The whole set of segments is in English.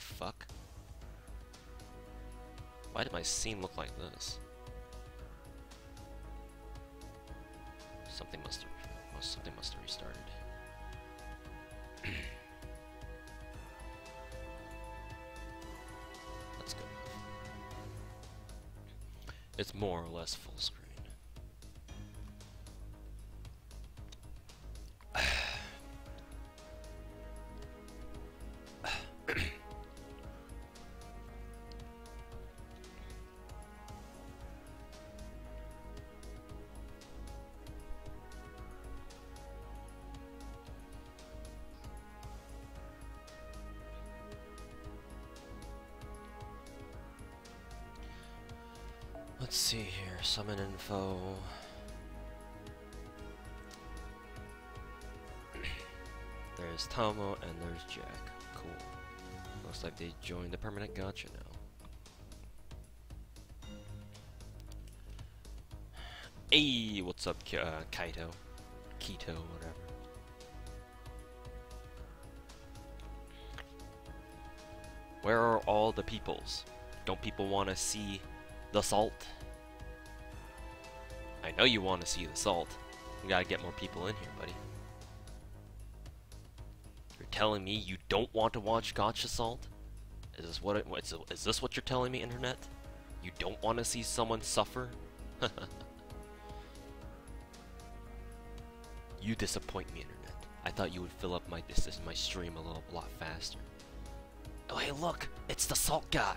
fuck? Why did my scene look like this? Something must have restarted. That's good enough. It's more or less full screen. Let's see here, summon info. There's Tomo and there's Jack. Cool. Looks like they joined the permanent gacha now. Hey, what's up, Kaito? Keto, whatever. Where are all the peoples? Don't people want to see the salt? I know you want to see the salt. We gotta get more people in here, buddy. You're telling me you don't want to watch Gacha Salt? Is this what is this what you're telling me, internet? You don't want to see someone suffer? You disappoint me, internet. I thought you would fill up my stream a lot faster. Oh hey, look, it's the salt guy.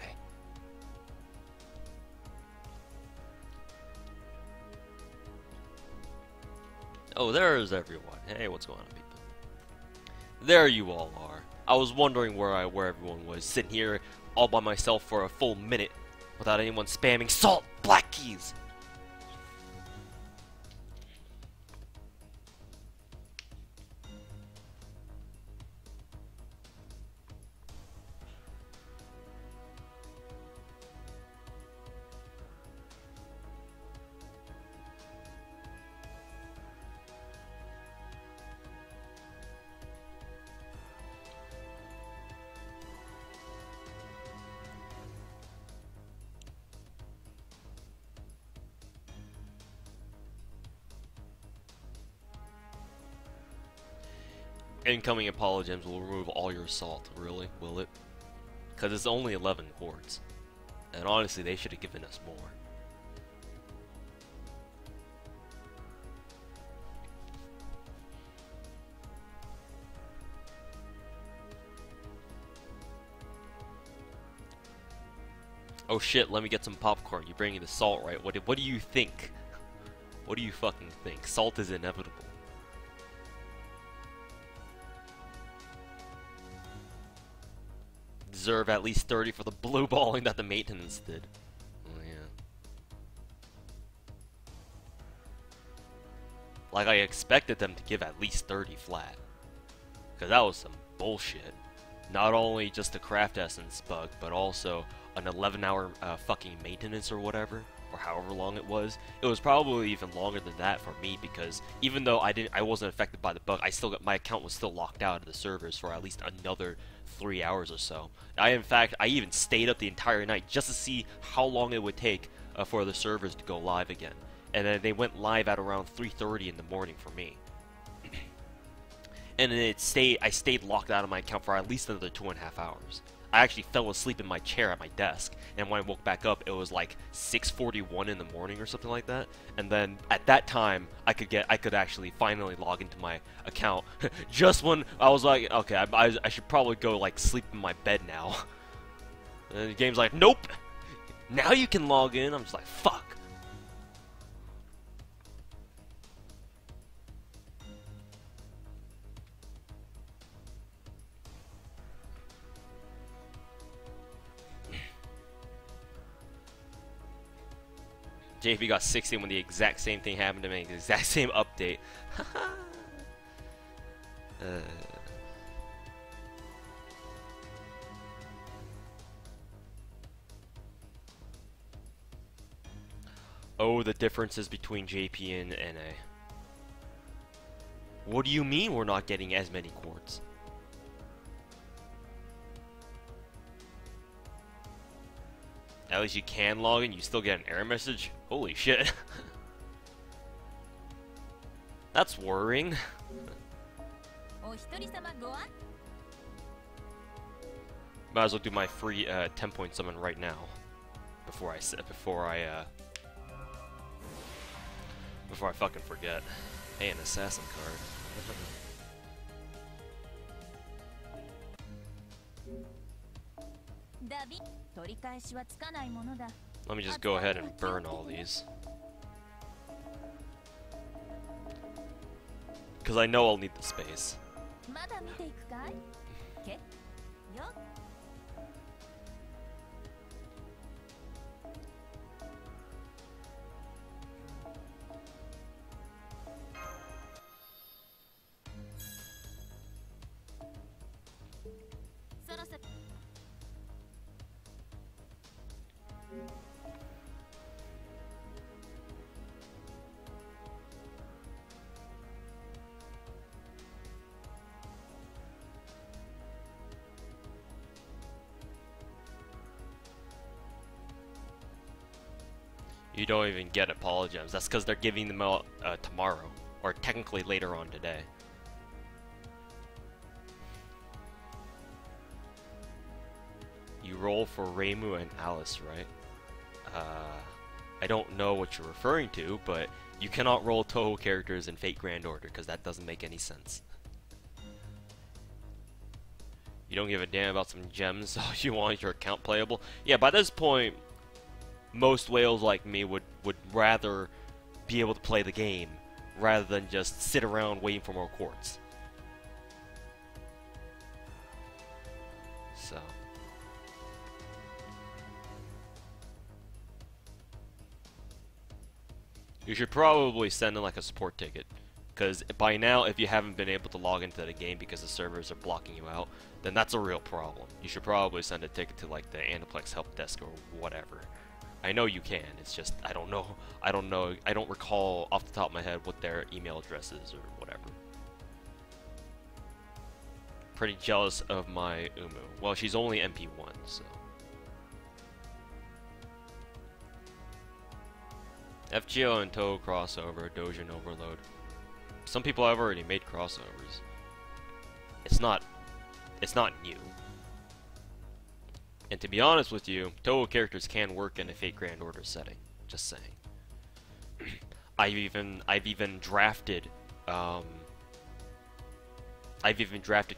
Oh, there's everyone. Hey, what's going on, people? There you all are. I was wondering where everyone was, sitting here all by myself for a full minute without anyone spamming salt black keys. Incoming apologems will remove all your salt. Really? Will it? Because it's only 11 quarts. And honestly, they should have given us more. Oh shit, let me get some popcorn. You're bringing the salt, right? What do you think? What do you fucking think? Salt is inevitable. Deserve at least 30 for the blue balling that the maintenance did. Oh yeah. Like I expected them to give at least 30 flat. Because that was some bullshit. Not only just a craft essence bug, but also an 11-hour fucking maintenance or whatever, or however long it was. It was probably even longer than that for me because even though I wasn't affected by the bug, my account was still locked out of the servers for at least another 3 hours or so. I even stayed up the entire night just to see how long it would take for the servers to go live again. And then they went live at around 3:30 in the morning for me. And then I stayed locked out of my account for at least another 2.5 hours. I actually fell asleep in my chair at my desk, and when I woke back up, it was like 6:41 in the morning or something like that. And then at that time, I could actually finally log into my account. Just when I was like, okay, I should probably go like sleep in my bed now. And the game's like, nope. Now you can log in. I'm just like, fuck. JP got 60 when the exact same thing happened to me. The exact same update. Oh, the differences between JP and NA. What do you mean we're not getting as many quartz? At least you can log in, you still get an error message? Holy shit. That's worrying. Might as well do my free 10-point summon right now. Before I fucking forget. Hey, an assassin card. Let me just go ahead and burn all these. Because I know I'll need the space. You don't even get Apologems. That's because they're giving them out tomorrow, or technically later on today. You roll for Reimu and Alice, right? I don't know what you're referring to, but you cannot roll Toho characters in Fate Grand Order, because that doesn't make any sense. You don't give a damn about some gems, so you want your account playable? Yeah, by this point, most whales like me would rather be able to play the game rather than just sit around waiting for more quartz. So. You should probably send in like a support ticket. Because by now, if you haven't been able to log into the game because the servers are blocking you out, then that's a real problem. You should probably send a ticket to like the Aniplex help desk or whatever. I know you can, it's just, I don't know, I don't recall off the top of my head what their email address is or whatever. Pretty jealous of my Umu. Well, she's only MP1, so. FGO and Toho crossover, Dojin overload. Some people have already made crossovers. It's not new. And to be honest with you, Toho characters can work in a Fate Grand Order setting. Just saying. I've even drafted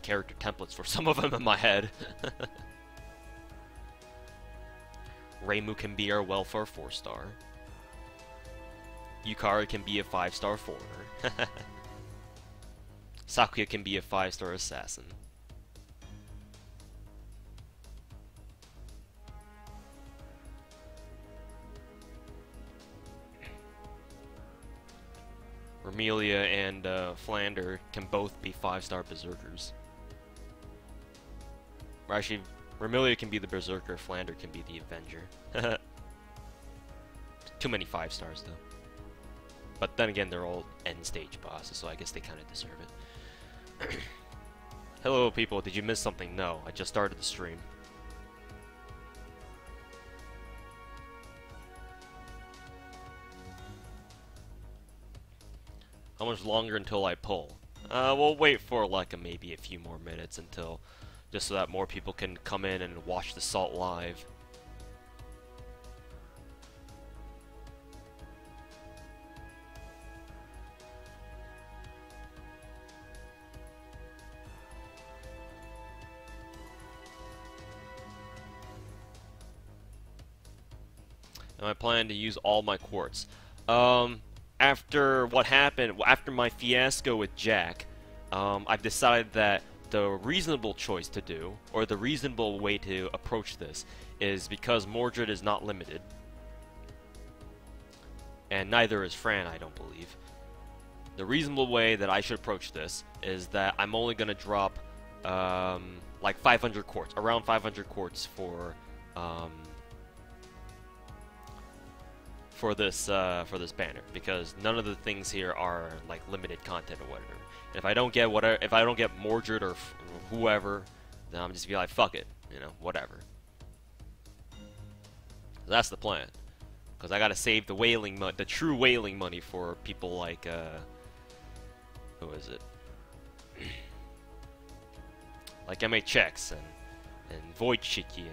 character templates for some of them in my head. Reimu can be our welfare 4-star. Yukari can be a 5-star foreigner. Sakuya can be a 5-star assassin. Remelia and Flander can both be 5-star berserkers. Or actually, Remelia can be the berserker, Flander can be the avenger. Too many 5-stars though. But then again, they're all end-stage bosses, so I guess they kind of deserve it. Hello people, did you miss something? No, I just started the stream. How much longer until I pull? We'll wait for like maybe a few more minutes until, just so that more people can come in and watch the Salt live. And I plan to use all my quartz. After what happened, after my fiasco with Jack, I've decided that the reasonable choice to do, or the reasonable way to approach this, is because Mordred is not limited, and neither is Fran, I don't believe. The reasonable way that I should approach this is that I'm only going to drop like 500 quartz, around 500 quartz for this banner, because none of the things here are like limited content or whatever. And if I don't get Mordred or whoever, then I'm just be like, fuck it, you know, whatever. That's the plan. Because I gotta save the whaling the true whaling money for people like, who is it? Like MHX and Wojcicki and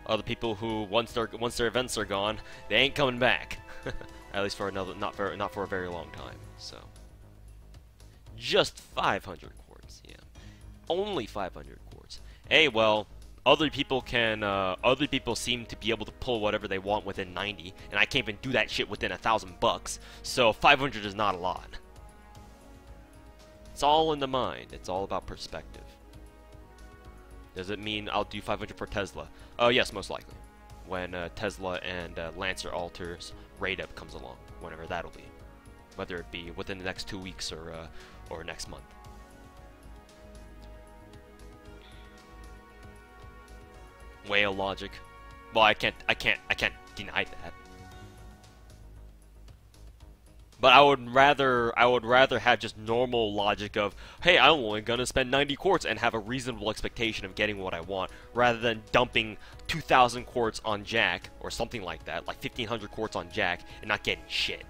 other people who once their events are gone, they ain't coming back. At least for not for a very long time. So just 500 quartz, yeah, only 500 quartz. Hey, well, other people seem to be able to pull whatever they want within 90, and I can't even do that shit within $1,000. So 500 is not a lot. It's all in the mind. It's all about perspective. Does it mean I'll do 500 for Tesla? Oh, yes, most likely. When Tesla and Lancer Alters raid up comes along, whenever that'll be. Whether it be within the next 2 weeks or next month. Whale logic. Well, I can't deny that. But I would rather have just normal logic of, hey, I'm only gonna spend 90 quartz and have a reasonable expectation of getting what I want, rather than dumping 2,000 quartz on Jack or something like that, like 1,500 quartz on Jack and not getting shit.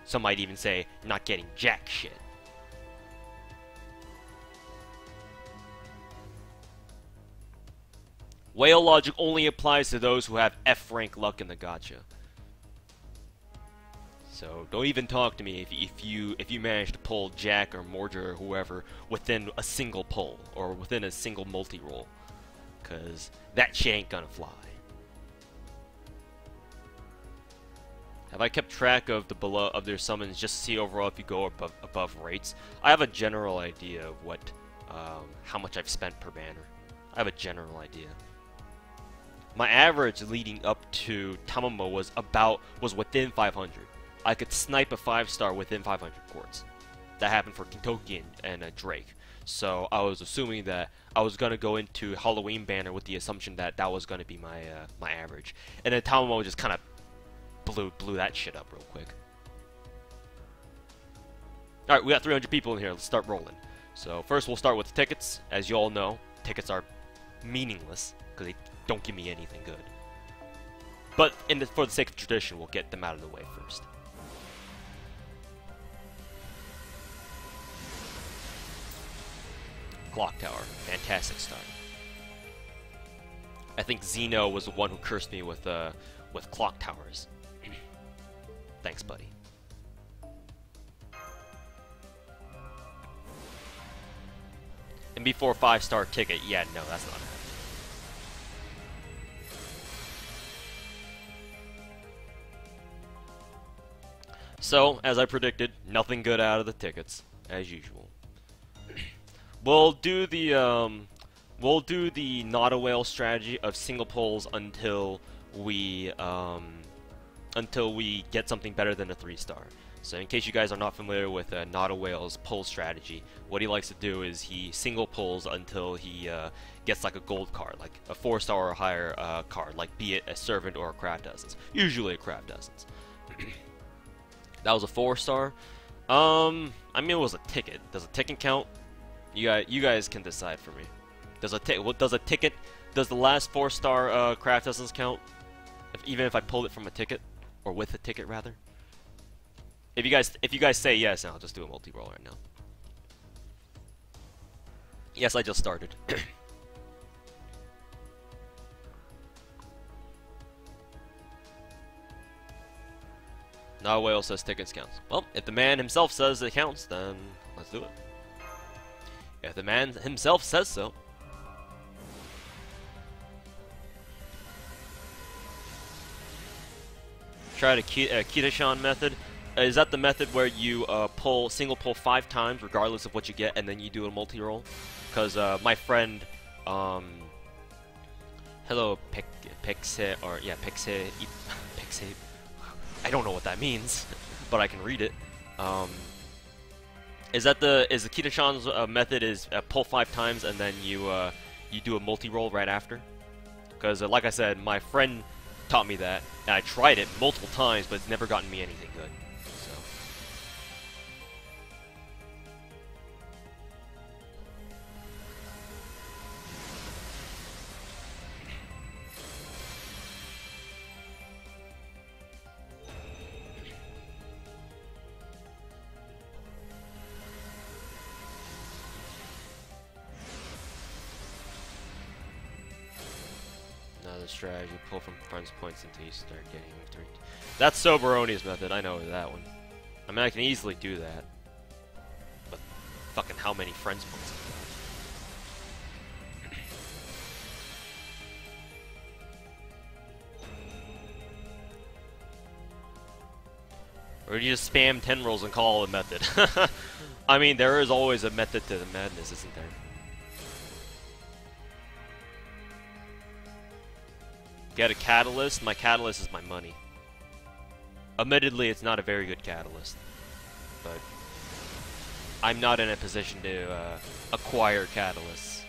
Some might even say not getting jack shit. Whale logic only applies to those who have F rank luck in the gacha. So don't even talk to me if you manage to pull Jack or Mordred or whoever within a single pull or within a single multi-roll, cause that shit ain't gonna fly. Have I kept track of their summons just to see overall if you go above rates? I have a general idea of what how much I've spent per banner. I have a general idea. My average leading up to Tamamo was within 500. I could snipe a 5-star within 500 quartz. That happened for Kintoki and Drake. So I was assuming that I was gonna go into Halloween banner with the assumption that that was gonna be my my average, and then Tamamo just kind of blew that shit up real quick. All right, we got 300 people in here. Let's start rolling. So first, we'll start with the tickets. As you all know, tickets are meaningless because they don't give me anything good. But for the sake of tradition, we'll get them out of the way first. Clock Tower, fantastic start. I think Zeno was the one who cursed me with clock towers. Thanks, buddy. And before 5-star ticket, yeah, no, that's not happening. So, as I predicted, nothing good out of the tickets, as usual. We'll do the not a whale strategy of single pulls until we get something better than a 3-star. So in case you guys are not familiar with not a whale's pull strategy, what he likes to do is he single pulls until he gets like a gold card, like a 4-star or higher card, like be it a servant or a craft essence. Usually a craft essence. That was a 4-star. I mean, it was a ticket. Does a ticket count? You guys can decide for me. Does the last 4-star craft essence count? Even if I pulled it from a ticket, or with a ticket rather. If you guys say yes, then I'll just do a multi-roll right now. Yes, I just started. Not whale says tickets counts. Well, if the man himself says it counts, then let's do it. If the man himself says so. Try the Kitashan method. Is that the method where you single pull 5 times regardless of what you get, and then you do a multi-roll? Because my friend, hello Pixe, or yeah, Pixe, I don't know what that means, but I can read it. Is the Kitashan's method is pull 5 times and then you do a multi-roll right after? Because like I said, my friend taught me that, and I tried it multiple times, but it's never gotten me anything good. So. Another strategy, pull from friends' points until you start getting three. That's Soberoni's method, I know that one. I mean, I can easily do that. But fucking how many friends' points have I got? Or do you just spam 10 rolls and call it a method? I mean, there is always a method to the madness, isn't there? Get a catalyst. My catalyst is my money. Admittedly, it's not a very good catalyst, but I'm not in a position to acquire catalysts.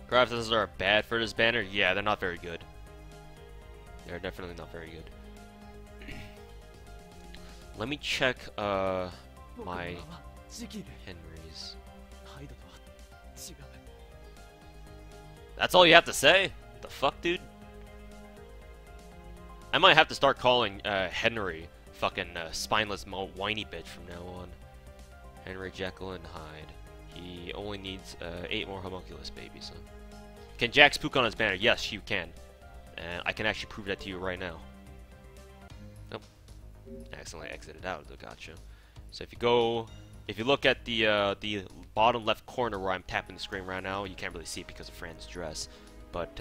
Crafts are bad for this banner? Yeah, they're not very good. They're definitely not very good. Let me check my Henry's. That's all you have to say? The fuck, dude? I might have to start calling Henry fucking spineless whiny bitch from now on. Henry Jekyll and Hyde. He only needs 8 more homunculus babies, huh? Can Jack spook on his banner? Yes, you can. And I can actually prove that to you right now. Nope. I accidentally exited out of the gacha. So if you look at the bottom left corner where I'm tapping the screen right now, you can't really see it because of Fran's dress. But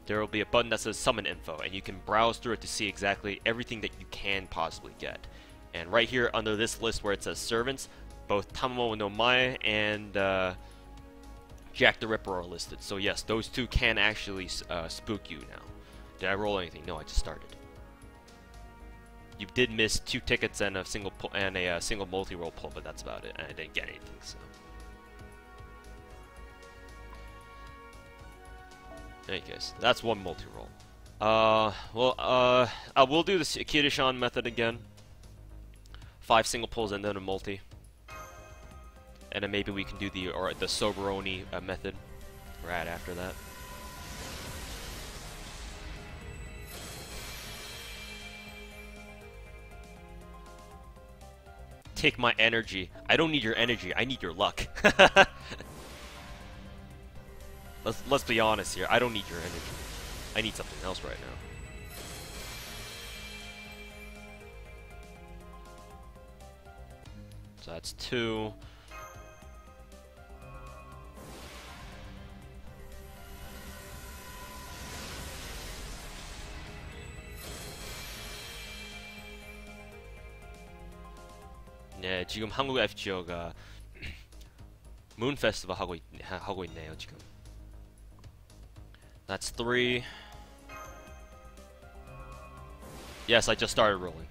there will be a button that says Summon Info, and you can browse through it to see exactly everything that you can possibly get. And right here under this list where it says Servants, both Tamamo no Mae and Jack the Ripper are listed. So yes, those two can actually spook you now. Did I roll anything? No, I just started. You did miss 2 tickets and a single multi-roll pull, but that's about it. And I didn't get anything, so. Anyways, that's 1 multi-roll. I will do the Kirishan method again. 5 single pulls and then a multi. And then maybe we can do the Soberoni method right after that. Take my energy. I don't need your energy. I need your luck. Let's be honest here. I don't need your energy. I need something else right now. So that's 2. 네, 지금 한국 FGO가 문 페스티벌 하고 있네요, 지금. That's 3. Yes, I just started rolling.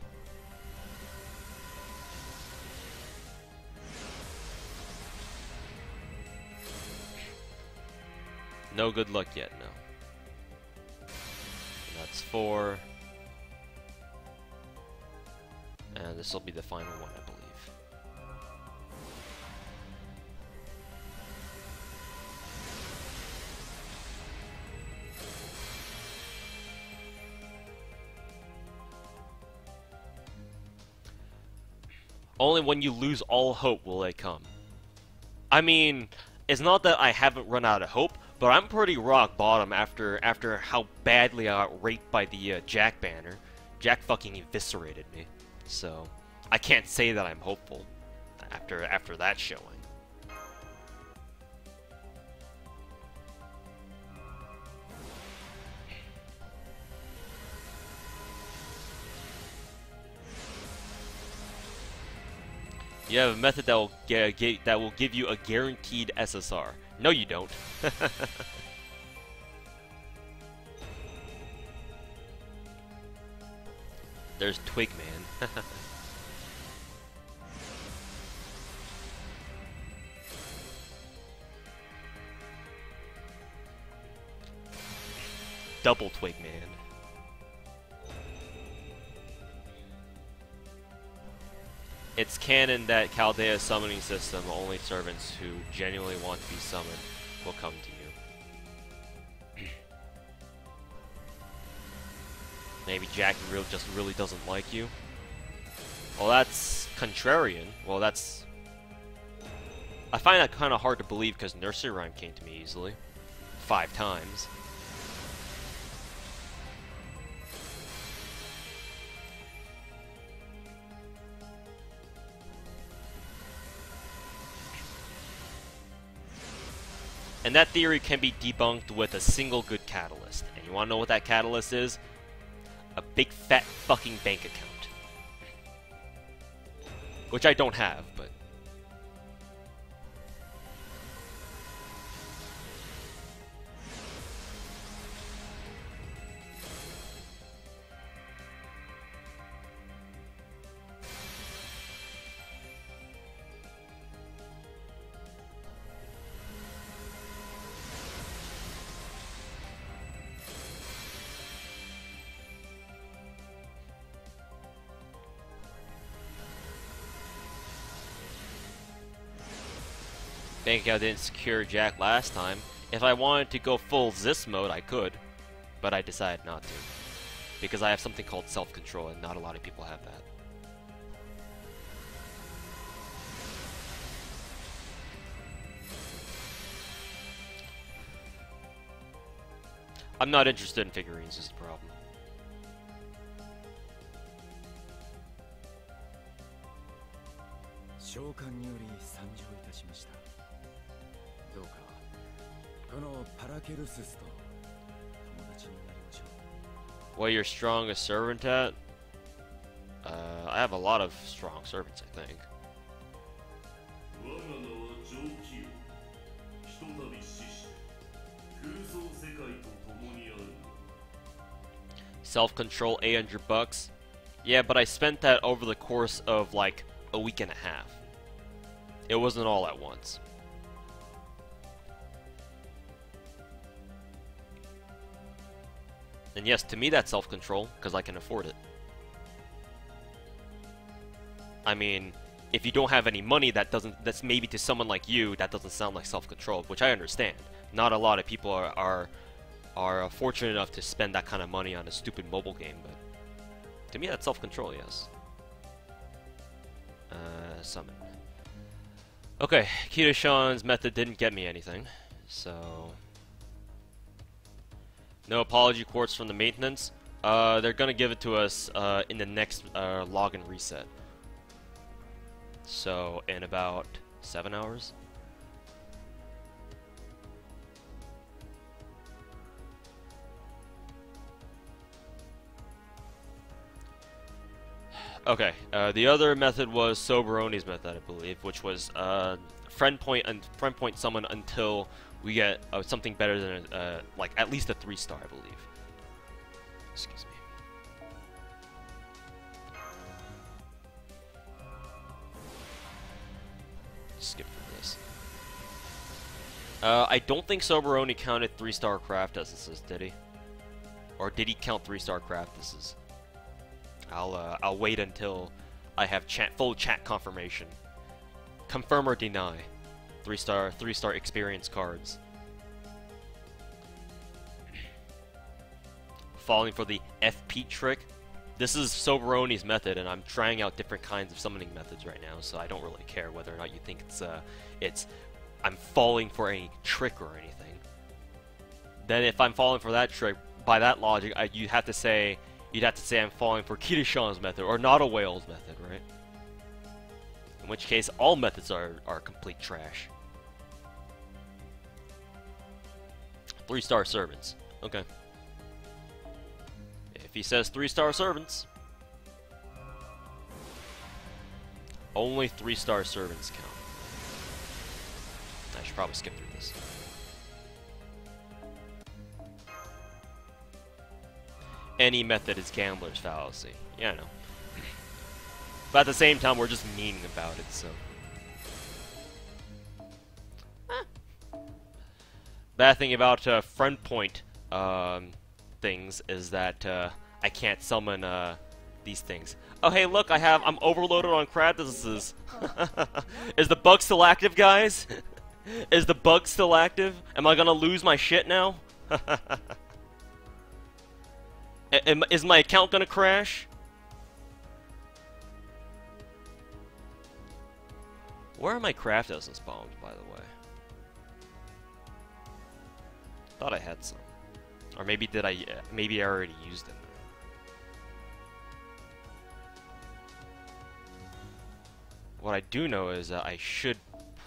No good luck yet, no. That's 4. And this will be the final one, I believe. Only when you lose all hope will they come. I mean, it's not that I haven't run out of hope, but I'm pretty rock bottom after how badly I got raped by the Jack banner. Jack fucking eviscerated me. So, I can't say that I'm hopeful after that showing. You have a method that will give you a guaranteed SSR. No, you don't. There's Twigman. Double Twigman. It's canon that Chaldea's summoning system, only servants who genuinely want to be summoned will come to you. Maybe Jack just really doesn't like you. Well, that's contrarian. Well, that's... I find that kind of hard to believe because Nursery Rhyme came to me easily. 5 times. And that theory can be debunked with a single good catalyst. And you wanna know what that catalyst is? A big fat fucking bank account. Which I don't have, but... Bank account didn't secure Jack last time. If I wanted to go full Zis mode, I could. But I decided not to. Because I have something called self-control, and not a lot of people have that. I'm not interested in figurines, is the problem. What your strongest servant at? I have a lot of strong servants, I think. Self-control, $800. Yeah, but I spent that over the course of like a week and a half. It wasn't all at once. And yes, to me that's self-control, because I can afford it. I mean, if you don't have any money, that's maybe to someone like you, that doesn't sound like self-control, which I understand. Not a lot of people are fortunate enough to spend that kind of money on a stupid mobile game, but to me that's self-control, yes. Summon. Okay, Kido-shan's method didn't get me anything, so... No apology quartz from the maintenance. They're gonna give it to us in the next login reset. So, in about 7 hours? Okay, the other method was Soberoni's method, I believe, which was friend point summon until we get something better than like at least a 3-star, I believe. Excuse me. Skip through this. I don't think Soberoni counted 3-star craft essences, did he? Or did he count 3-star craft essences? I'll wait until I have full chat confirmation. Confirm or deny. 3-star experience cards. Falling for the FP trick. This is Soberoni's method, and I'm trying out different kinds of summoning methods right now, so I don't really care whether or not you think I'm falling for any trick or anything. Then if I'm falling for that trick, by that logic, you'd have to say I'm falling for Kido-shan's method, or not a whale's method, right? In which case, all methods are complete trash. 3-star servants. Okay. If he says 3-star servants, only 3-star servants count. I should probably skip through this. Any method is gambler's fallacy. Yeah, I know. But at the same time, we're just meaning about it, so... Bad thing about friend point things is that I can't summon these things. Oh hey, look, I'm overloaded on craft distances. Is the bug still active, guys? Is the bug still active? Am I gonna lose my shit now? Is my account gonna crash? Where are my craft essence bombs, by the way? Thought I had some. Or maybe did I? Maybe I already used them. What I do know is that I should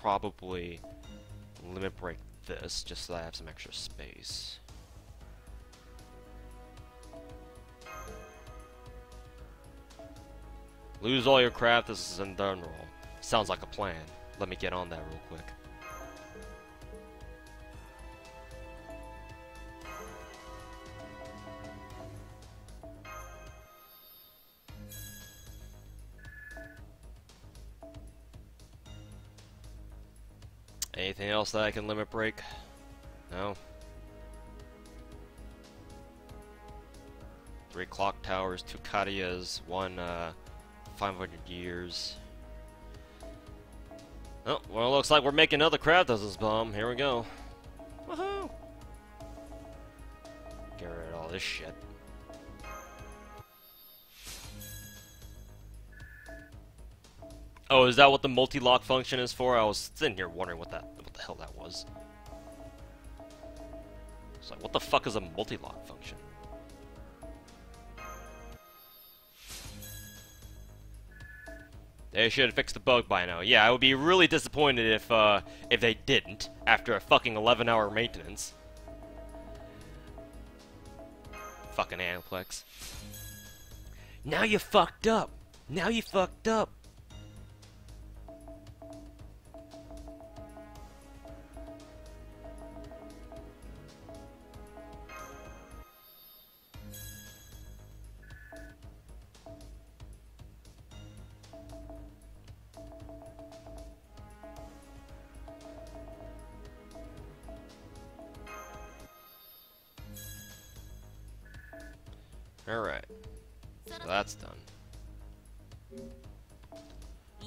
probably limit break this, just so I have some extra space. Lose all your craft, this is in done roll. Sounds like a plan. Let me get on that real quick. Anything else that I can limit break? No. 3 clock towers, 2 Kadias, 1 500 years. Oh, well, it looks like we're making another craft essence bomb. Here we go. Woohoo! Get rid of all this shit. Oh, is that what the multi-lock function is for? I was sitting here wondering what the hell that was. It's like, what the fuck is a multi-lock function? They should have fixed the bug by now. Yeah, I would be really disappointed if they didn't after a fucking 11-hour maintenance. Fucking Aniplex. Now you fucked up. Now you fucked up. Alright, so that's done.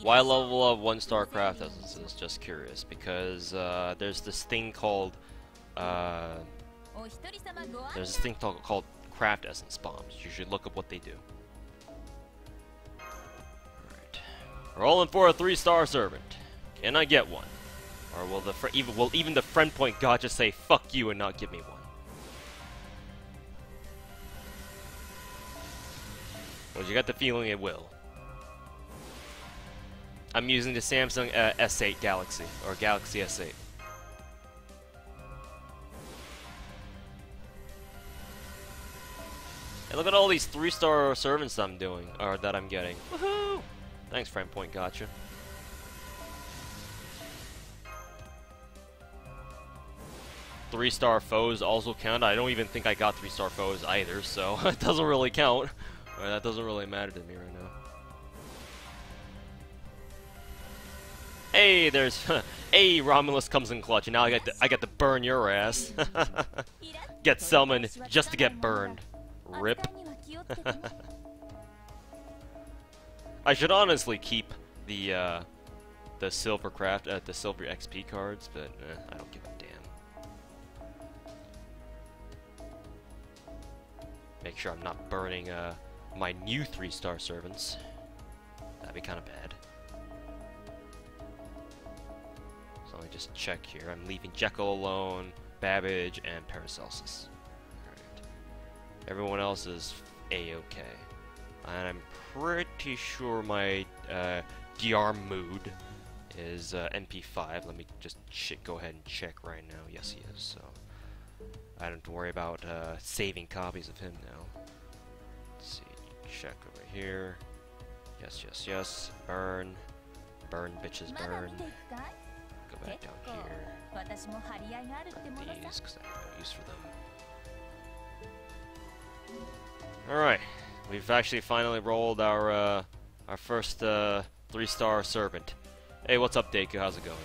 Why level up 1-star craft essences? Just curious, because there's this thing called craft essence bombs. You should look up what they do. Alright, rolling for a 3-star servant. Can I get one? Or will even the friend point gacha say fuck you and not give me one? Well, you got the feeling it will. I'm using the Samsung S8 Galaxy, or Galaxy S8. And look at all these 3-star servants I'm doing, or that I'm getting. Woohoo! Thanks, friend point gotcha. Three-star foes also count. I don't even think I got 3-star foes either, so it doesn't really count. Or that doesn't really matter to me right now. Hey, there's hey, Romulus comes in clutch, and now I get to burn your ass. Get summoned just to get burned. Rip. I should honestly keep the silver craft the silver XP cards, but I don't give a damn. Make sure I'm not burning my new 3-star servants. That'd be kind of bad. So let me just check here. I'm leaving Jekyll alone, Babbage, and Paracelsus. Alright. Everyone else is A-okay. And I'm pretty sure my DR mood is NP5. Let me just go ahead and check right now. Yes, he is. So I don't have to worry about saving copies of him now. Let's see. Check over here. Yes, yes, yes. Burn. Burn, bitches, burn. Go back down here. Put these, because I have no use for them. Alright. We've actually finally rolled our first 3-star servant. Hey, what's up, Deku? How's it going?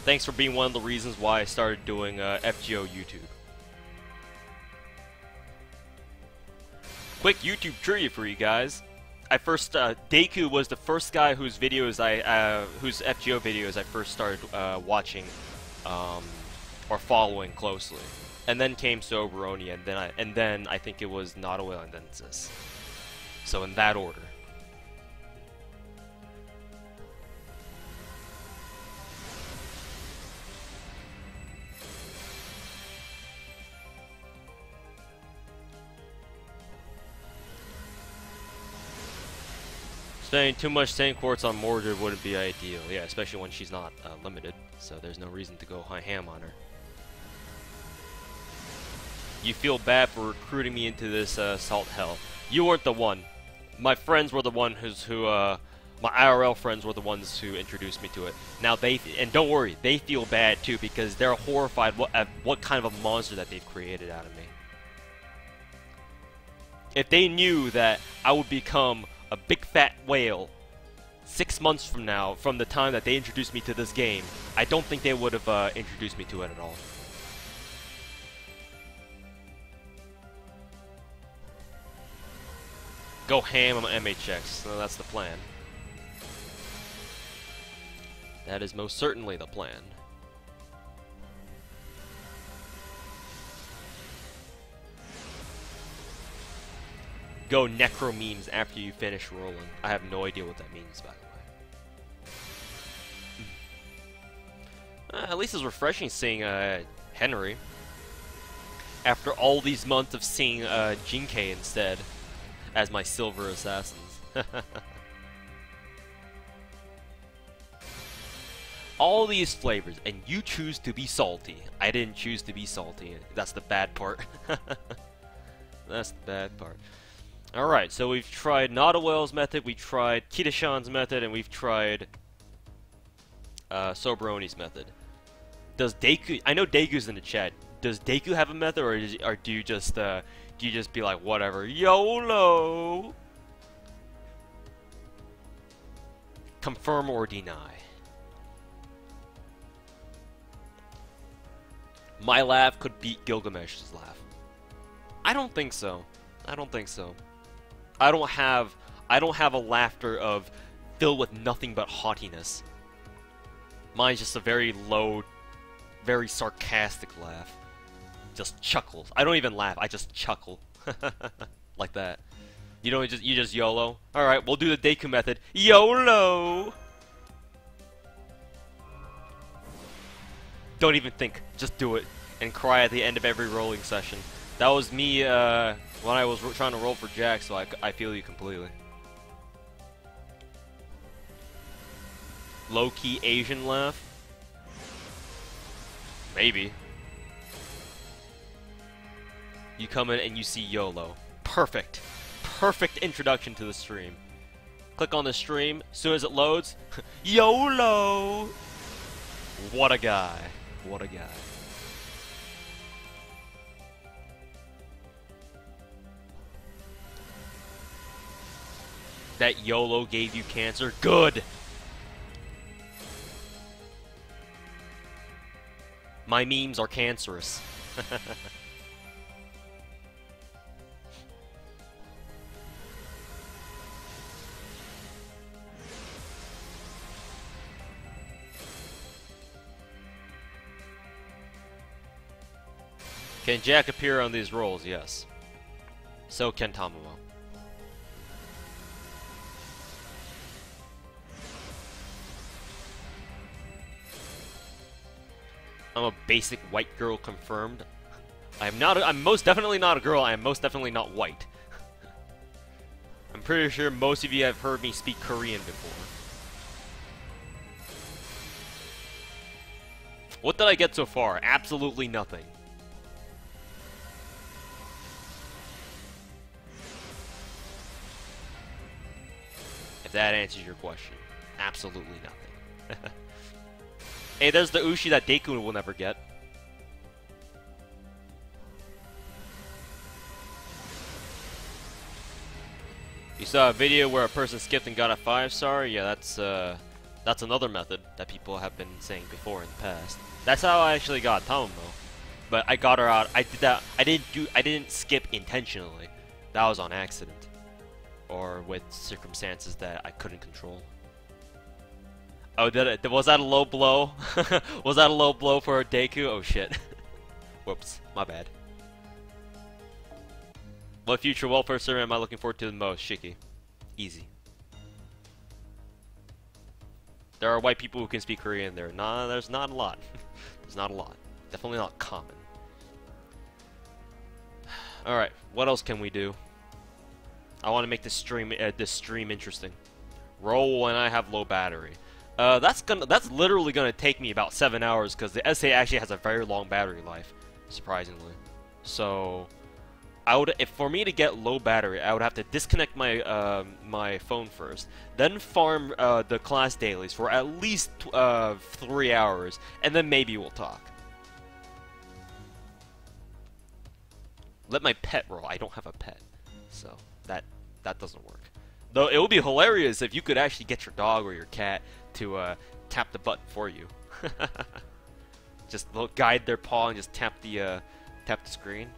Thanks for being one of the reasons why I started doing FGO YouTube. Quick YouTube trivia for you guys. Deku was the first guy whose videos whose FGO videos I first started watching, or following closely. And then came Soberoni, and then I think it was Nautilus and then Sis. So in that order. Spending too much Sand Quartz on Mordred wouldn't be ideal, yeah, especially when she's not limited, so there's no reason to go ham on her. You feel bad for recruiting me into this salt hell. You weren't the one. My friends were the one my IRL friends were the ones who introduced me to it. Now and don't worry, they feel bad too because they're horrified at what kind of a monster that they've created out of me. If they knew that I would become a big fat whale 6 months from now, from the time that they introduced me to this game, I don't think they would have introduced me to it at all. Go ham on MHX, so that's the plan. That is most certainly the plan. Go necro memes after you finish rolling. I have no idea what that means, by the way. At least it's refreshing seeing Henry. After all these months of seeing Jinkei instead as my silver assassins. All these flavors, and you choose to be salty. I didn't choose to be salty. That's the bad part. That's the bad part. Alright, so we've tried Nautilus method, we tried Kitashan's method, and we've tried Soberoni's method. Does Deku... I know Deku's in the chat. Does Deku have a method, or do you just be like, whatever, YOLO? Confirm or deny. My laugh could beat Gilgamesh's laugh. I don't think so. I don't think so. I don't have a laughter of filled with nothing but haughtiness. Mine's just a very low, very sarcastic laugh. Just chuckles. I don't even laugh. I just chuckle. Like that. You know, you just YOLO. Alright, we'll do the Deku method. YOLO! Don't even think. Just do it. And cry at the end of every rolling session. That was me when I was trying to roll for Jack, so I feel you completely. Low-key Asian laugh? Maybe. You come in and you see YOLO. Perfect. Perfect introduction to the stream. Click on the stream. As soon as it loads, YOLO! What a guy. What a guy. That YOLO gave you cancer? Good! My memes are cancerous. Can Jack appear on these rolls? Yes. So can Tamamo. I'm a basic white girl confirmed. I'm most definitely not a girl, I am most definitely not white. I'm pretty sure most of you have heard me speak Korean before. What did I get so far? Absolutely nothing. If that answers your question. Absolutely nothing. Hey, there's the Ushi that Deku will never get. You saw a video where a person skipped and got a 5-star? Yeah, that's another method that people have been saying before in the past. That's how I actually got Tamamo. But I got her out. I did that. I didn't skip intentionally. That was on accident. Or with circumstances that I couldn't control. Oh, was that a low blow? Was that a low blow for Deku? Oh shit. Whoops, my bad. What future welfare survey am I looking forward to the most? Shiki. Easy. There are white people who can speak Korean there. Nah, there's not a lot. There's not a lot. Definitely not common. Alright, what else can we do? I want to make this stream interesting. Roll when I have low battery. That's literally gonna take me about 7 hours because the SA actually has a very long battery life, surprisingly. So, for me to get low battery, I would have to disconnect my my phone first, then farm the class dailies for at least 3 hours, and then maybe we'll talk. Let my pet roll. I don't have a pet, so that doesn't work. Though it would be hilarious if you could actually get your dog or your cat to tap the button for you. Just guide their paw and just tap the screen.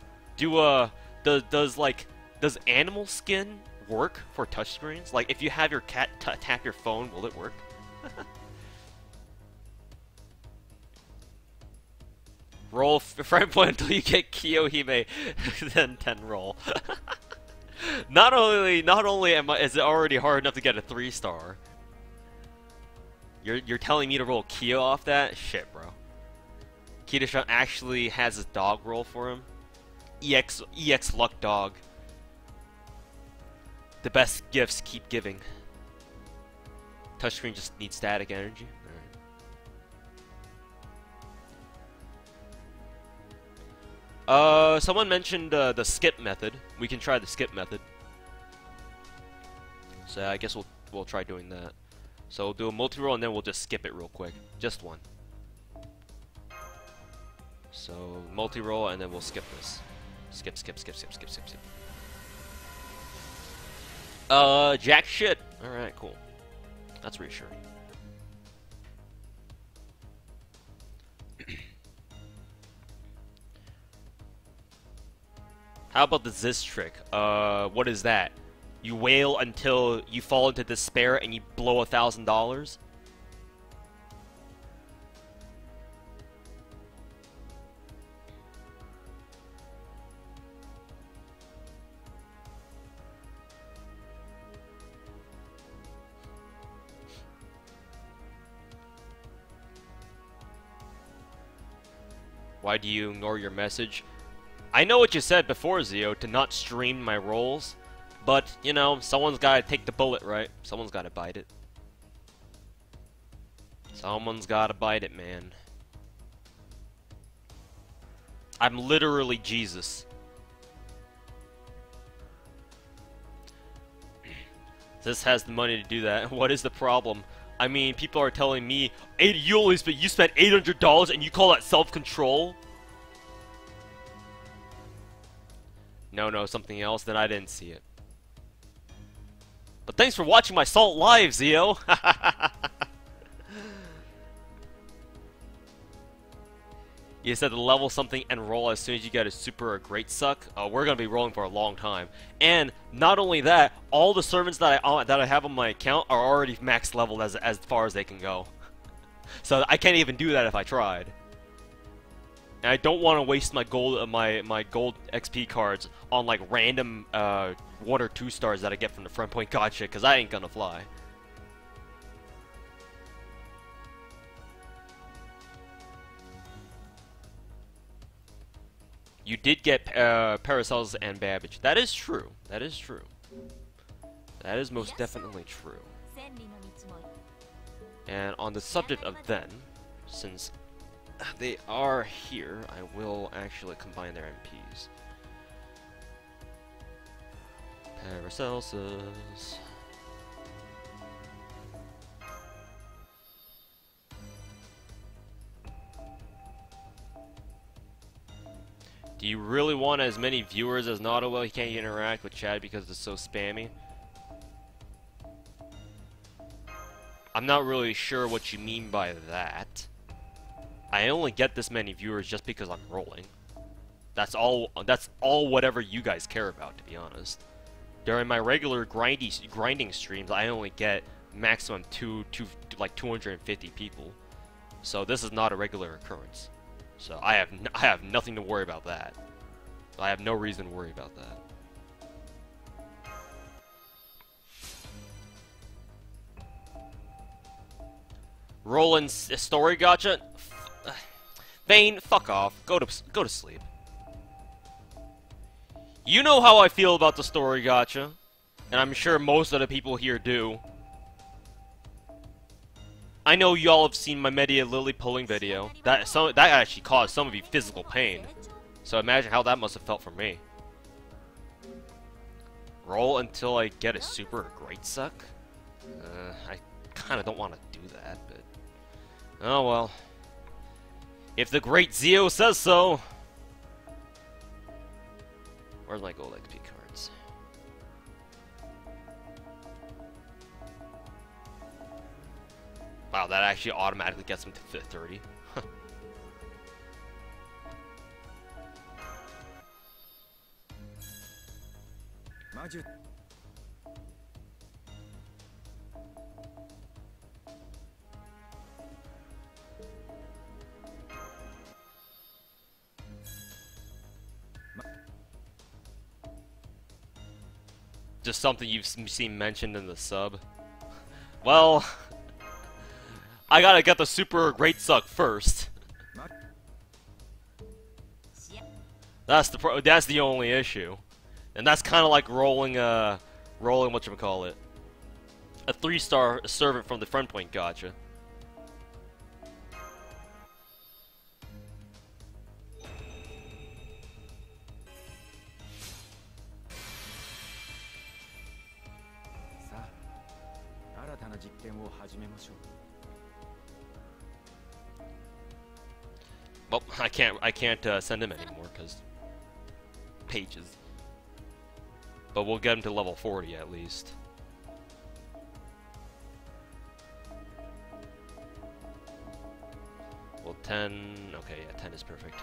Does animal skin work for touchscreens? Like if you have your cat tap your phone, will it work? Roll frame point until you get Kiyohime, then 10 roll. Not only is it already hard enough to get a 3-star. You're telling me to roll Kyo off that? Shit, bro. Kidashan actually has his dog roll for him. EX luck dog. The best gifts keep giving. Touchscreen just needs static energy. Alright. Someone mentioned the skip method. We can try the skip method. So I guess we'll try doing that. So we'll do a multi-roll and then we'll just skip it real quick. Just one. So multi-roll and then we'll skip this. Skip. Jack shit. Alright, cool. That's reassuring. How about the Ziz trick? What is that? You wail until you fall into despair and you blow $1,000? Why do you ignore your message? I know what you said before, Zio, to not stream my rolls. But, you know, someone's gotta take the bullet, right? Someone's gotta bite it. Someone's gotta bite it, man. I'm literally Jesus. This has the money to do that. What is the problem? I mean, people are telling me, you spent $800 and you call that self-control? No, something else, then I didn't see it. But thanks for watching my Salt live, Zio! You said to level something and roll as soon as you get a super or great suck. We're gonna be rolling for a long time. And not only that, all the servants that I have on my account are already max leveled as far as they can go. So I can't even do that if I tried. And I don't want to waste my gold my gold XP cards on like random 1 or 2 stars that I get from the front point gacha, because I ain't gonna fly. You did get Paracels and Babbage. That is true. That is true. That is most definitely true. And on the subject of then, since they are here, I will actually combine their MPs. Paracelsus. Do you really want as many viewers as Nautowell? He can't interact with chat because it's so spammy. I'm not really sure what you mean by that. I only get this many viewers just because I'm rolling. That's all whatever you guys care about, to be honest. During my regular grinding streams, I only get maximum like 250 people. So this is not a regular occurrence. So I have nothing to worry about that. I have no reason to worry about that. Roland story gacha? Vane, fuck off. Go to sleep. You know how I feel about the story gacha, and I'm sure most of the people here do. I know y'all have seen my Media Lily pulling video. That actually caused some of you physical pain. So imagine how that must have felt for me. Roll until I get a super great suck? I kinda don't want to do that, but... oh well. If the great Zio says so! Where's my gold XP cards? Wow, that actually automatically gets him to 30. Just something you've seen mentioned in the sub. Well, I gotta get the super great suck first. That's the only issue, and that's kind of like rolling whatchamacallit, a 3-star servant from the front point gacha. Well, I can't send him anymore because pages. But we'll get him to level 40 at least. Well, 10. Okay, yeah, 10 is perfect.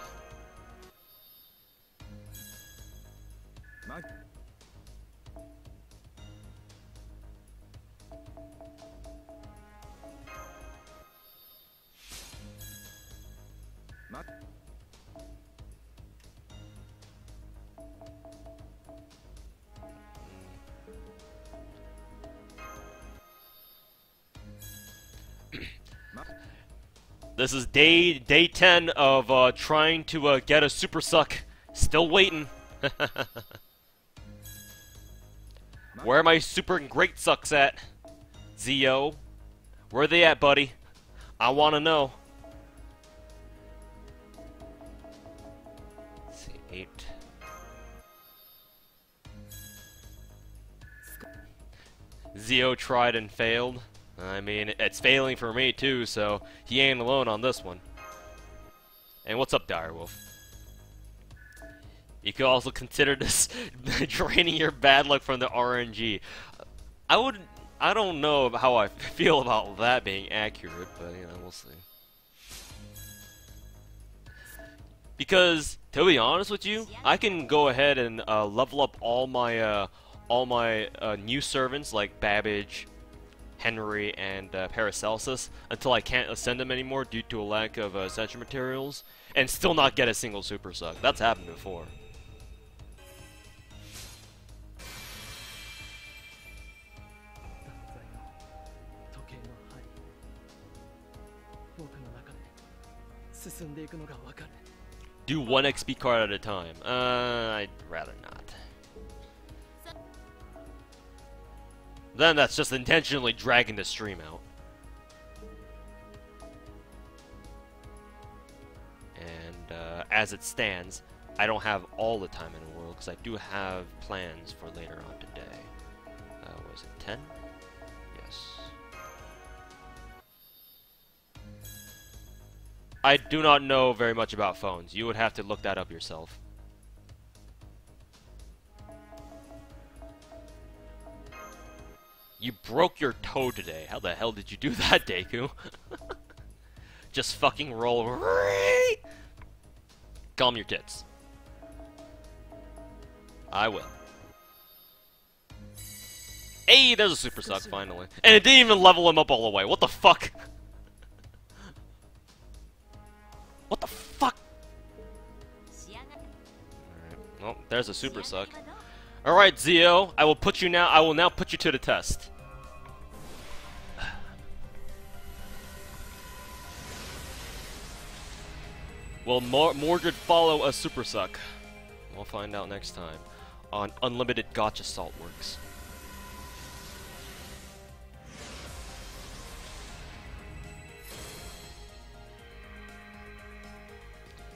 This is day 10 of trying to get a super suck. Still waiting. Where are my super great sucks at? Zio? Where are they at, buddy? I want to know. Let's see, 8. Zio tried and failed. I mean, it's failing for me too, so he ain't alone on this one. And what's up, Direwolf? You could also consider this draining your bad luck from the RNG. I don't know how I feel about that being accurate, but you know, we'll see. Because, to be honest with you, I can go ahead and level up all my new servants like Babbage, Henry, and Paracelsus until I can't ascend them anymore due to a lack of essential materials, and still not get a single super suck. That's happened before. Do 1 XP card at a time. I'd rather not. Then that's just intentionally dragging the stream out. And as it stands, I don't have all the time in the world because I do have plans for later on today. Was it 10? Yes. I do not know very much about phones. You would have to look that up yourself. You broke your toe today. How the hell did you do that, Deku? Just fucking roll. Calm your tits. I will. Hey, there's a super suck finally. And it didn't even level him up all the way. What the fuck? What the fuck? Alright, well, there's a super suck. Alright, Zio, I will now put you to the test. Will Mordred follow a super suck? We'll find out next time on Unlimited Gacha Salt Works.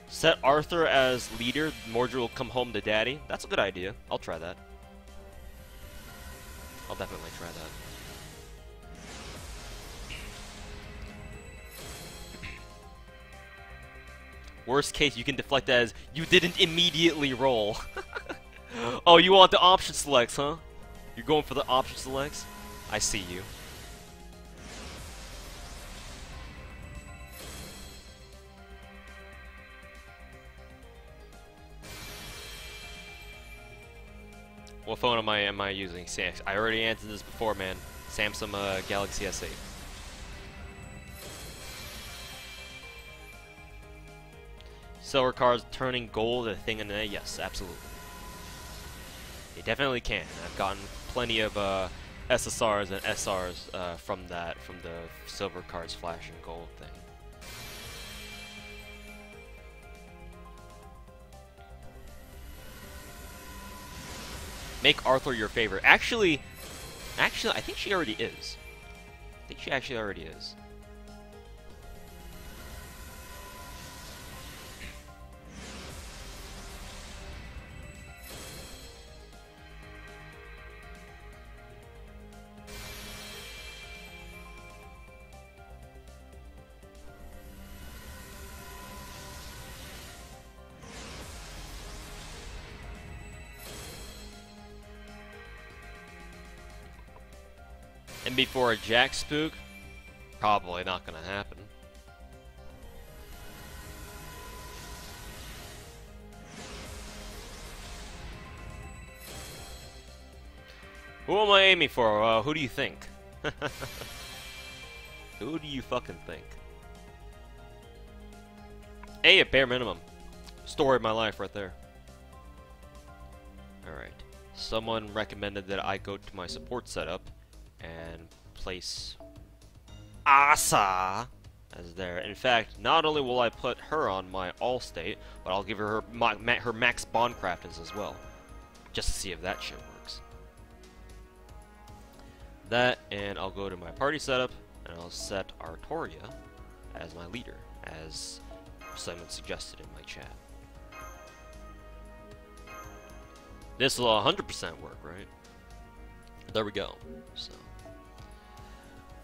Set Arthur as leader, Mordred will come home to daddy. That's a good idea. I'll try that. I'll definitely try that. Worst case, you can deflect as, you didn't immediately roll. Oh, you want the option selects, huh? You're going for the option selects? I see you. What phone am I using? I already answered this before, man. Samsung Galaxy S8. Silver cards turning gold a thing in a yes, absolutely. You definitely can. I've gotten plenty of SSRs and SRs from the silver cards flashing gold thing. Make Arthur your favorite. Actually, I think she already is. I think she actually already is. And before a Jack Spook? Probably not gonna happen. Who am I aiming for? Who do you think? Who do you fucking think? Hey, at bare minimum. Story of my life right there. Alright. Someone recommended that I go to my support setup and place Asa as there. In fact, not only will I put her on my all state, but I'll give her her max bond crafters as well, just to see if that shit works. That, and I'll go to my party setup and I'll set Artoria as my leader, as someone suggested in my chat. This will 100% work, right? There we go. So,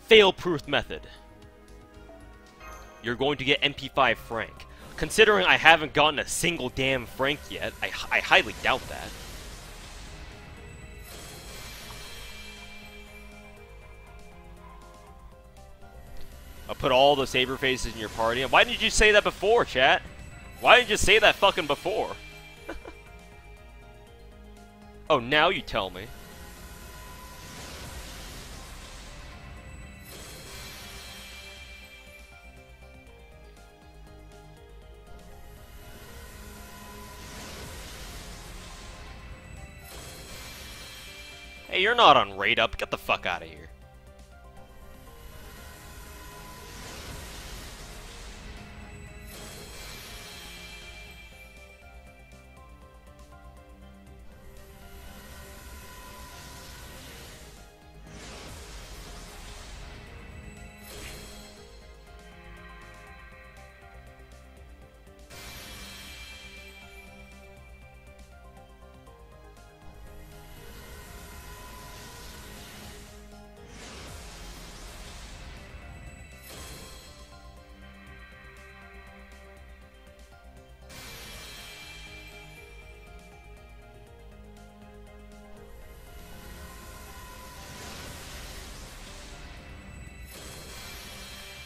fail-proof method. You're going to get MP5 Frank. Considering I haven't gotten a single damn Frank yet, I highly doubt that. I'll put all the saber faces in your party. Why didn't you say that before, chat? Why didn't you say that fucking before? Oh, now you tell me. Hey, you're not on raid up. Get the fuck out of here.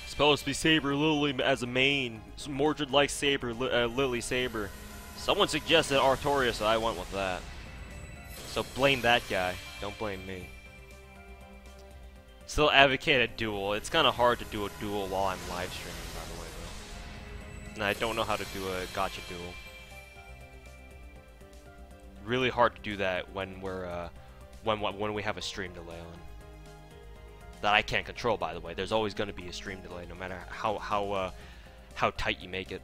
Supposed to be Saber Lily as a main. Mordred likes Saber, Lily Saber. Someone suggested Artoria, so I went with that. So blame that guy. Don't blame me. Still advocate a duel. It's kind of hard to do a duel while I'm live streaming, by the way, though. And I don't know how to do a gacha duel. Really hard to do that when we're when we have a stream delay on. That I can't control, by the way. There's always going to be a stream delay, no matter how tight you make it.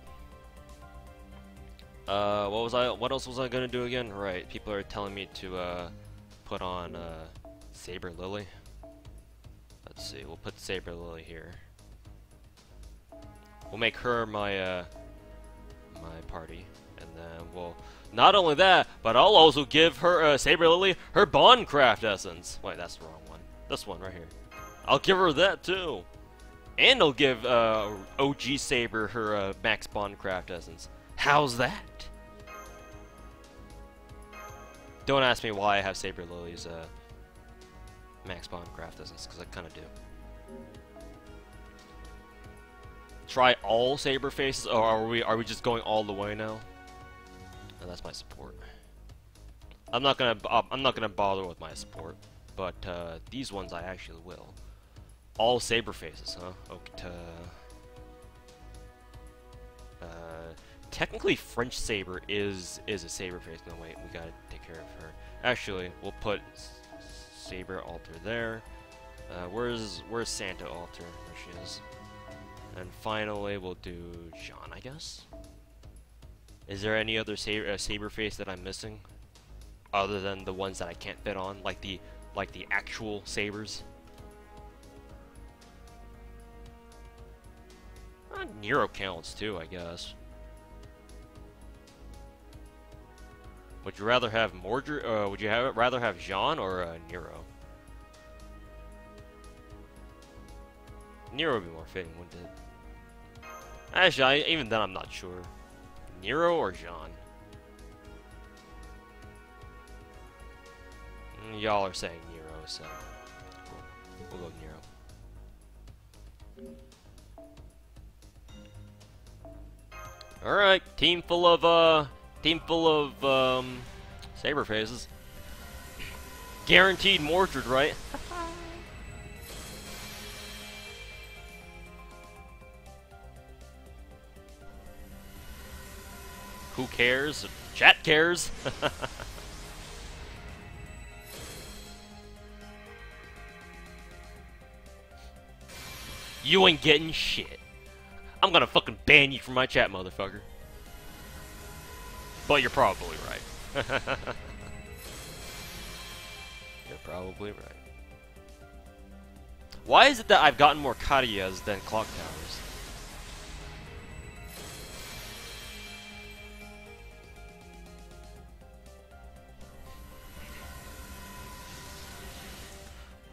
What else was I gonna do again? Right, people are telling me to put on Saber Lily. Let's see, we'll put Saber Lily here. We'll make her my my party, and then we'll not only that, but I'll also give her Saber Lily her Bondcraft essence. Wait, that's the wrong one. This one right here. I'll give her that too, and I'll give OG Saber her Max Bondcraft essence. How's that? Don't ask me why I have Saber Lily's Max Bondcraft essence, because I kind of do. Try all Saber faces, or are we just going all the way now? Oh, that's my support. I'm not gonna bother with my support, but these ones I actually will. All Saber faces, huh? Okay. Technically, French Saber is a Saber face. No, wait, we gotta take care of her. Actually, we'll put Saber Alter there. Where's Santa Alter? There she is. And finally, we'll do Jean, I guess. Is there any other Saber face that I'm missing, other than the ones that I can't fit on, like the actual Sabers? Nero counts too, I guess. Would you rather have Mordred? Would you rather have Jean or Nero? Nero would be more fitting, wouldn't it? Actually, even then, I'm not sure. Nero or Jean? Y'all are saying Nero, so we'll go Nero. All right, team full of Saber faces. Guaranteed Mordred, right? Who cares? Chat cares. You ain't getting shit. I'm gonna fucking ban you from my chat, motherfucker. But you're probably right. You're probably right. Why is it that I've gotten more Karyas than clock towers?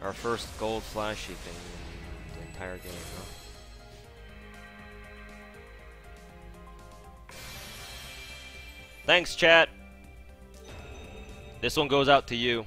Our first gold flashy thing in the entire game, huh? Thanks, chat. This one goes out to you.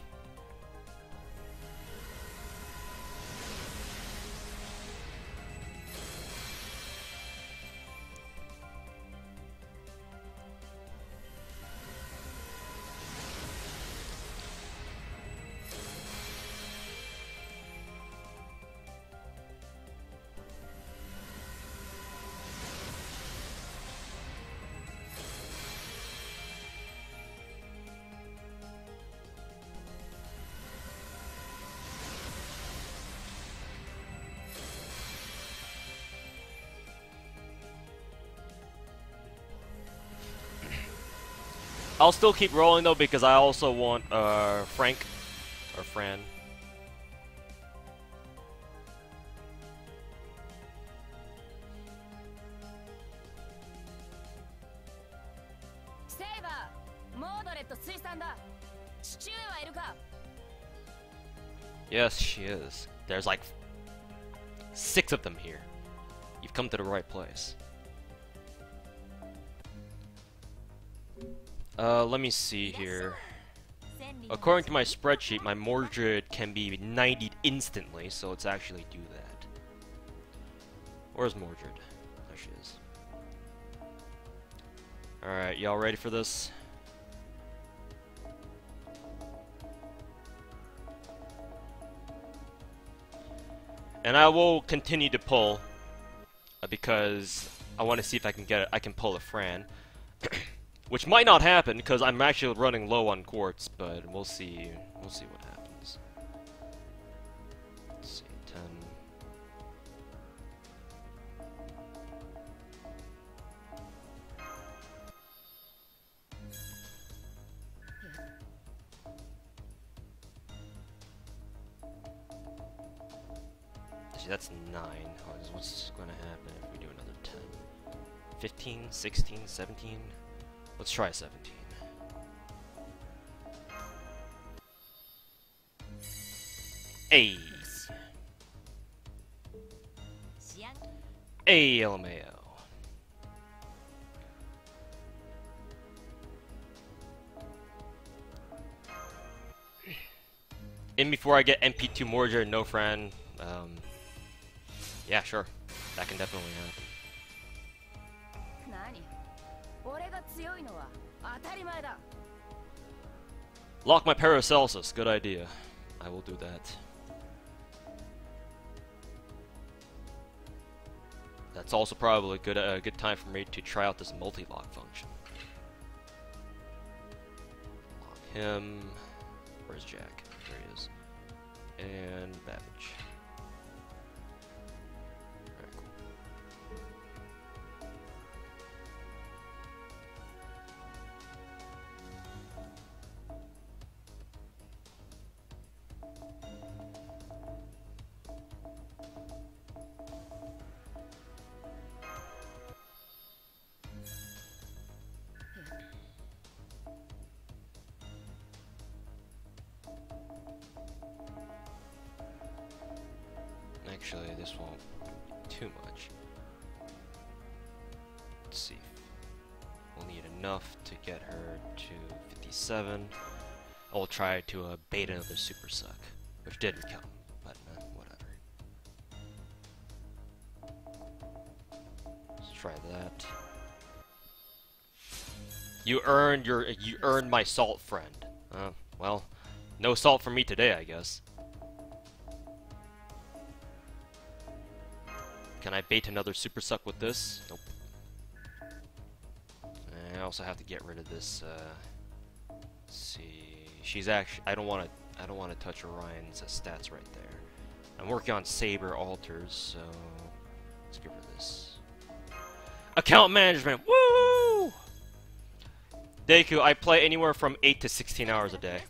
I'll still keep rolling though because I also want Frank or Fran. Yes, she is. There's like 6 of them here. You've come to the right place. Let me see here. According to my spreadsheet, my Mordred can be 90'd instantly, so let's actually do that. Where's Mordred? There she is. Alright, y'all ready for this? And I will continue to pull because I want to see if I can pull a Fran. Which might not happen because I'm actually running low on quartz, but we'll see. We'll see what happens. Let's see, 10. Actually, that's 9. What's going to happen if we do another 10? 15, 16, 17? Let's try 17. Hey! Hey, LMAO. In before I get MP2 Morger and no Fran, yeah, sure. That can definitely happen. Lock my Paracelsus, good idea. I will do that. That's also probably a good time for me to try out this multi-lock function. Lock him. Where's Jack? There he is. And Babbage. Very cool. Actually, this won't be too much. Let's see. We'll need enough to get her to 57. I'll try to bait another super suck, which didn't come, but whatever. Let's try that. You earned my salt, friend. Well, no salt for me today, I guess. Can I bait another super suck with this? Nope. And I also have to get rid of this. Let's see. She's actually. I don't want to touch Orion's stats right there. I'm working on Saber altars, so let's get rid of this. Account management. Woo! Deku, I play anywhere from 8 to 16 hours a day,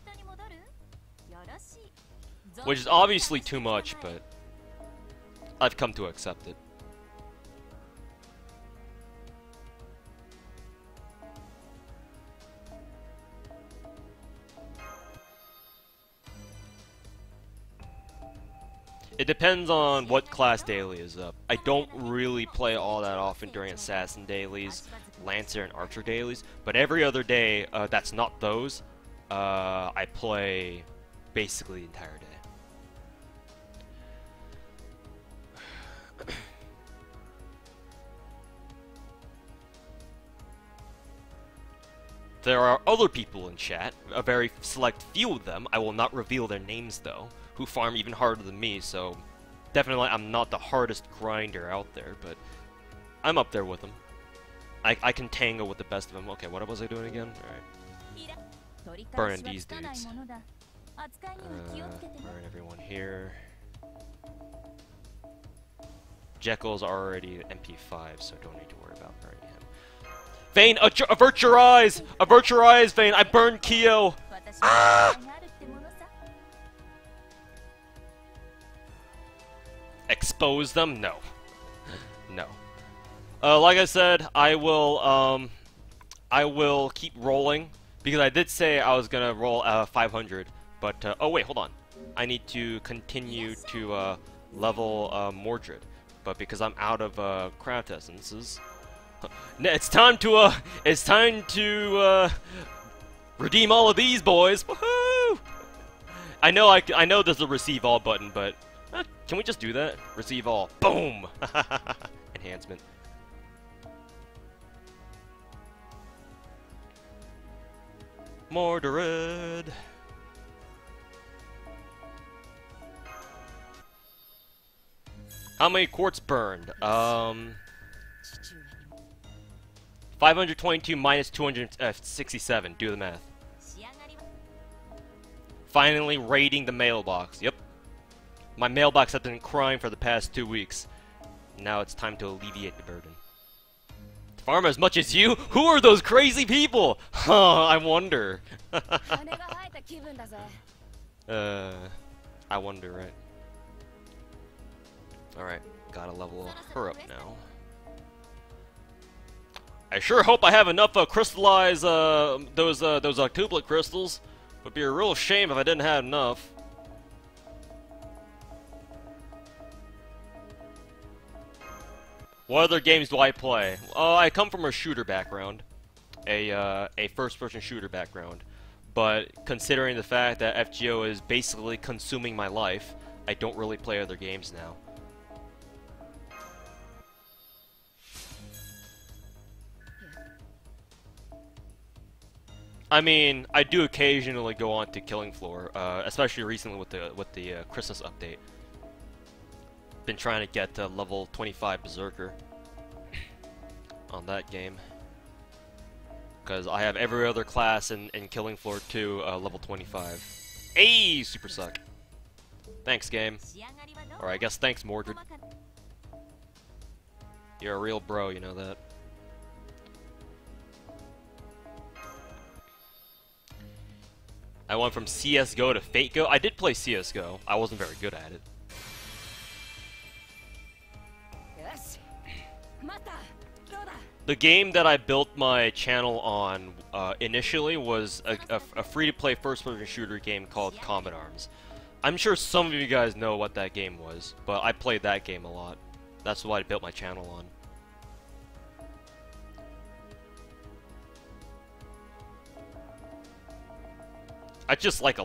which is obviously too much, but I've come to accept it. It depends on what class daily is up. I don't really play all that often during Assassin dailies, Lancer, and Archer dailies, but every other day that's not those, I play basically the entire day. There are other people in chat, a very select few of them, I will not reveal their names though, who farm even harder than me, so definitely I'm not the hardest grinder out there, but I'm up there with them. I can tangle with the best of them. Okay, what was I doing again? Alright. Burning these dudes. Burn everyone here. Jekyll's already MP5, so don't need to worry about burning him. Vayne, avert your eyes! Avert your eyes, Vayne! I burned Kyo! Ah! Expose them? No. No. Like I said, I will keep rolling, because I did say I was gonna roll 500, but, oh wait, hold on. I need to continue to, level, Mordred, but because I'm out of, craft essences, it's time to redeem all of these boys. Woohoo! I know there's a receive all button, but can we just do that? Receive all. Boom! Enhancement. Mordred. How many quartz burned? 522 minus 267. Do the math. Finally raiding the mailbox. Yep. My mailbox has been crying for the past 2 weeks. Now it's time to alleviate the burden. Farm as much as you? Who are those crazy people? Huh, I wonder. I wonder, right? Alright, gotta level her up now. I sure hope I have enough crystallize those octuplet crystals. Would be a real shame if I didn't have enough. What other games do I play? I come from a shooter background, a first-person shooter background. But considering the fact that FGO is basically consuming my life, I don't really play other games now. I mean, I do occasionally go on to Killing Floor, especially recently with the Christmas update. Been trying to get level 25 Berserker on that game, because I have every other class in Killing Floor 2 level 25. Hey, super suck. Thanks, game. Or I guess thanks, Mordred. You're a real bro, you know that. I went from CSGO to FateGo. I did play CSGO. I wasn't very good at it. The game that I built my channel on initially was a free-to-play first-person shooter game called Combat Arms. I'm sure some of you guys know what that game was, but I played that game a lot. That's what I built my channel on. I just like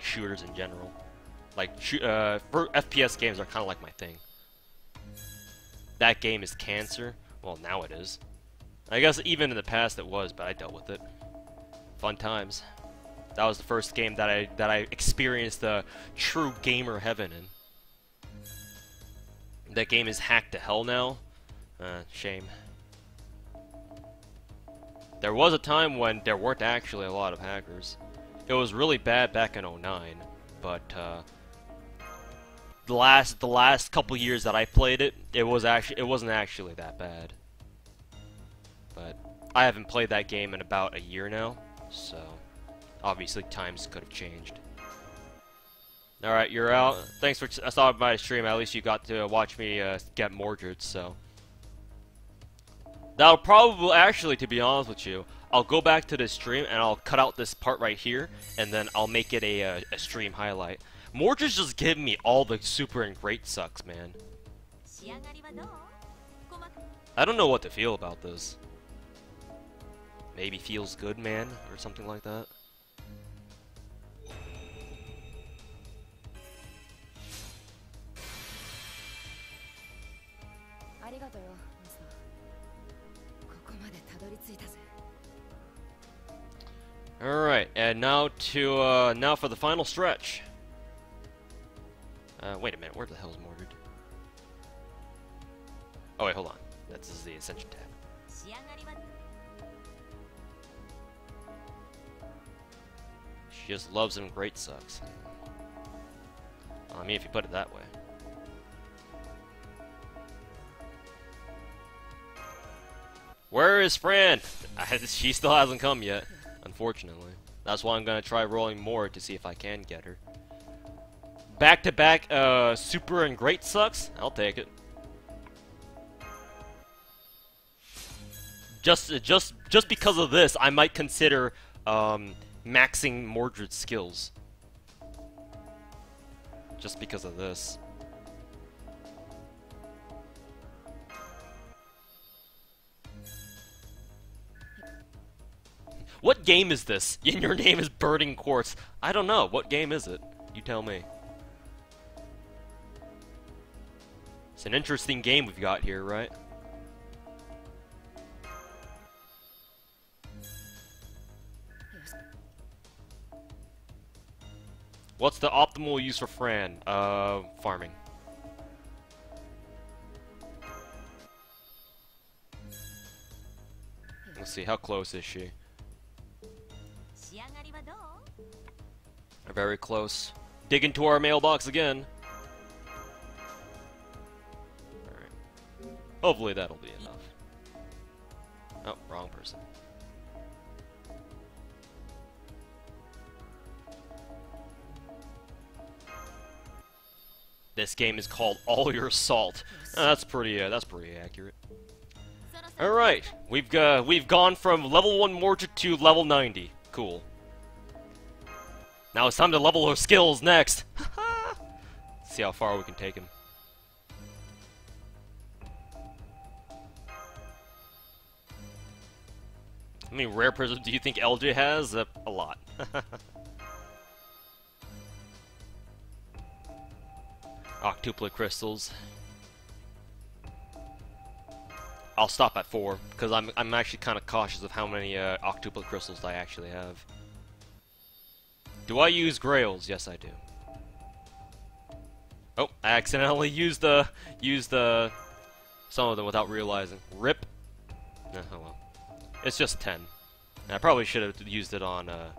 shooters in general. Like, for FPS games are kind of like my thing. That game is cancer. Well, now it is. I guess even in the past it was, but I dealt with it. Fun times. That was the first game that I experienced the true gamer heaven in. That game is hacked to hell now. Shame. There was a time when there weren't actually a lot of hackers. It was really bad back in '09, but the last couple years that I played it, it wasn't actually that bad. But I haven't played that game in about a year now, so obviously times could have changed. All right, you're out. Thanks for stopping by the stream. At least you got to watch me get Mordred. So that'll probably actually, to be honest with you, I'll go back to this stream and I'll cut out this part right here, and then I'll make it a stream highlight. Mordred's just giving me all the super and great sucks, man. I don't know what to feel about this. Maybe feels good, man, or something like that. Alright, and now to now for the final stretch. Wait a minute, where the hell is Mordred? Oh wait, hold on. This is the Ascension tab. She just loves him great sucks. I mean, if you put it that way. Where is Fran? She still hasn't come yet, unfortunately. That's why I'm gonna try rolling more to see if I can get her. Back-to-back super and great sucks? I'll take it. Just because of this, I might consider maxing Mordred's skills. Just because of this. What game is this? And your name is Burning Quartz. I don't know. What game is it? You tell me. It's an interesting game we've got here, right? What's the optimal use for Fran? Farming. Let's see, how close is she? Very close. Dig into our mailbox again. Alright. Hopefully that'll be enough. Oh, wrong person. This game is called All Your Salt. That's pretty accurate. All right, we've gone from level 1 Mordred to level 90. Cool. Now it's time to level our skills next. See how far we can take him. How many rare prisms do you think LJ has? A lot. Octuplet crystals. I'll stop at 4 because I'm actually kind of cautious of how many octuplet crystals I actually have. Do I use grails? Yes, I do. Oh, I accidentally used some of them without realizing. Rip. Oh well. It's just 10. And I probably should have used it on her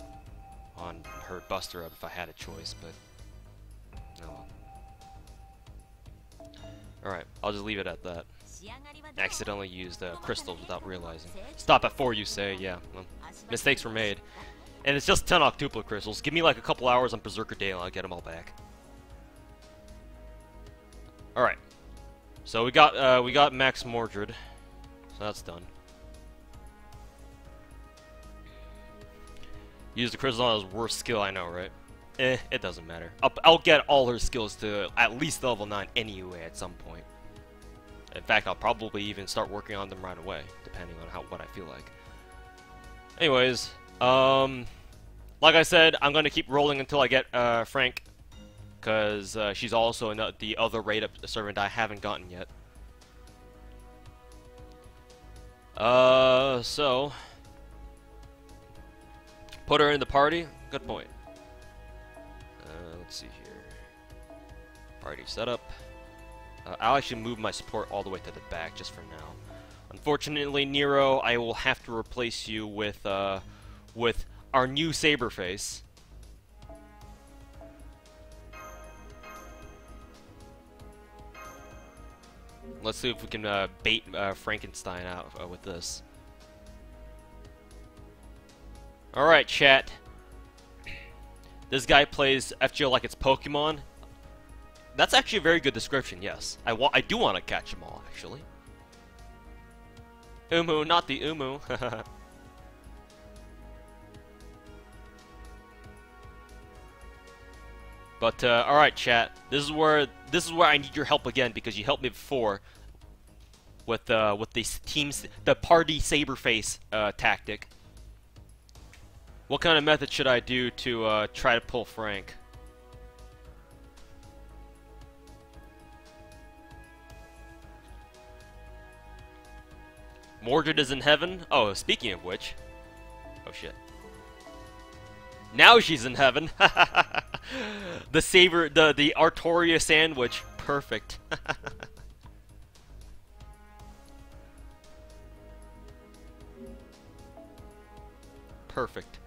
Buster Up if I had a choice, but oh well. Alright, I'll just leave it at that. Accidentally used crystals without realizing. Stop at 4, you say? Yeah, well, mistakes were made. And it's just 10 octuplet crystals. Give me like a couple hours on Berserker Day and I'll get them all back. Alright. So we got Max Mordred. So that's done. Use the crystal on his worst skill, I know, right? It doesn't matter. I'll get all her skills to at least level 9 anyway at some point. In fact, I'll probably even start working on them right away, depending on what I feel like. Anyways, like I said, I'm gonna keep rolling until I get Frank, because she's also the other raid-up servant I haven't gotten yet. So put her in the party. Good point. Let's see here. Party setup. I'll actually move my support all the way to the back just for now. Unfortunately, Nero, I will have to replace you with our new Saberface. Let's see if we can bait Frankenstein out with this. Alright, chat. This guy plays FGO like it's Pokemon. That's actually a very good description, yes. I do want to catch them all, actually. Umu, not the Umu. But alright, chat. This is where I need your help again, because you helped me before with the party Saberface tactic. What kind of method should I do to try to pull Frank? Mordred is in heaven? Oh, speaking of which. Oh shit. Now she's in heaven. The Artoria sandwich. Perfect. Perfect.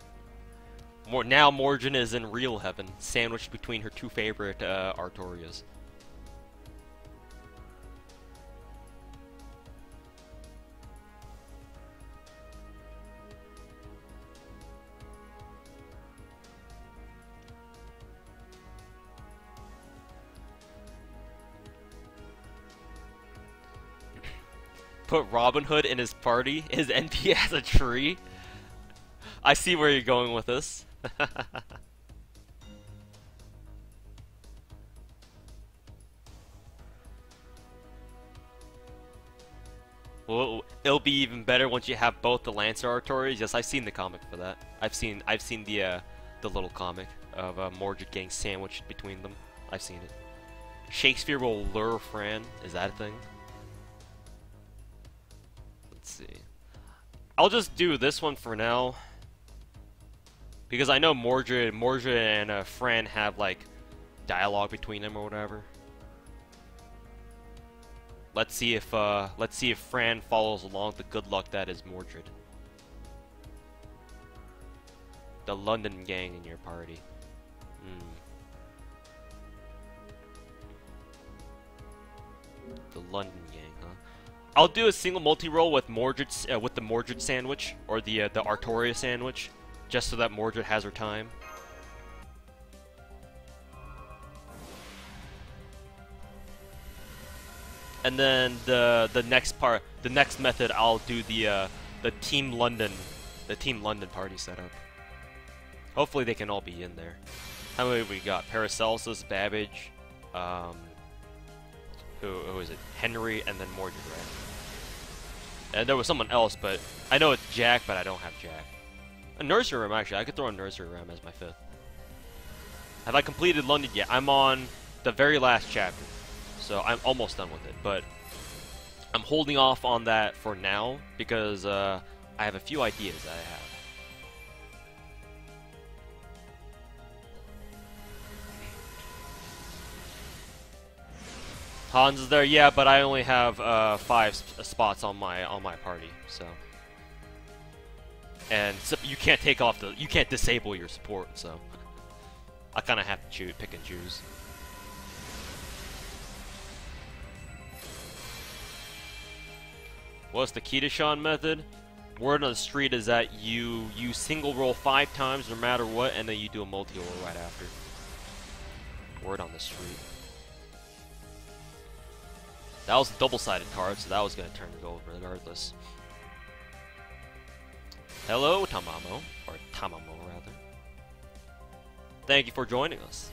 Now Mordred is in real heaven, sandwiched between her two favorite Artorias. Put Robin Hood in his party? His NP as a tree? I see where you're going with this. Well, it'll be even better once you have both the Lancer Artorias. Yes, I've seen the comic for that. I've seen the little comic of Mordred getting sandwiched between them. I've seen it. Shakespeare will lure Fran. Is that a thing? Let's see. I'll just do this one for now, because I know Mordred and Fran have like dialogue between them or whatever. Let's see if Fran follows along the good luck that is Mordred. The London gang in your party. Hmm. The London gang, huh? I'll do a single multi-roll with Mordred, with the Mordred sandwich or the Artoria sandwich, just so that Mordred has her time. And then the next method, I'll do the Team London party setup. Hopefully they can all be in there. How many we got? Paracelsus, Babbage, who is it? Henry, and then Mordred, right? And there was someone else, but I know it's Jack, but I don't have Jack. A nursery room, actually. I could throw a nursery room as my 5th. Have I completed London yet? I'm on the very last chapter, so I'm almost done with it. But I'm holding off on that for now because I have a few ideas that I have. Hans is there, yeah, but I only have 5 spots on my party, so. And so you can't you can't disable your support, so I kind of have to pick and choose. What's the Kitashan method? Word on the street is that you single roll 5 times no matter what, and then you do a multi-roll right after. Word on the street. That was a double-sided card, so that was going to turn gold regardless. Hello, Tamamo. Or Tamamo, rather. Thank you for joining us.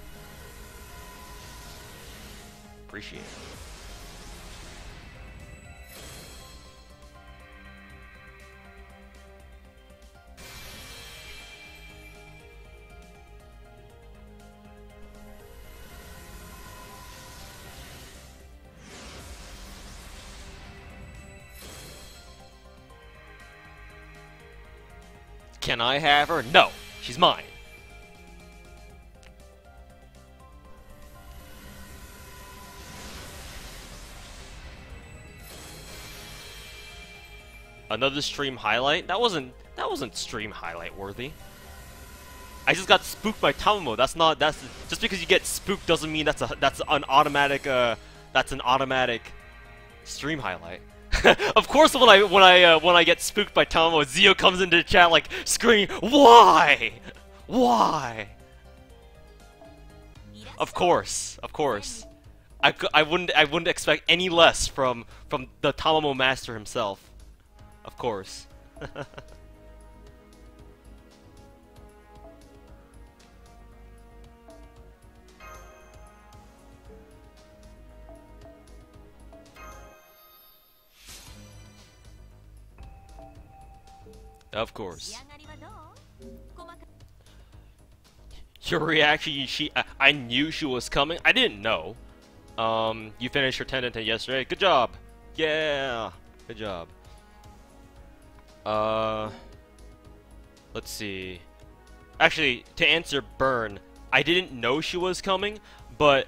Appreciate it. Can I have her? No! She's mine! Another stream highlight? That wasn't stream highlight worthy. I just got spooked by Tamamo. That's just because you get spooked doesn't mean that's an automatic stream highlight. Of course, when I get spooked by Tamamo, Zio comes into the chat like screaming, "Why? Why?" Of course. I wouldn't expect any less from the Tamamo master himself. Of course. Of course. Your reaction, I knew she was coming. I didn't know. You finished your 10 and 10 yesterday. Good job. Yeah. Good job. Let's see. Actually, to answer Burn, I didn't know she was coming, but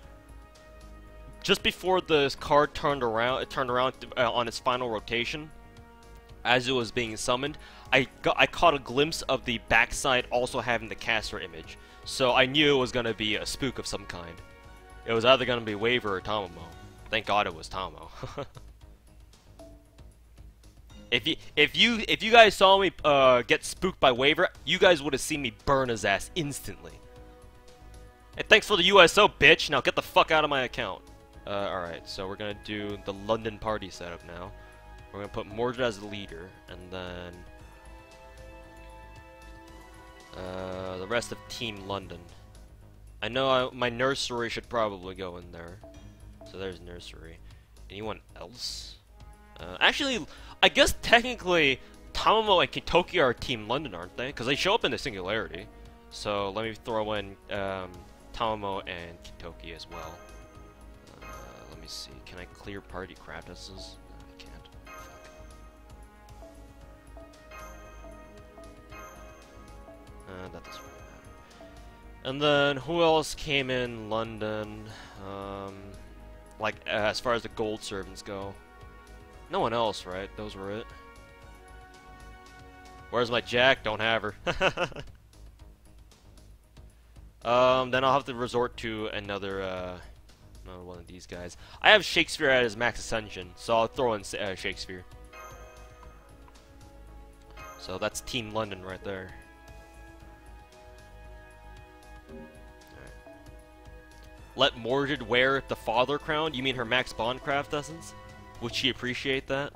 just before the card turned around on its final rotation, as it was being summoned, I caught a glimpse of the backside also having the caster image, so I knew it was gonna be a spook of some kind. It was either gonna be Waver or Tamamo. Thank God it was Tamamo. If you guys saw me get spooked by Waver, you guys would have seen me burn his ass instantly. Hey, thanks for the USO, bitch. Now get the fuck out of my account. Alright, so we're gonna do the London party setup now. We're gonna put Mordred as the leader, and then the rest of Team London. I know my nursery should probably go in there. So there's nursery. Anyone else? Actually, I guess technically Tamamo and Kitoki are Team London, aren't they? Because they show up in the Singularity. So let me throw in Tamamo and Kitoki as well. Let me see. Can I clear party Craftuses? That doesn't really matter. And then, who else came in London? Like, as far as the gold servants go. No one else, right? Those were it. Where's my Jack? Don't have her. Then I'll have to resort to another one of these guys. I have Shakespeare at his max ascension, so I'll throw in Shakespeare. So that's Team London right there. Right. Let Mordred wear the father crown? You mean her max Bondcraft essence? Would she appreciate that?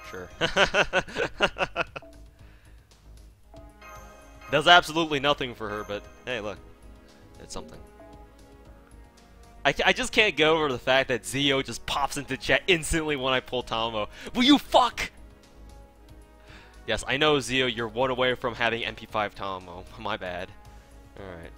Sure. Does absolutely nothing for her, but hey, look. It's something. I just can't get over the fact that Zio just pops into chat instantly when I pull Tomo. Will you fuck? Yes, I know, Zio, you're one away from having MP5 Tomo. My bad. Alright.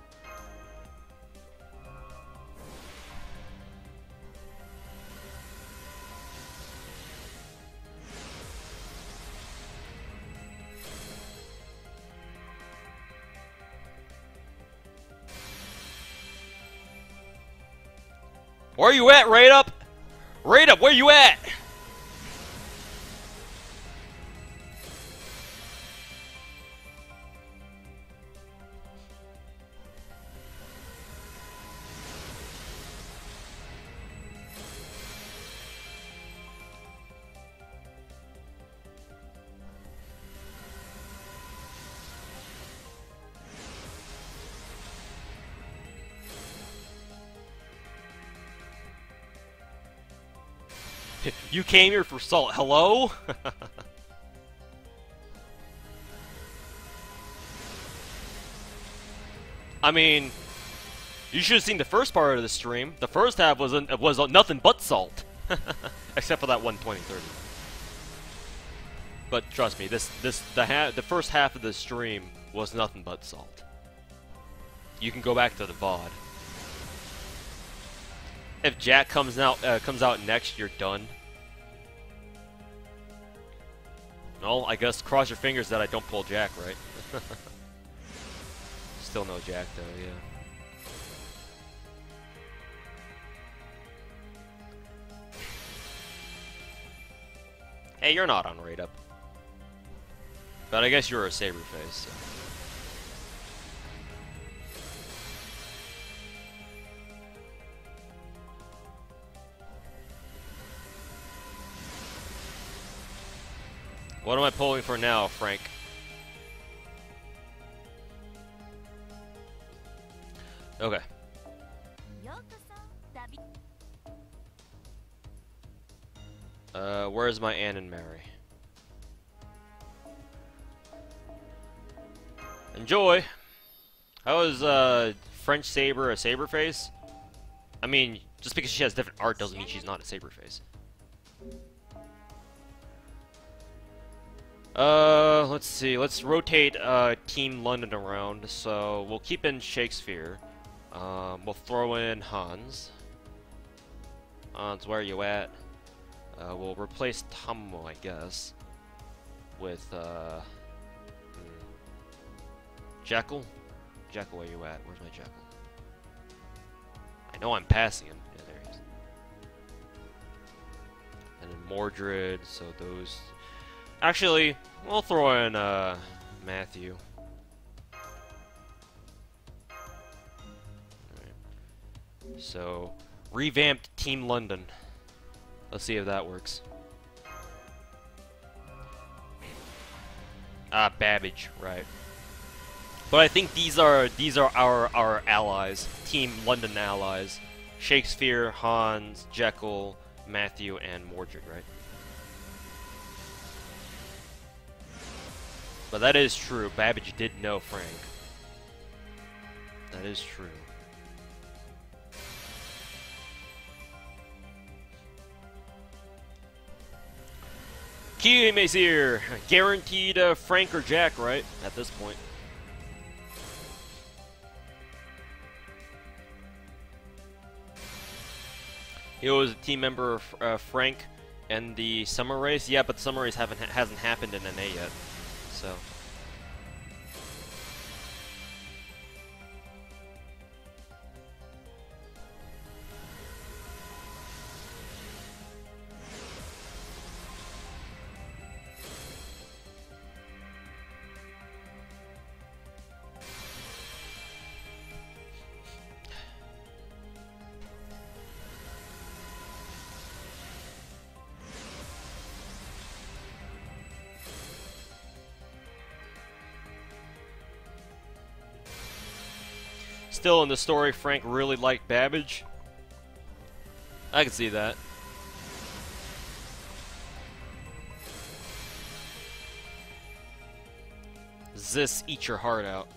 Where you at, Raid Up? Raid Up, where you at? You came here for salt. Hello? I mean, you should have seen the first part of the stream. The first half was nothing but salt, except for that 120-30. But trust me, the first half of the stream was nothing but salt. You can go back to the VOD. If Jack comes out next, you're done. Well, I guess cross your fingers that I don't pull Jack, right? Still no Jack though, yeah. Hey, you're not on Raid Up. But I guess you're a Saber face, so. What am I pulling for now, Frank? Okay. Where's my Ann and Mary? Enjoy! How is, French Saber a Saber face? I mean, just because she has different art doesn't mean she's not a Saber face. Let's see. Let's rotate Team London around. So we'll keep in Shakespeare. We'll throw in Hans. Hans, where are you at? We'll replace Tomo, I guess, with Jekyll. Jekyll, where you at? Where's my Jekyll? I know I'm passing him. Yeah, there he is. And then Mordred. So those. Actually, we'll throw in Matthew. Alright. So, revamped Team London. Let's see if that works. Babbage, right. But I think these are our allies, Team London allies. Shakespeare, Hans, Jekyll, Matthew, and Mordred, right? But that is true. Babbage did know Frank. That is true. Key here. Guaranteed Frank or Jack, right? At this point. He was a team member of Frank and the summer race. Yeah, but the summer race hasn't happened in NA yet. So. still in the story, Frank really liked Babbage. I can see that. This eat your heart out.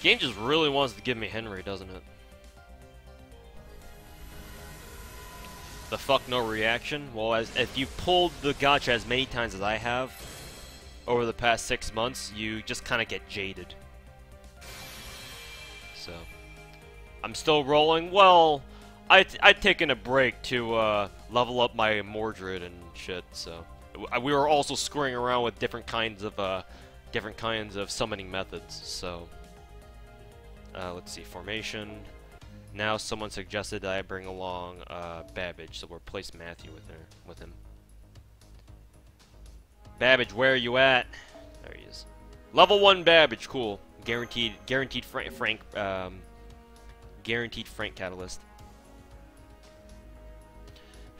Game just really wants to give me Henry, doesn't it? The fuck no reaction? Well, if you pulled the gacha as many times as I have over the past 6 months, you just kind of get jaded. So, I'm still rolling. Well, I'd taken a break to level up my Mordred and shit. So, we were also screwing around with different kinds of summoning methods. So. Let's see, formation. Now someone suggested that I bring along Babbage, so we'll replace Matthew with him. Babbage, where are you at? There he is. Level 1 Babbage, cool. Guaranteed Frank catalyst.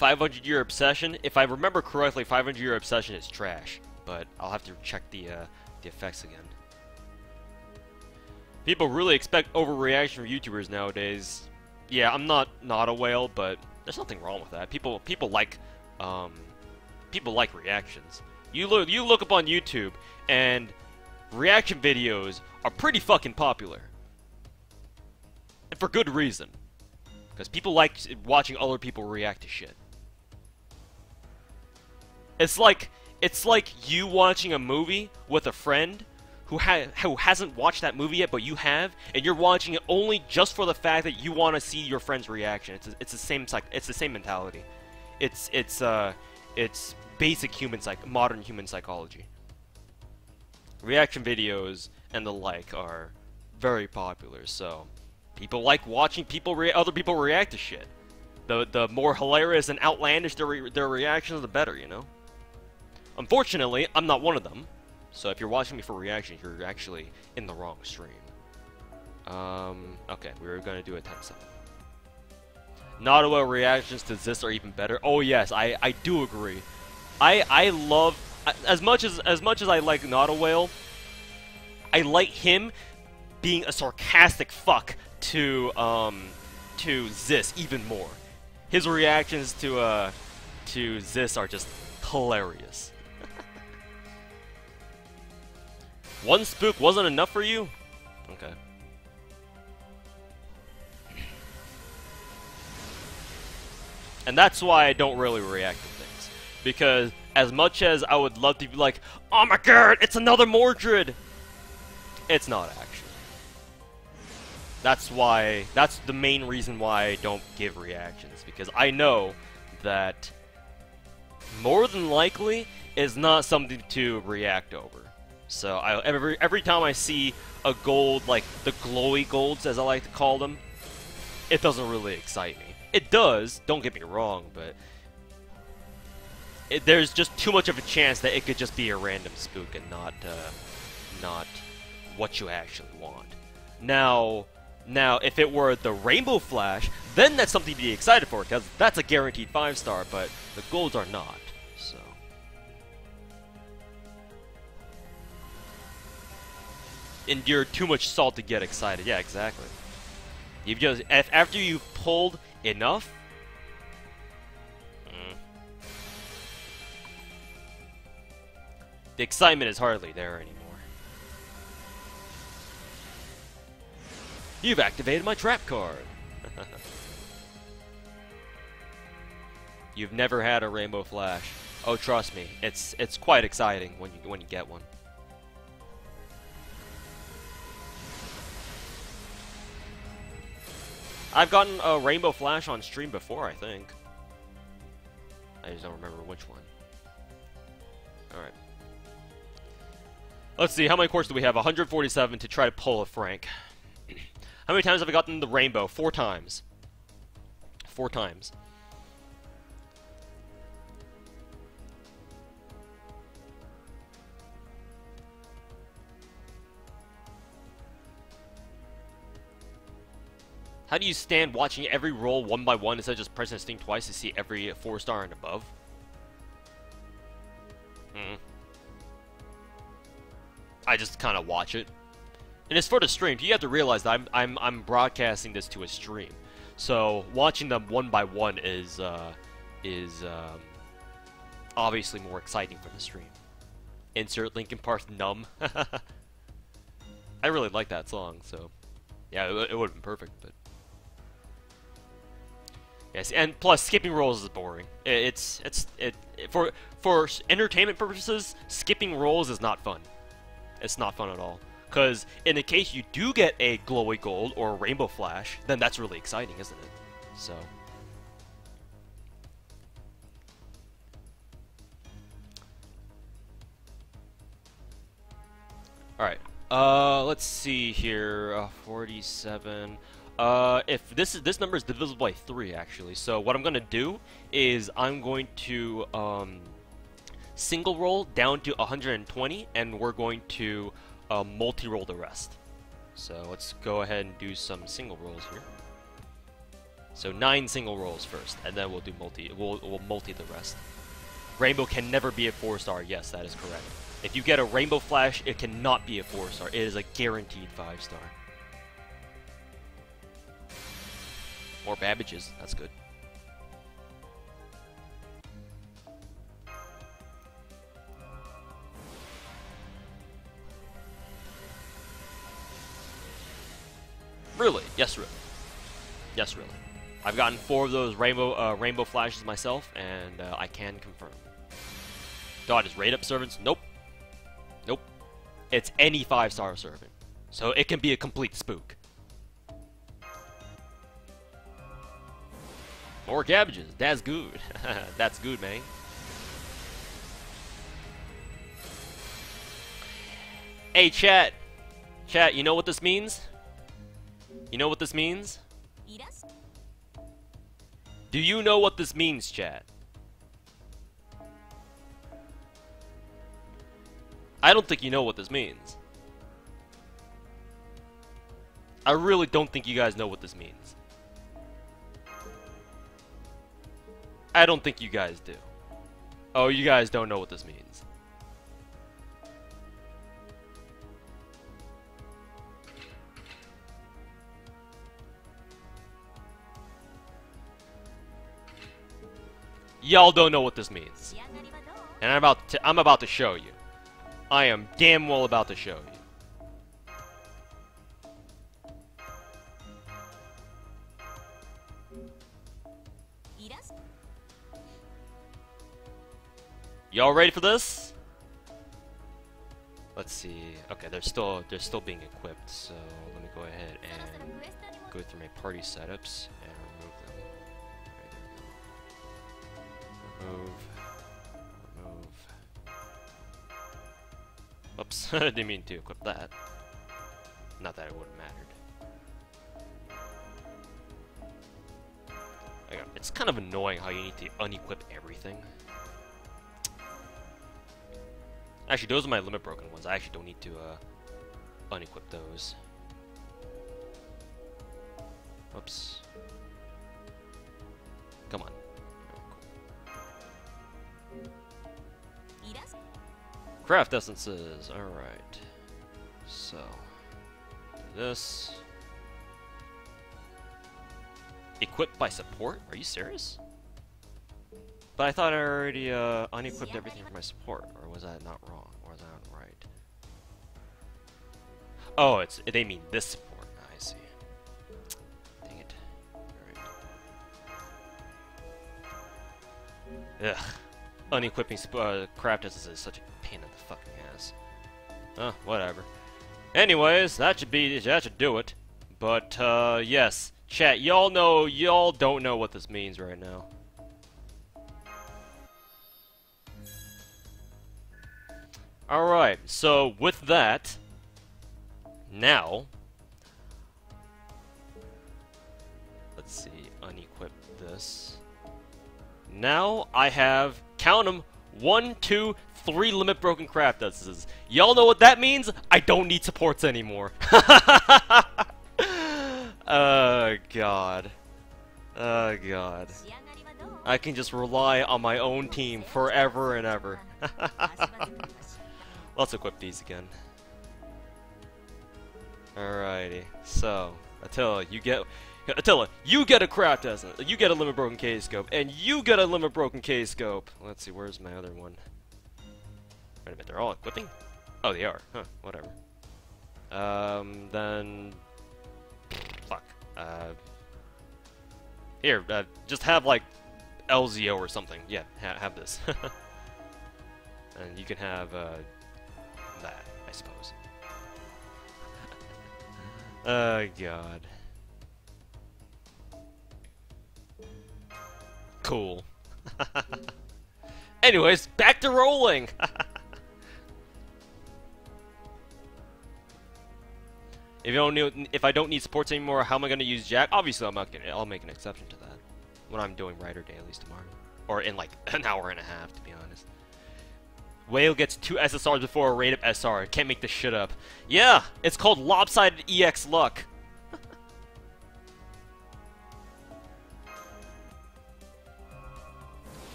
500-year obsession. If I remember correctly, 500-year obsession is trash, but I'll have to check the effects again. People really expect overreaction from YouTubers nowadays. Yeah, I'm not a whale, but there's nothing wrong with that. People like reactions. You look up on YouTube, and reaction videos are pretty fucking popular, and for good reason. Because people like watching other people react to shit. It's like you watching a movie with a friend who hasn't watched that movie yet, but you have, and you're watching it only just for the fact that you want to see your friend's reaction. It's the same mentality. It's basic modern human psychology. Reaction videos and the like are very popular, so people like watching other people react to shit. The more hilarious and outlandish their reactions, the better, you know. Unfortunately, I'm not one of them. So if you're watching me for reactions, you're actually in the wrong stream. Okay, we were gonna do a 10-7. Not aware reactions to this are even better. Oh yes, I do agree. I love as much as I like Not a Whale. I like him being a sarcastic fuck to Zis even more. His reactions to Zis are just hilarious. One spook wasn't enough for you? Okay. And that's why I don't really react to things. Because as much as I would love to be like, oh my god, it's another Mordred! It's not actually. That's the main reason why I don't give reactions. Because I know that more than likely is not something to react over. So every time I see a gold, like the glowy golds as I like to call them, it doesn't really excite me. It does, don't get me wrong, but there's just too much of a chance that it could just be a random spook and not what you actually want. Now if it were the Rainbow Flash, then that's something to be excited for, because that's a guaranteed 5-star, but the golds are not. So. Endure too much salt to get excited. Yeah, exactly. You've just after you've pulled enough. The excitement is hardly there anymore. You've activated my trap card. You've never had a Rainbow Flash. Oh, trust me, it's quite exciting when you get one. I've gotten a Rainbow Flash on stream before, I think. I just don't remember which one. Alright. Let's see, how many cores do we have? 147 to try to pull a Frank. How many times have I gotten the Rainbow? 4 times. 4 times. How do you stand watching every roll one by one instead of just pressing the sting twice to see every 4-star and above? I just kind of watch it, and it's for the stream. You have to realize that I'm broadcasting this to a stream, so watching them one by one is obviously more exciting for the stream. Insert Linkin Park "Numb." I really like that song, so yeah, it would have been perfect, but. Yes, and plus skipping rolls is boring. For entertainment purposes, skipping rolls is not fun. It's not fun at all. Because in the case you do get a glowy gold or a rainbow flash, then that's really exciting, isn't it? So. Alright. Let's see here. 47. If this number is divisible by 3, actually. So what I'm gonna do is I'm going to single roll down to 120, and we're going to multi-roll the rest. So let's go ahead and do some single rolls here. So 9 single rolls first, and then we'll do we'll multi the rest. Rainbow can never be a 4-star. Yes, that is correct. If you get a rainbow flash, it cannot be a 4-star. It is a guaranteed 5-star. More Babbages, that's good. Really? Yes, really. Yes, really. I've gotten 4 of those rainbow flashes myself, and I can confirm. God, is raid up servants? Nope. Nope. It's any 5-star servant, so it can be a complete spook. More cabbages. That's good. That's good, man. Hey, chat. Chat, you know what this means? You know what this means? Do you know what this means, chat? I don't think you know what this means. I really don't think you guys know what this means. I don't think you guys do. Oh, you guys don't know what this means. Y'all don't know what this means. And I'm about to show you. I am damn well about to show you. Y'all ready for this? Let's see. Okay, they're still being equipped, so let me go ahead and go through my party setups and remove them. Remove. Oops, I didn't mean to equip that. Not that it would have mattered. It's kind of annoying how you need to unequip everything. Actually, those are my limit broken ones. I actually don't need to unequip those. Oops. Come on. Craft essences. Alright. So, do this. Equipped by support? Are you serious? But I thought I already unequipped everything for my support, or was that not wrong? Or was that right? Oh, they mean this support. I see. Dang it. Alright. Ugh. Unequipping craft essences is such a pain in the fucking ass. Whatever. Anyways, that should do it. But yes, chat, y'all don't know what this means right now. Alright, so with that, now, let's see, unequip this. Now I have, count them, 1, 2, 3 limit broken craft essences. Y'all know what that means? I don't need supports anymore. Oh god. Oh god. I can just rely on my own team forever and ever. Let's equip these again. Alrighty, so Attila, you get a craft essence, you get a limit broken K scope, and you get a limit broken K scope. Let's see, where's my other one? Wait a minute, they're all equipping? Oh, they are. Huh, whatever. Then fuck. Here, just have like LZO or something. Yeah, have this. And you can have that, I suppose. Oh god. Cool. Anyways, back to rolling. If I don't need supports anymore, how am I gonna use Jack? Obviously, I'll make an exception to that when I'm doing Rider Dailies tomorrow, or in like an hour and a half, to be honest. Whale gets 2 SSRs before a rate of SR. Can't make this shit up. Yeah, it's called lopsided EX luck.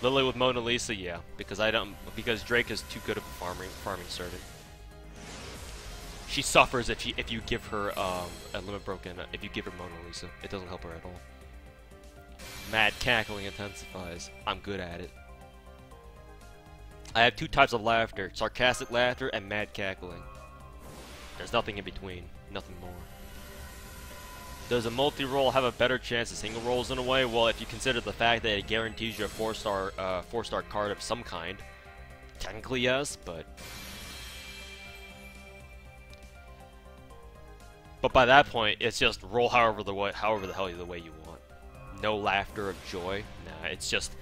Lily with Mona Lisa, yeah, because Drake is too good of a farming servant. She suffers if you give her a limit broken. If you give her Mona Lisa, it doesn't help her at all. Mad cackling intensifies. I'm good at it. I have 2 types of laughter: sarcastic laughter and mad cackling. There's nothing in between. Nothing more. Does a multi-roll have a better chance of single rolls in a way? Well, if you consider the fact that it guarantees you a 4-star card of some kind, technically yes, but by that point, it's just roll however the hell the way you want. No laughter of joy. Nah, it's just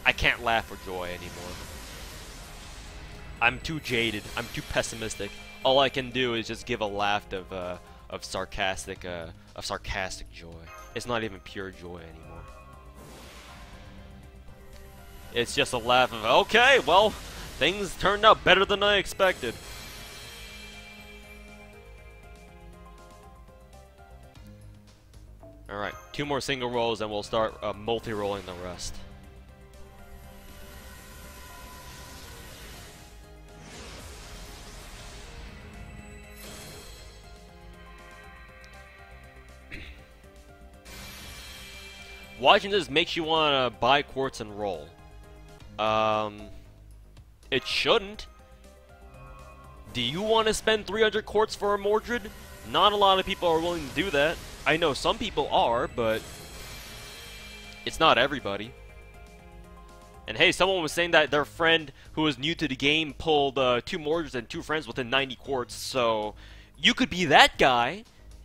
I can't laugh for joy anymore. I'm too jaded. I'm too pessimistic. All I can do is just give a laugh of sarcastic joy. It's not even pure joy anymore. It's just a laugh of, okay, well, things turned out better than I expected. Alright, 2 more single rolls and we'll start multi-rolling the rest. Watching this makes you want to buy quartz and roll. It shouldn't. Do you want to spend 300 quartz for a Mordred? Not a lot of people are willing to do that. I know some people are, but it's not everybody. And hey, someone was saying that their friend who was new to the game pulled 2 Mordreds and 2 friends within 90 quartz, so you could be that guy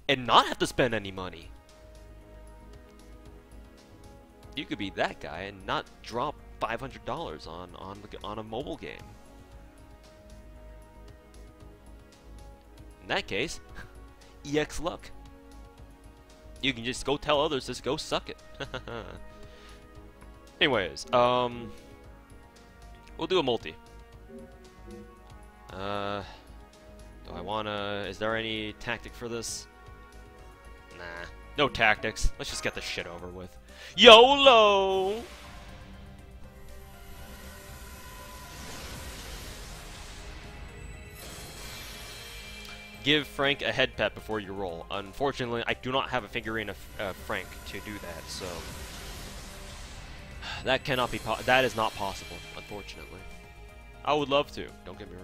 and not have to spend any money. You could be that guy and not drop $500 on a mobile game. In that case, EX luck. You can just go tell others, just go suck it. Anyways, we'll do a multi. Do I wanna? Is there any tactic for this? Nah, no tactics. Let's just get this shit over with. YOLO! Give Frank a head pet before you roll. Unfortunately, I do not have a figurine of Frank to do that, so that cannot be. That is not possible, unfortunately. I would love to. Don't get me wrong.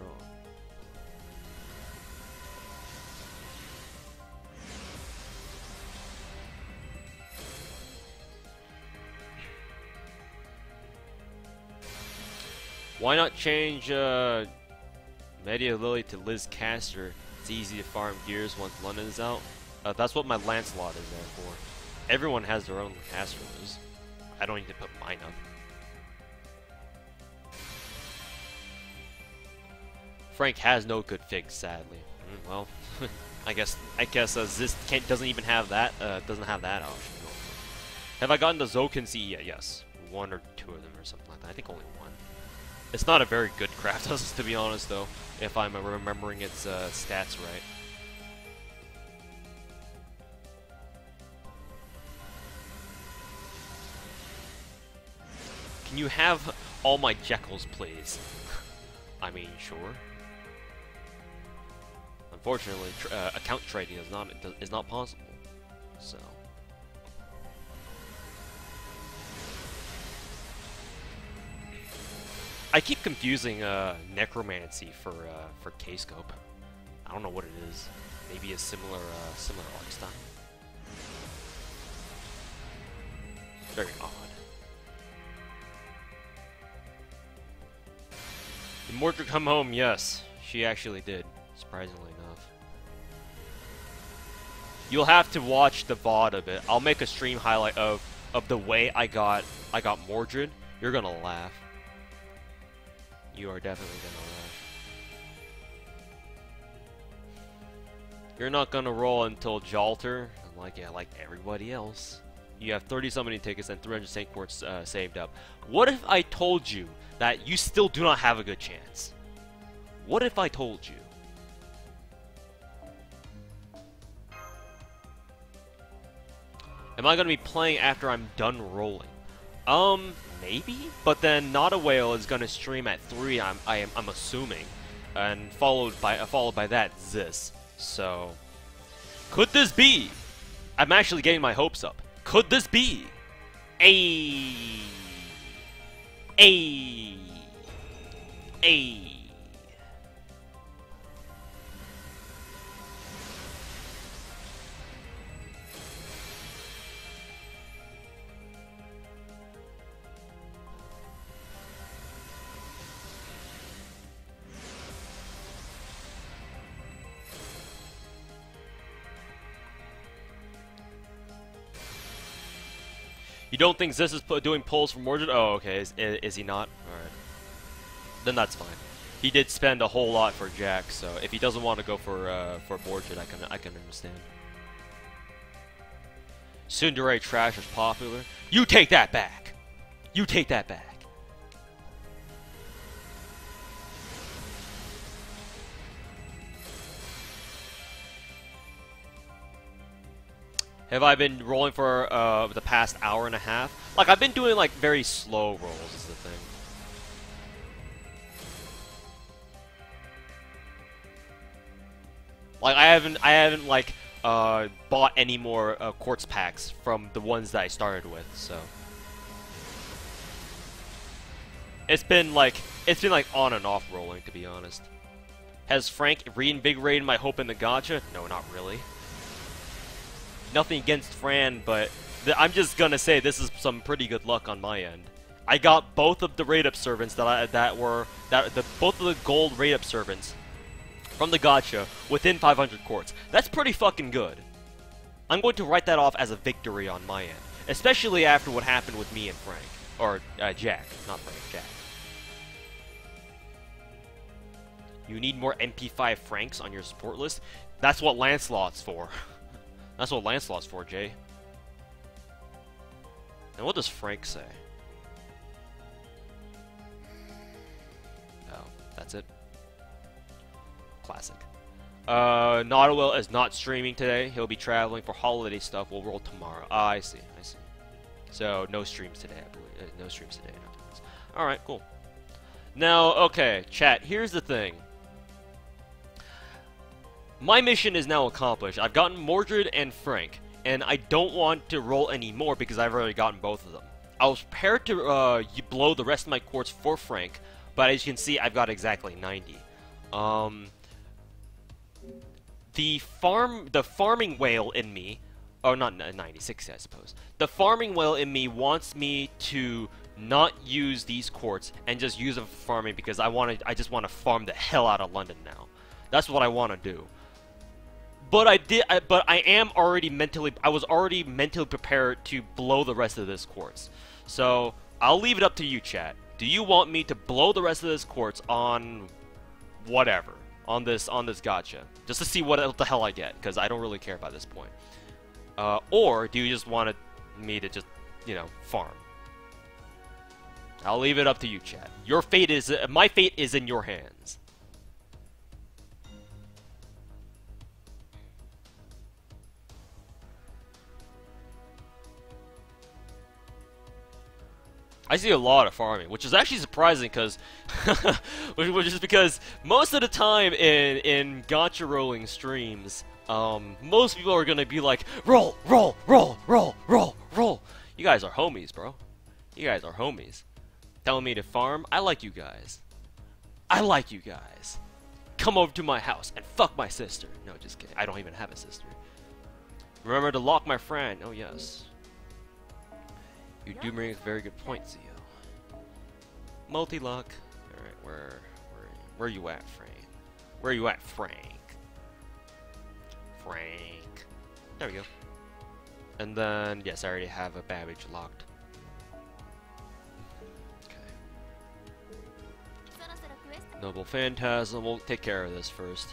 Why not change Media Lily to Liz Caster? It's easy to farm gears once London is out. That's what my Lancelot is there for. Everyone has their own caster Liz. I don't need to put mine up. Frank has no good figs, sadly. Well, I guess Ziz doesn't even have that. Doesn't have that option. Have I gotten the Zoken Z yet? Yes. 1 or 2 of them or something like that. I think only 1. It's not a very good craft, to be honest, though, if I'm remembering its stats right. Can you have all my Jekylls, please? I mean, sure. Unfortunately, account trading is not possible. So. I keep confusing necromancy for K-scope. I don't know what it is. Maybe a similar art style. Very odd. Did Mordred come home? Yes, she actually did. Surprisingly enough. You'll have to watch the VOD of it. I'll make a stream highlight of the way I got Mordred. You're gonna laugh. You are definitely gonna laugh. You're not gonna roll until Jalter, like everybody else. You have 30 summoning tickets and 300 Saint Quartz saved up. What if I told you that you still do not have a good chance? What if I told you? Am I gonna be playing after I'm done rolling? Maybe, but then Not a Whale is gonna stream at 3. I'm assuming, and followed by that this. So, could this be? I'm actually getting my hopes up. Could this be? A. You don't think Ziz is doing polls for Mordred? Oh, okay. Is he not? Alright. Then that's fine. He did spend a whole lot for Jack, so if he doesn't want to go for Mordred, I can understand. Tsundere trash is popular. You take that back! You take that back! Have I been rolling for the past hour and a half? Like, I've been doing like very slow rolls is the thing. Like I haven't like bought any more quartz packs from the ones that I started with, so it's been like on and off rolling, to be honest. Has Frank reinvigorated my hope in the gacha? No, not really. Nothing against Fran, but I'm just gonna say this is some pretty good luck on my end. I got both of the raid up servants both of the gold raid up servants from the gacha within 500 quartz. That's pretty fucking good. I'm going to write that off as a victory on my end, especially after what happened with me and Frank, or Jack, not Frank, Jack. You need more MP5 Franks on your support list? That's what Lancelot's for. That's what Lancelot's for, Jay. And what does Frank say? Oh, that's it. Classic. Nautawell is not streaming today. He'll be traveling for holiday stuff. We'll roll tomorrow. Ah, I see. So, no streams today, I believe. No streams today. Alright, cool. Now, okay, chat, here's the thing. My mission is now accomplished. I've gotten Mordred and Frank, and I don't want to roll any more because I've already gotten both of them. I was prepared to blow the rest of my quartz for Frank, but as you can see, I've got exactly 90. The farming whale in me, oh, not 96, I suppose. The farming whale in me wants me to not use these quartz and just use them for farming because I just want to farm the hell out of London now. That's what I want to do. But I was already mentally prepared to blow the rest of this quartz. So, I'll leave it up to you, chat. Do you want me to blow the rest of this quartz on whatever? On this gacha? Just to see what the hell I get, because I don't really care by this point. Or do you just want me to just you know, farm. I'll leave it up to you, chat. Your fate is my fate is in your hands. I see a lot of farming, which is actually surprising because, which is because most of the time in gacha rolling streams, most people are gonna be like, roll, roll, roll, roll, roll, roll. You guys are homies, bro. You guys are homies. Telling me to farm? I like you guys. I like you guys. Come over to my house and fuck my sister. No, just kidding. I don't even have a sister. Remember to lock my friend. Oh yes. You do bring a very good point, Zio. Multi-lock. Alright, where you at, Frank? Where you at, Frank? Frank. There we go. And then, yes, I already have a Babbage locked. Noble Phantasm, we'll take care of this first.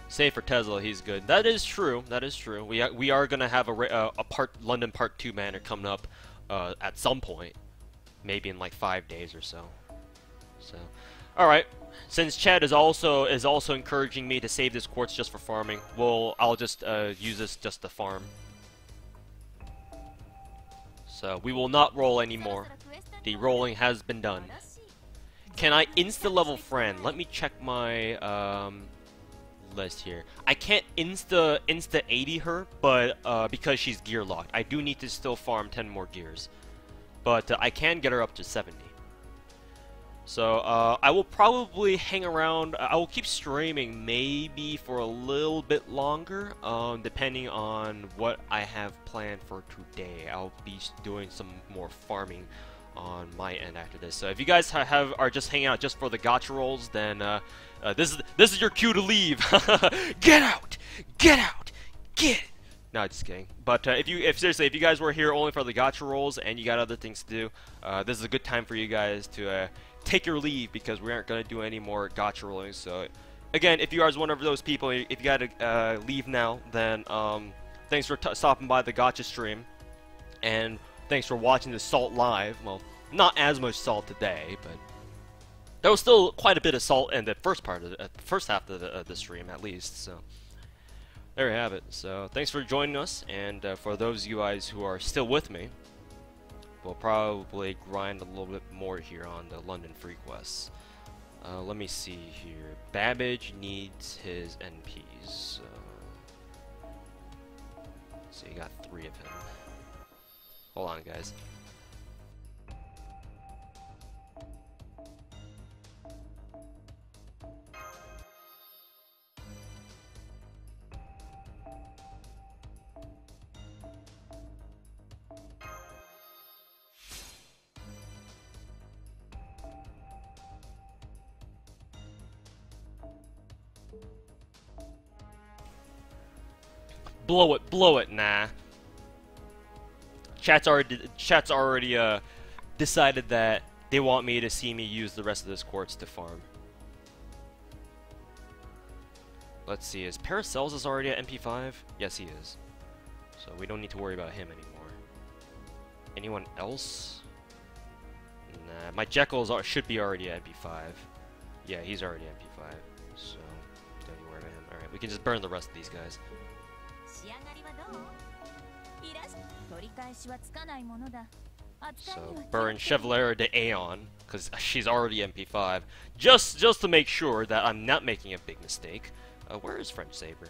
Save for Tesla, he's good. That is true. That is true. We are gonna have a London Part 2 banner coming up at some point, maybe in like 5 days or so. So, all right. Since Chad is also encouraging me to save this quartz just for farming, I'll just use this just to farm. So we will not roll anymore. The rolling has been done. Can I insta-level friend? Let me check my list here. I can't insta 80 her, but because she's gear locked, I do need to still farm 10 more gears. But I can get her up to 70. So I will probably hang around. I will keep streaming maybe for a little bit longer, depending on what I have planned for today. I'll be doing some more farming on my end after this. So if you guys are just hanging out just for the gacha rolls, then this is your cue to leave. Get out! Get out! Get! No, just kidding. But seriously, if you guys were here only for the gacha rolls and you got other things to do, this is a good time for you guys to take your leave, because we aren't gonna do any more gacha rolling. So again, if you guys are one of those people, if you gotta leave now, then thanks for stopping by the gacha stream, and thanks for watching the Salt live. Well, not as much Salt today, but there was still quite a bit of Salt in the first part of the first half of the stream, at least. So there you have it. So thanks for joining us, and for those of you guys who are still with me, we'll probably grind a little bit more here on the London free quests. Let me see here. Babbage needs his NPs. So you got 3 of him. Hold on, guys. Blow it, nah. Chat's already decided that they want me to see me use the rest of this quartz to farm. Let's see, is Paracelsus already at MP5? Yes, he is. So we don't need to worry about him anymore. Anyone else? Nah, my Jekyll should be already at MP5. Yeah, he's already at MP5. So don't you worry about him. Alright, we can just burn the rest of these guys. So burn Chevalier de Aeon, because she's already MP5, just to make sure that I'm not making a big mistake. Where is French Saber?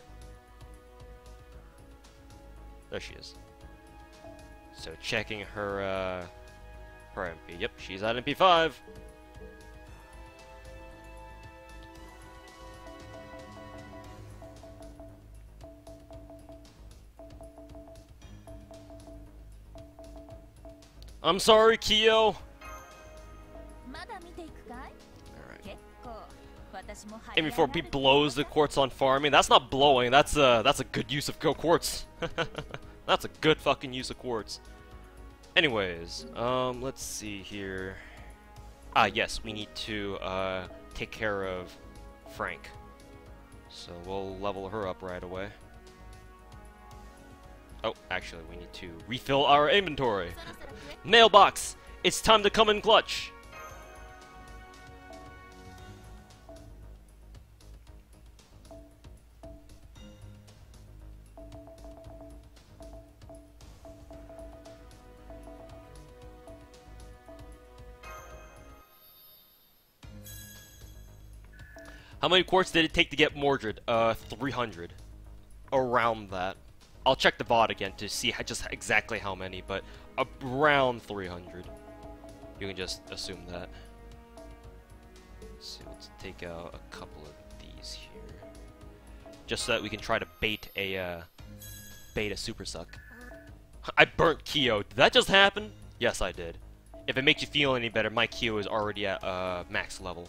There she is. So checking her MP. Yep, she's at MP5. I'm sorry, Kyo. Alright. And before he blows the quartz on farming, that's not blowing. That's a good use of quartz. That's a good fucking use of quartz. Anyways, let's see here. Ah, yes, we need to take care of Frank. So we'll level her up right away. Oh, actually, we need to refill our inventory. Mailbox! It's time to come in clutch! How many quartz did it take to get Mordred? 300. Around that. I'll check the VOD again to see just exactly how many, but around 300. You can just assume that. So let's take out a couple of these here. Just so that we can try to bait a super suck. I burnt Kyo. Did that just happen? Yes, I did. If it makes you feel any better, my Kyo is already at max level.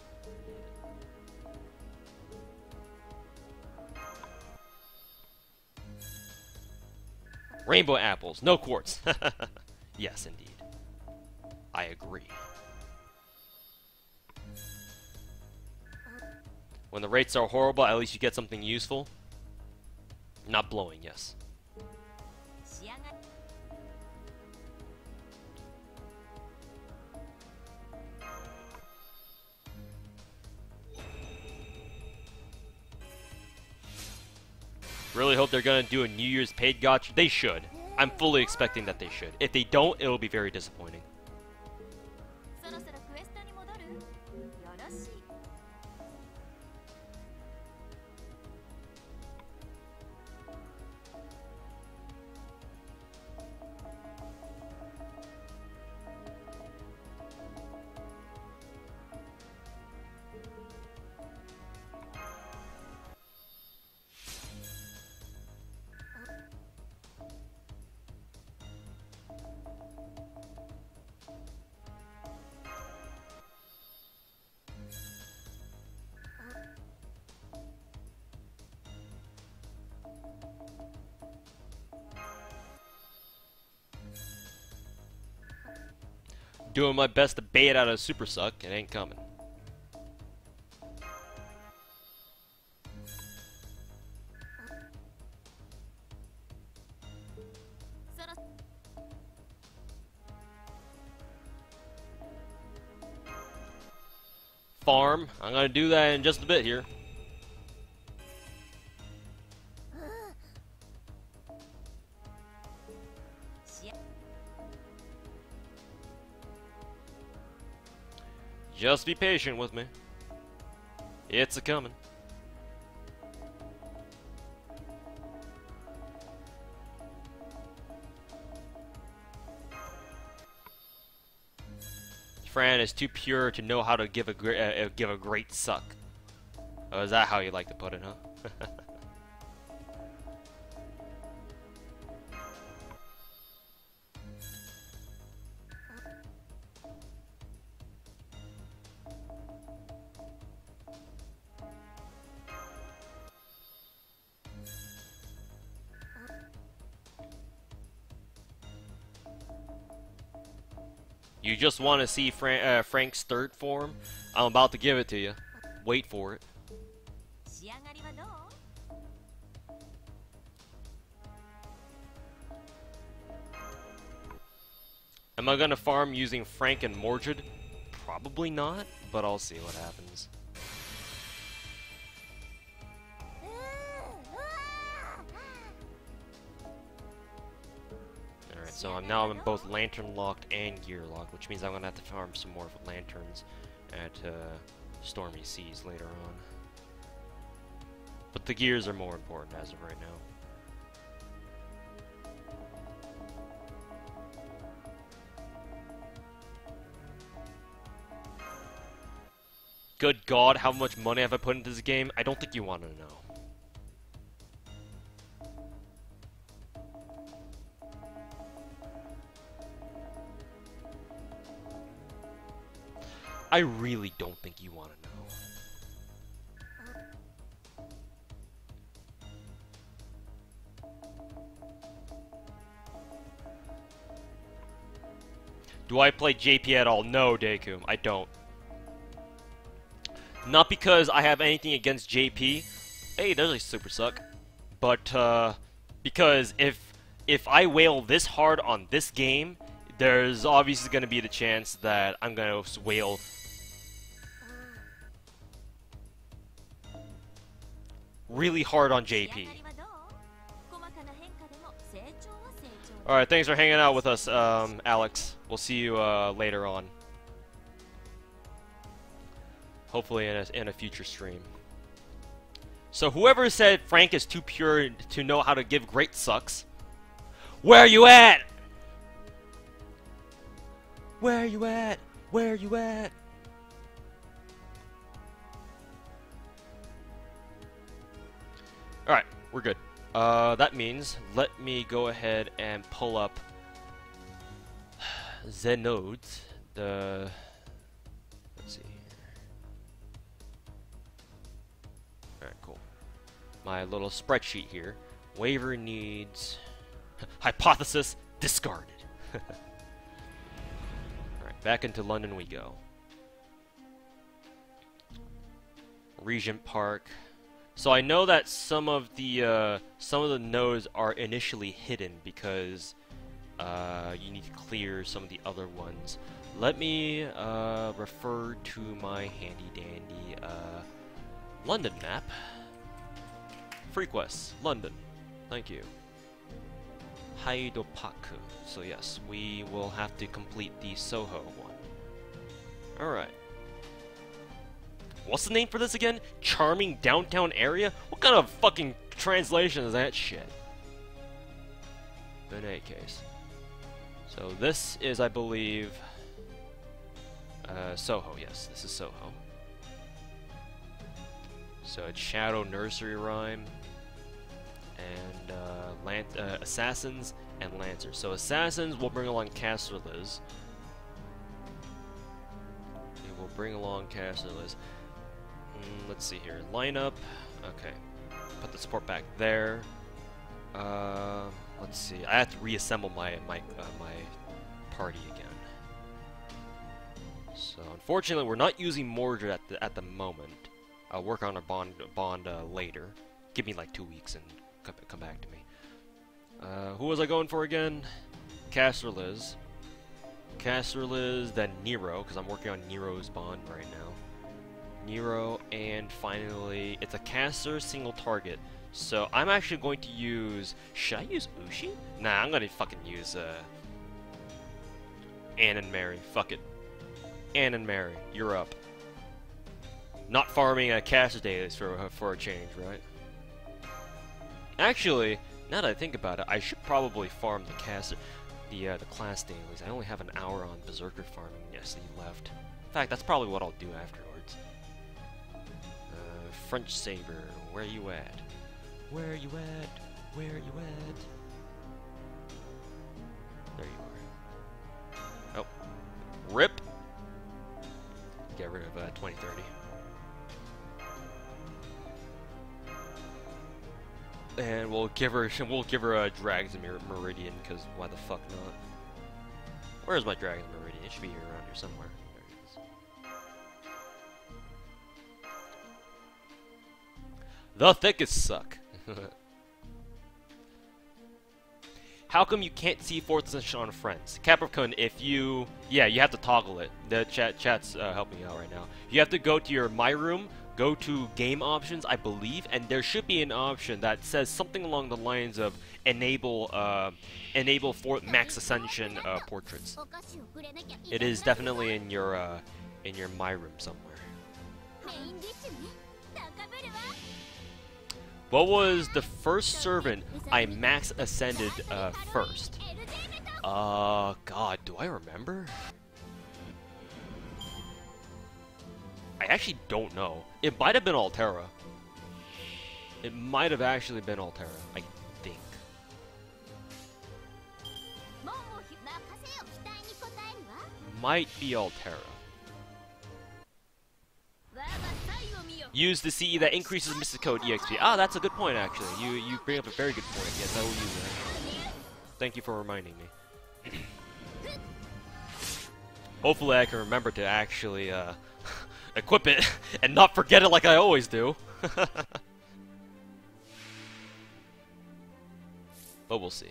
Rainbow apples, no quartz. Yes, indeed. I agree. When the rates are horrible, at least you get something useful. Not blowing, yes. Really hope they're gonna do a New Year's paid gacha. They should. I'm fully expecting that they should. If they don't, it'll be very disappointing. Doing my best to bait out a super suck. It ain't coming. Farm. I'm gonna do that in just a bit here. Just be patient with me. It's a-coming. Fran is too pure to know how to give a great suck. Oh, is that how you like to put it, huh? You just want to see Frank's third form? I'm about to give it to you. Wait for it. Am I gonna farm using Frank and Mordred? Probably not, but I'll see what happens. Alright, so I'm now in both Lantern Locked and Gear Locked, which means I'm gonna have to farm some more lanterns at Stormy Seas later on. But the gears are more important as of right now. Good God, how much money have I put into this game? I don't think you want to know. I really don't think you want to know. Do I play JP at all? No, Dekum, I don't. Not because I have anything against JP. Hey, there's a super suck. But, because if if I wail this hard on this game, there's obviously going to be the chance that I'm going to wail really hard on JP. Alright, thanks for hanging out with us, Alex. We'll see you later on. Hopefully in a future stream. So whoever said Frank is too pure to know how to give great sucks, where are you at? Where are you at? Where are you at? Alright, we're good. That means let me go ahead and pull up the nodes. Let's see here. Alright, cool. My little spreadsheet here. Waiver needs hypothesis discarded. Alright, back into London we go. Regent Park. So I know that some of the nodes are initially hidden because you need to clear some of the other ones. Let me refer to my handy dandy London map. Free quests, London. Thank you. Haidopaku. So yes, we will have to complete the Soho one. Alright. What's the name for this again? Charming downtown area? What kind of fucking translation is that shit? In any case. So this is, I believe, Soho. Yes, this is Soho. So it's Shadow Nursery Rhyme and Assassins and Lancers. So Assassins will bring along Caster Liz. We will bring along Caster Liz. Let's see here. Lineup. Okay. Put the support back there. Let's see. I have to reassemble my party again. So unfortunately, we're not using Mordred at the moment. I'll work on a bond later. Give me like 2 weeks and come back to me. Who was I going for again? Caster Liz. Caster Liz, then Nero, because I'm working on Nero's bond right now. Nero, and finally, it's a caster single target. So I'm actually going to use. Should I use Ushi? Nah, I'm gonna fucking use Anne and Mary. Fuck it. Anne and Mary, you're up. Not farming a caster dailies for a change, right? Actually, now that I think about it, I should probably farm the caster, the class dailies. I only have an hour on Berserker farming. Yes, he left. In fact, that's probably what I'll do afterwards. French Saber, where you at? Where you at? Where you at? There you are. Oh. RIP! Get rid of 2030. And we'll give her a Dragon's Meridian, because why the fuck not? Where's my Dragon's Meridian? It should be around here somewhere. There it is. The thickest suck. How come you can't see 4th edition on friends? Capricorn, if you... Yeah, you have to toggle it. The chat's helping me out right now. You have to go to your My Room, go to Game Options, I believe, and there should be an option that says something along the lines of enable for Max Ascension portraits. It is definitely in your My Room somewhere. What was the first servant I max ascended first? God, do I remember? I actually don't know. It might have been Altera. It might have actually been Altera, I think. Might be Altera. Use the CE that increases Mystic Code EXP. Ah, that's a good point, actually. You bring up a very good point. Yes, I will use that. Thank you for reminding me. Hopefully I can remember to actually equip it and not forget it like I always do. But we'll see.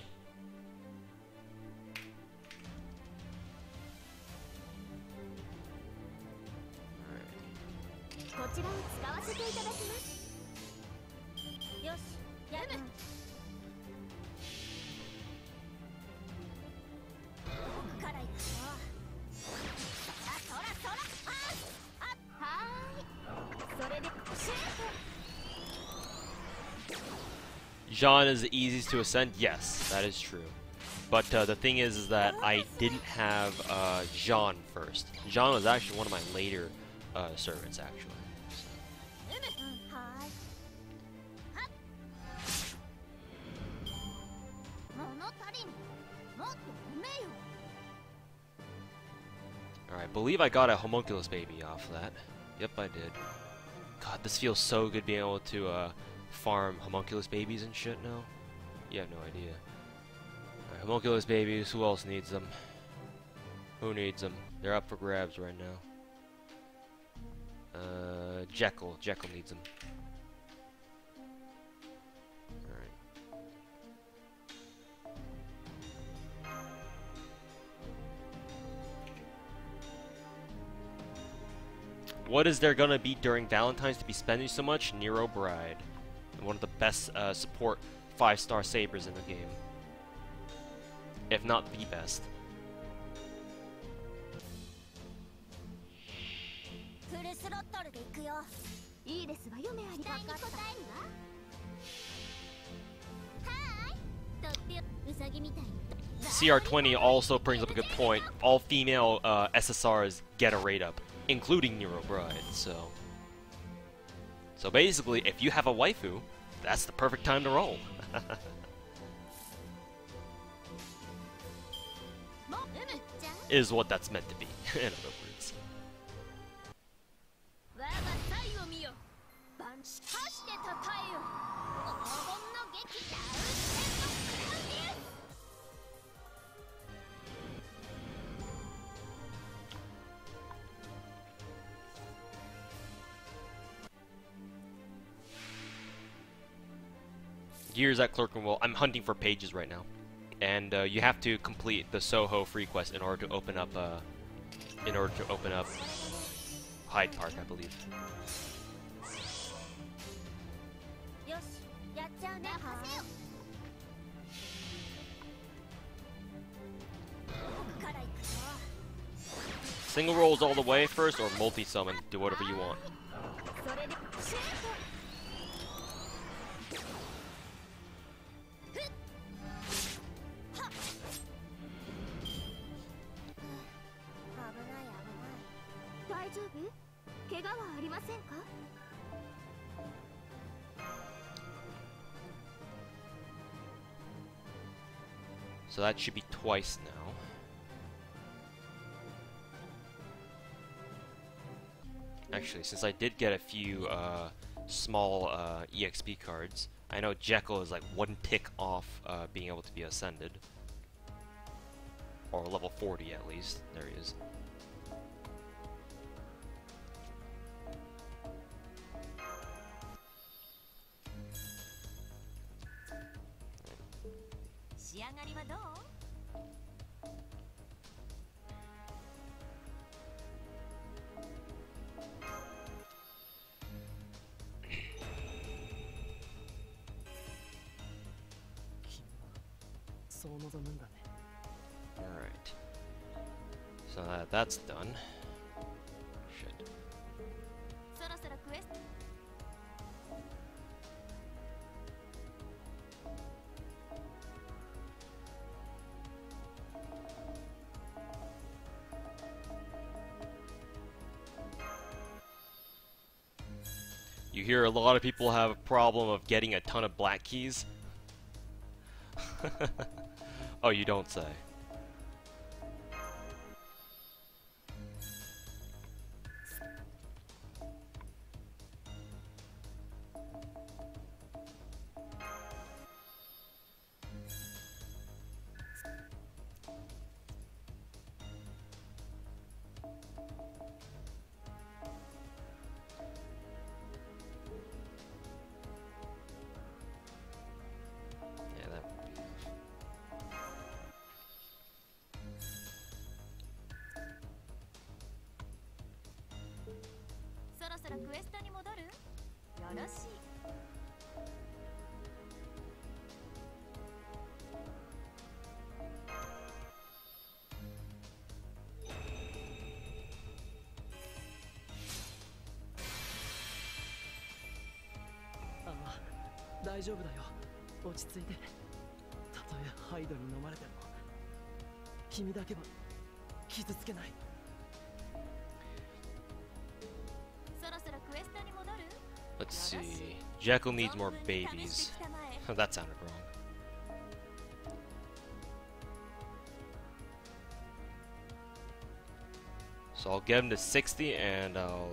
Jean is the easiest to ascend. Yes, that is true. But the thing is that I didn't have Jean first. Jean was actually one of my later servants, actually. Alright, I believe I got a homunculus baby off that. Yep, I did. God, this feels so good being able to farm homunculus babies and shit now. You have no idea. Alright, homunculus babies, who else needs them? Who needs them? They're up for grabs right now. Jekyll. Jekyll needs them. Alright. What is there gonna be during Valentine's to be spending so much? Nero Bride. One of the best support 5-star sabers in the game. If not the best. CR20 also brings up a good point. All female SSRs get a rate up, including Nero Bride, so basically, if you have a waifu, that's the perfect time to roll. Is what that's meant to be, in other words. Gears at Clerkenwell. I'm hunting for pages right now, and you have to complete the Soho free quest in order to open up Hyde Park, I believe. Single rolls all the way first, or multi-summon. Do whatever you want. So that should be twice now. Actually, since I did get a few small EXP cards, I know Jekyll is like 1 tick off being able to be ascended. Or level 40 at least. There he is. Alright. So that's done. Shit. You hear a lot of people have a problem of getting a ton of black keys. Oh, you don't say. 大丈夫だよ。落ち着いて。たとえハイドに飲まれても、君だけは傷つけない。Let's see. Jekyll needs more babies. That sounded wrong. So I'll get him to 60 and I'll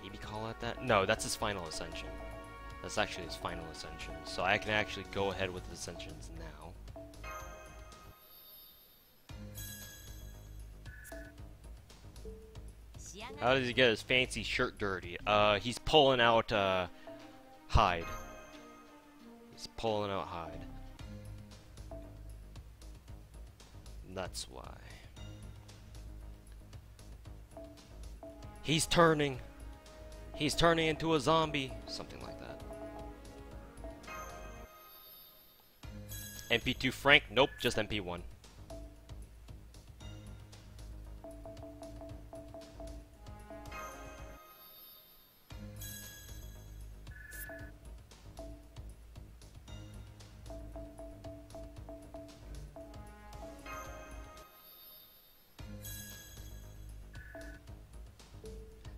maybe call it that? No, that's his final ascension. That's actually his final ascension. So I can actually go ahead with the ascensions now. How does he get his fancy shirt dirty? He's pulling out, hide. He's pulling out hide. That's why. He's turning. He's turning into a zombie. Something like that. MP2 Frank? Nope, just MP1.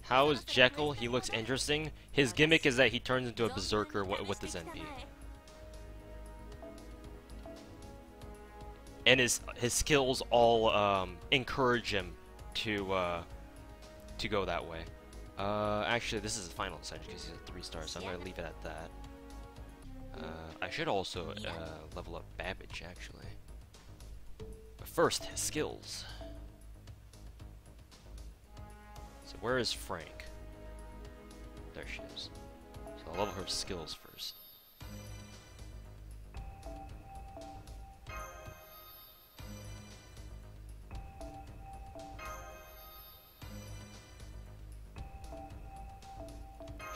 How is Jekyll? He looks interesting. His gimmick is that he turns into a berserker with his NP. And his skills all encourage him to go that way. Actually, this is his final ascension because he's a 3-star, so I'm gonna leave it at that. I should also level up Babbage actually. But first, his skills. So where is Frank? There she is. So I'll level her skills first.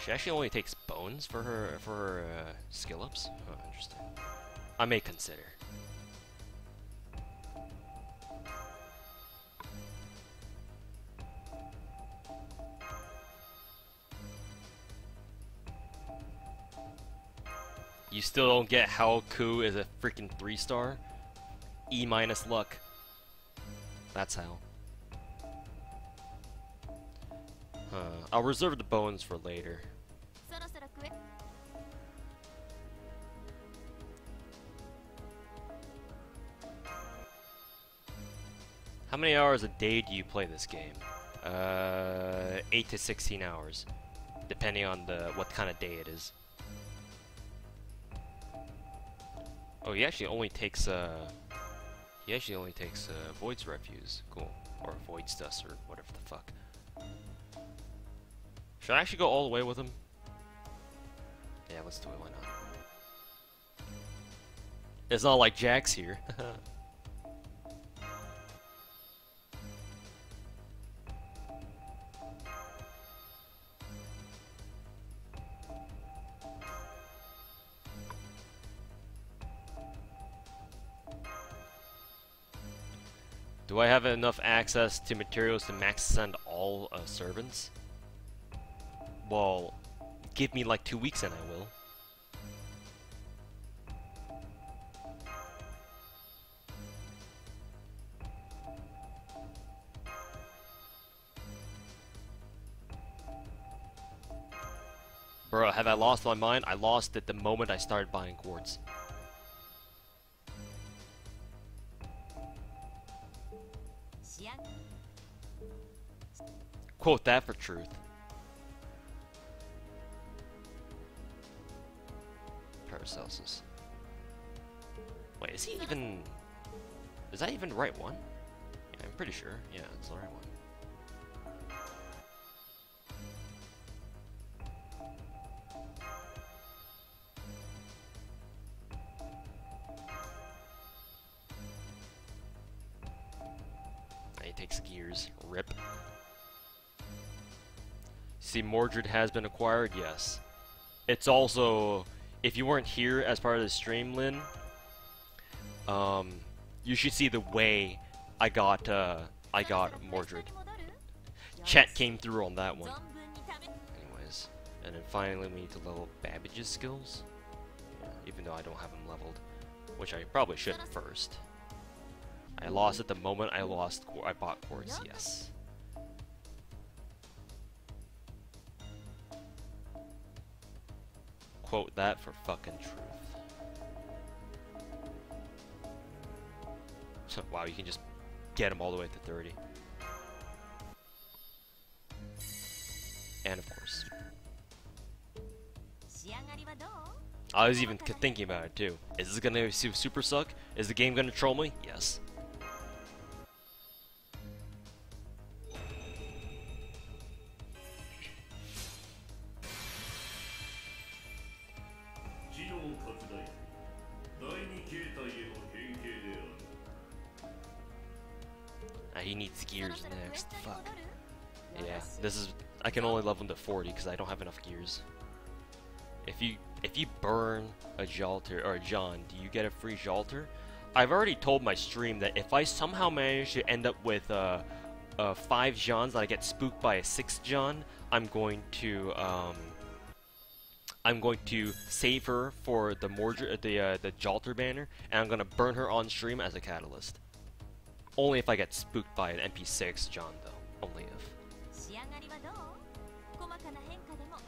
She actually only takes bones for her skill ups. Oh, interesting. I may consider. You still don't get how Ku is a freaking 3-star? E- luck. That's how. I'll reserve the bones for later. How many hours a day do you play this game? 8 to 16 hours, depending on what kind of day it is. Oh, he actually only takes Void's Refuse. Cool. Or Void's Dust, or whatever the fuck. Should I actually go all the way with him? Yeah, let's do it, why not? It's not like Jack's here. Do I have enough access to materials to max send all servants? Well, give me like 2 weeks and I will. Bro, have I lost my mind? I lost it the moment I started buying quartz. Quote that for truth. Paracelsus. Wait, is he even... Is that even the right one? Yeah, I'm pretty sure. Yeah, it's the right one. He takes gears. Rip. See, Mordred has been acquired, yes. It's also, if you weren't here as part of the stream, Lynn, you should see the way I got Mordred. Chat came through on that one. Anyways, and then finally we need to level Babbage's skills. Yeah, even though I don't have them leveled, which I probably should first. I lost at the moment I bought quartz, yes. Quote that for fucking truth. So, wow, you can just get them all the way to 30. And of course. I was even thinking about it too. Is this gonna super suck? Is the game gonna troll me? Yes. He needs gears next. Fuck. Yeah, this is. I can only level him to 40 because I don't have enough gears. If you burn a Jalter or a John, do you get a free Jalter? I've already told my stream that if I somehow manage to end up with 5 Johns and I get spooked by a 6th John, I'm going to save her for the Mordred, the Jalter banner, and I'm gonna burn her on stream as a catalyst. Only if I get spooked by an MP6 John, though. Only if.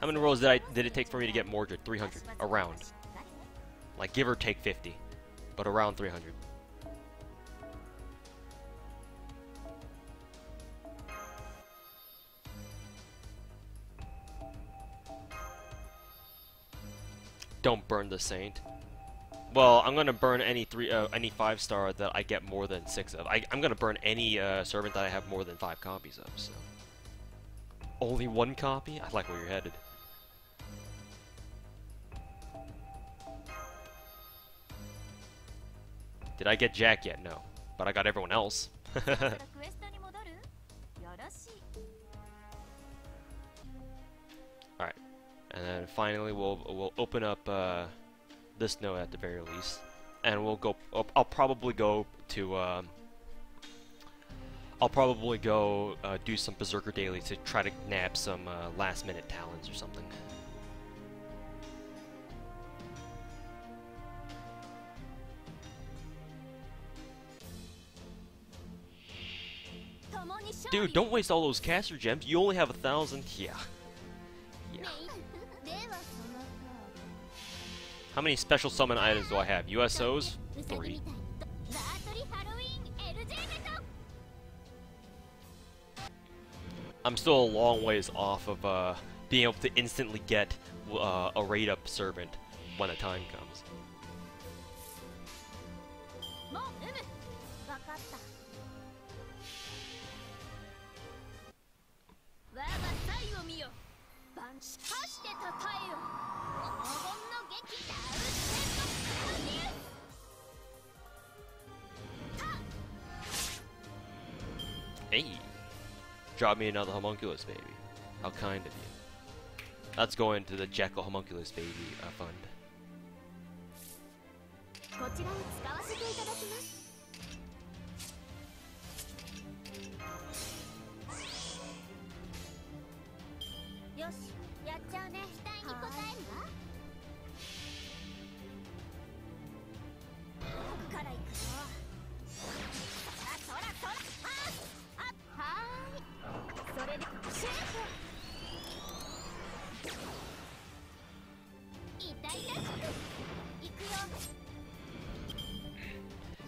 How many rolls did it take for me to get Mordred? 300. Around. Like, give or take 50. But around 300. Don't burn the Saint. Well, I'm gonna burn any 5-star that I get more than 6 of. I'm gonna burn any servant that I have more than 5 copies of. So, only 1 copy? I like where you're headed. Did I get Jack yet? No, but I got everyone else. Alright, and then finally we'll open up this note at the very least, and we'll go. I'll probably go to. Do some Berserker dailies to try to nab some last-minute talents or something. Dude, don't waste all those caster gems. You only have 1,000. Yeah. Yeah. How many special summon items do I have? USOs? 3. I'm still a long ways off of being able to instantly get a raid-up servant when the time comes. Hey! Drop me another homunculus, baby. How kind of you. That's going to the Jekyll homunculus, baby, fund.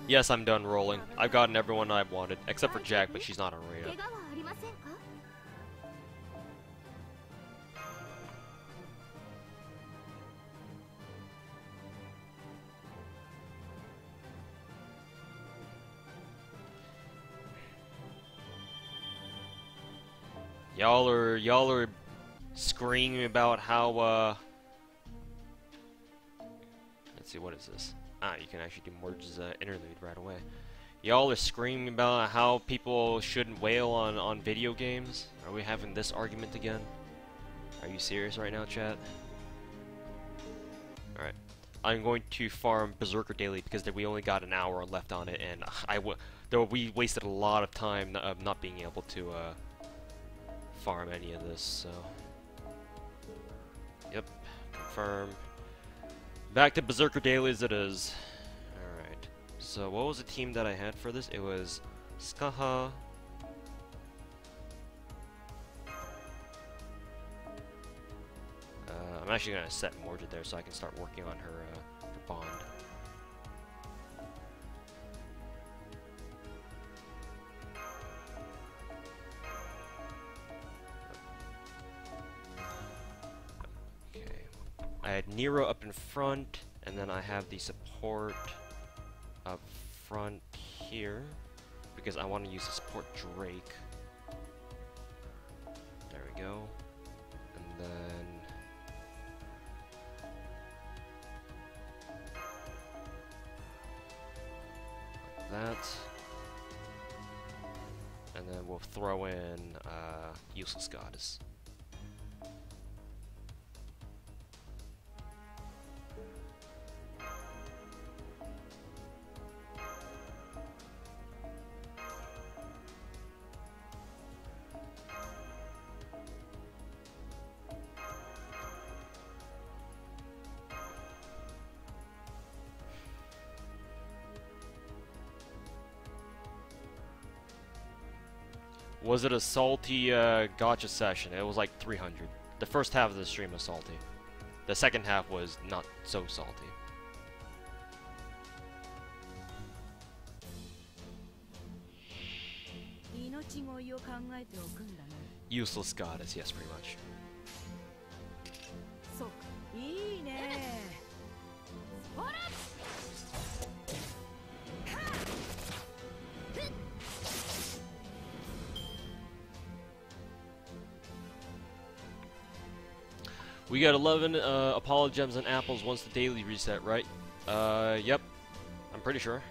Yes, I'm done rolling. I've gotten everyone I've wanted, except for Jack, but she's not on radar. Y'all are screaming about how let's see, what is this? Ah, you can actually do Mordred's interlude right away. Y'all are screaming about how people shouldn't wail on video games. Are we having this argument again? Are you serious right now, chat? Alright. I'm going to farm Berserker Daily because we only got an hour left on it, and we wasted a lot of time not being able to farm any of this, so... Yep, confirm. Back to Berserker Daily as it is. Alright, so what was the team that I had for this? It was Skaha... I'm actually going to set Mordred there so I can start working on her bond. Okay. I had Nero up in front, and then I have the support up front here, because I want to use the support Drake. There we go. And then... that, and then we'll throw in Useless Goddess. Was it a salty gacha session? It was like 300. The first half of the stream was salty. The second half was not so salty. Useless Goddess, yes, pretty much. We got 11 Apollo Gems and Apples once the daily reset, right? Yep. I'm pretty sure.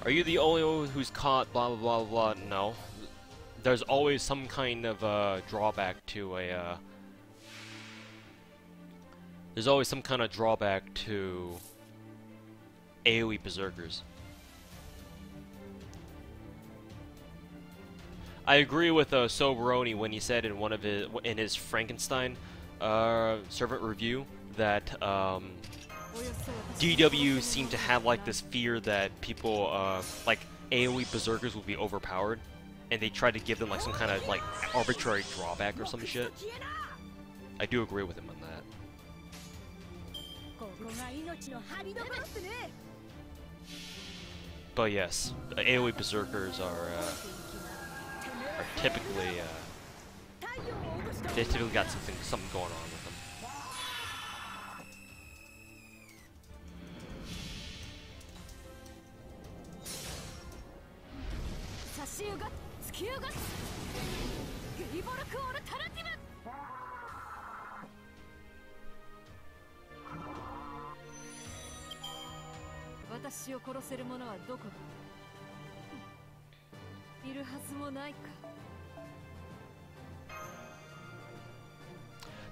Are you the only one who's caught blah blah blah blah? No. There's always some kind of drawback to a there's always some kind of drawback to AoE berserkers. I agree with Soberoni when he said in one of his Frankenstein servant review that DW seemed to have like this fear that people like AoE berserkers would be overpowered, and they tried to give them like some kind of like arbitrary drawback or some shit. I do agree with him on that. But yes, AoE berserkers are typically they typically got something going on with them.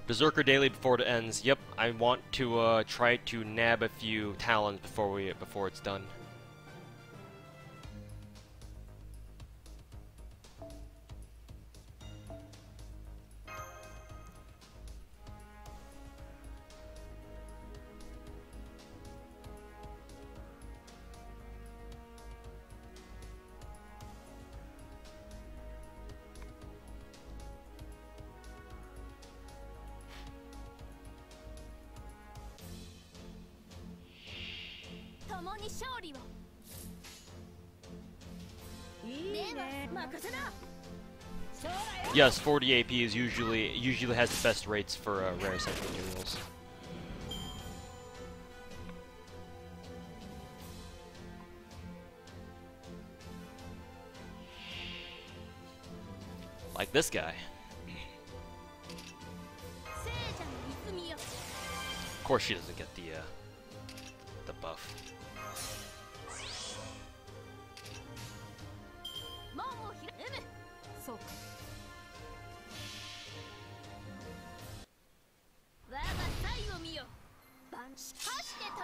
Berserker Daily before it ends. Yep, I want to try to nab a few talons before it's done. Yes, 40 AP is usually has the best rates for rare essential materials. this guy. Of course she doesn't get the buff.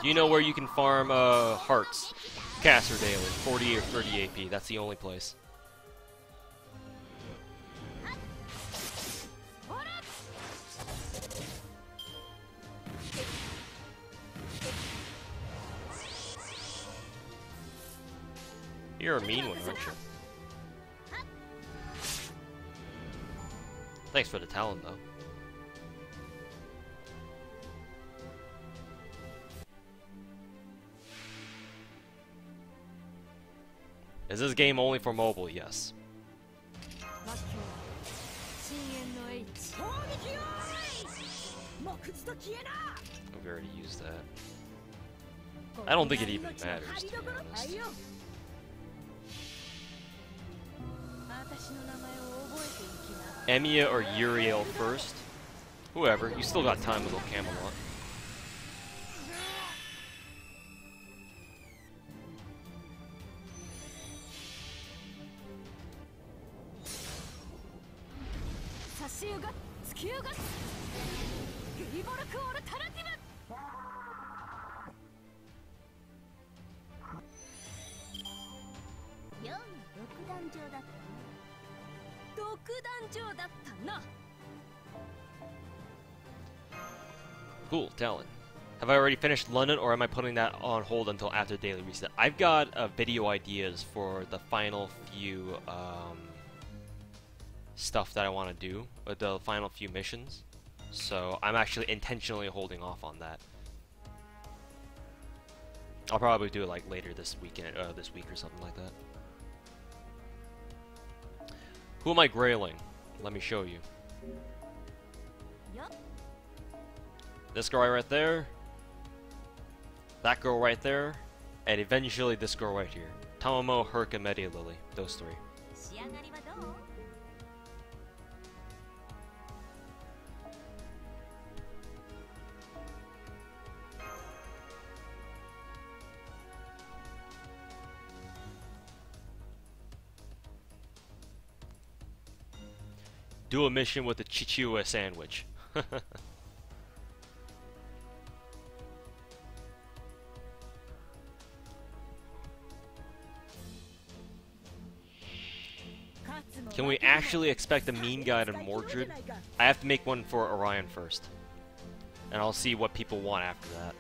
Do you know where you can farm hearts? Caster daily, 40 or 30 AP. That's the only place. You're a mean one, aren't you? Thanks for the talent, though. Is this game only for mobile? Yes. We've already used that. I don't think it even matters, to be honest. Emiya or Uriel first? Whoever, you still got time with Camelot. Cool, talent. Have I already finished London, or am I putting that on hold until after daily reset? I've got video ideas for the final few stuff that I want to do, the final few missions. So I'm actually intentionally holding off on that. I'll probably do it like later this weekend, this week or something like that. Who am I grailing? Let me show you. This girl right there, that girl right there, and eventually this girl right here. Tamamo, Herc, and Media Lily. Those three. Do a mission with a Chichiwa sandwich. Can we actually expect a mean guide on Mordred? I have to make one for Orion first. And I'll see what people want after that.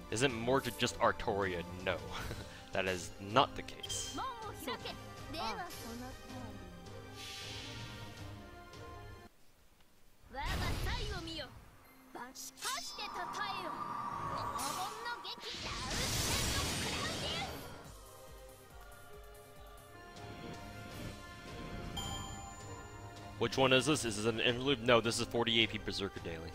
Isn't Mordred just Artoria? No. That is not the case. Which one is this? Is this an interlude? No, this is 40 AP Berserker Daily.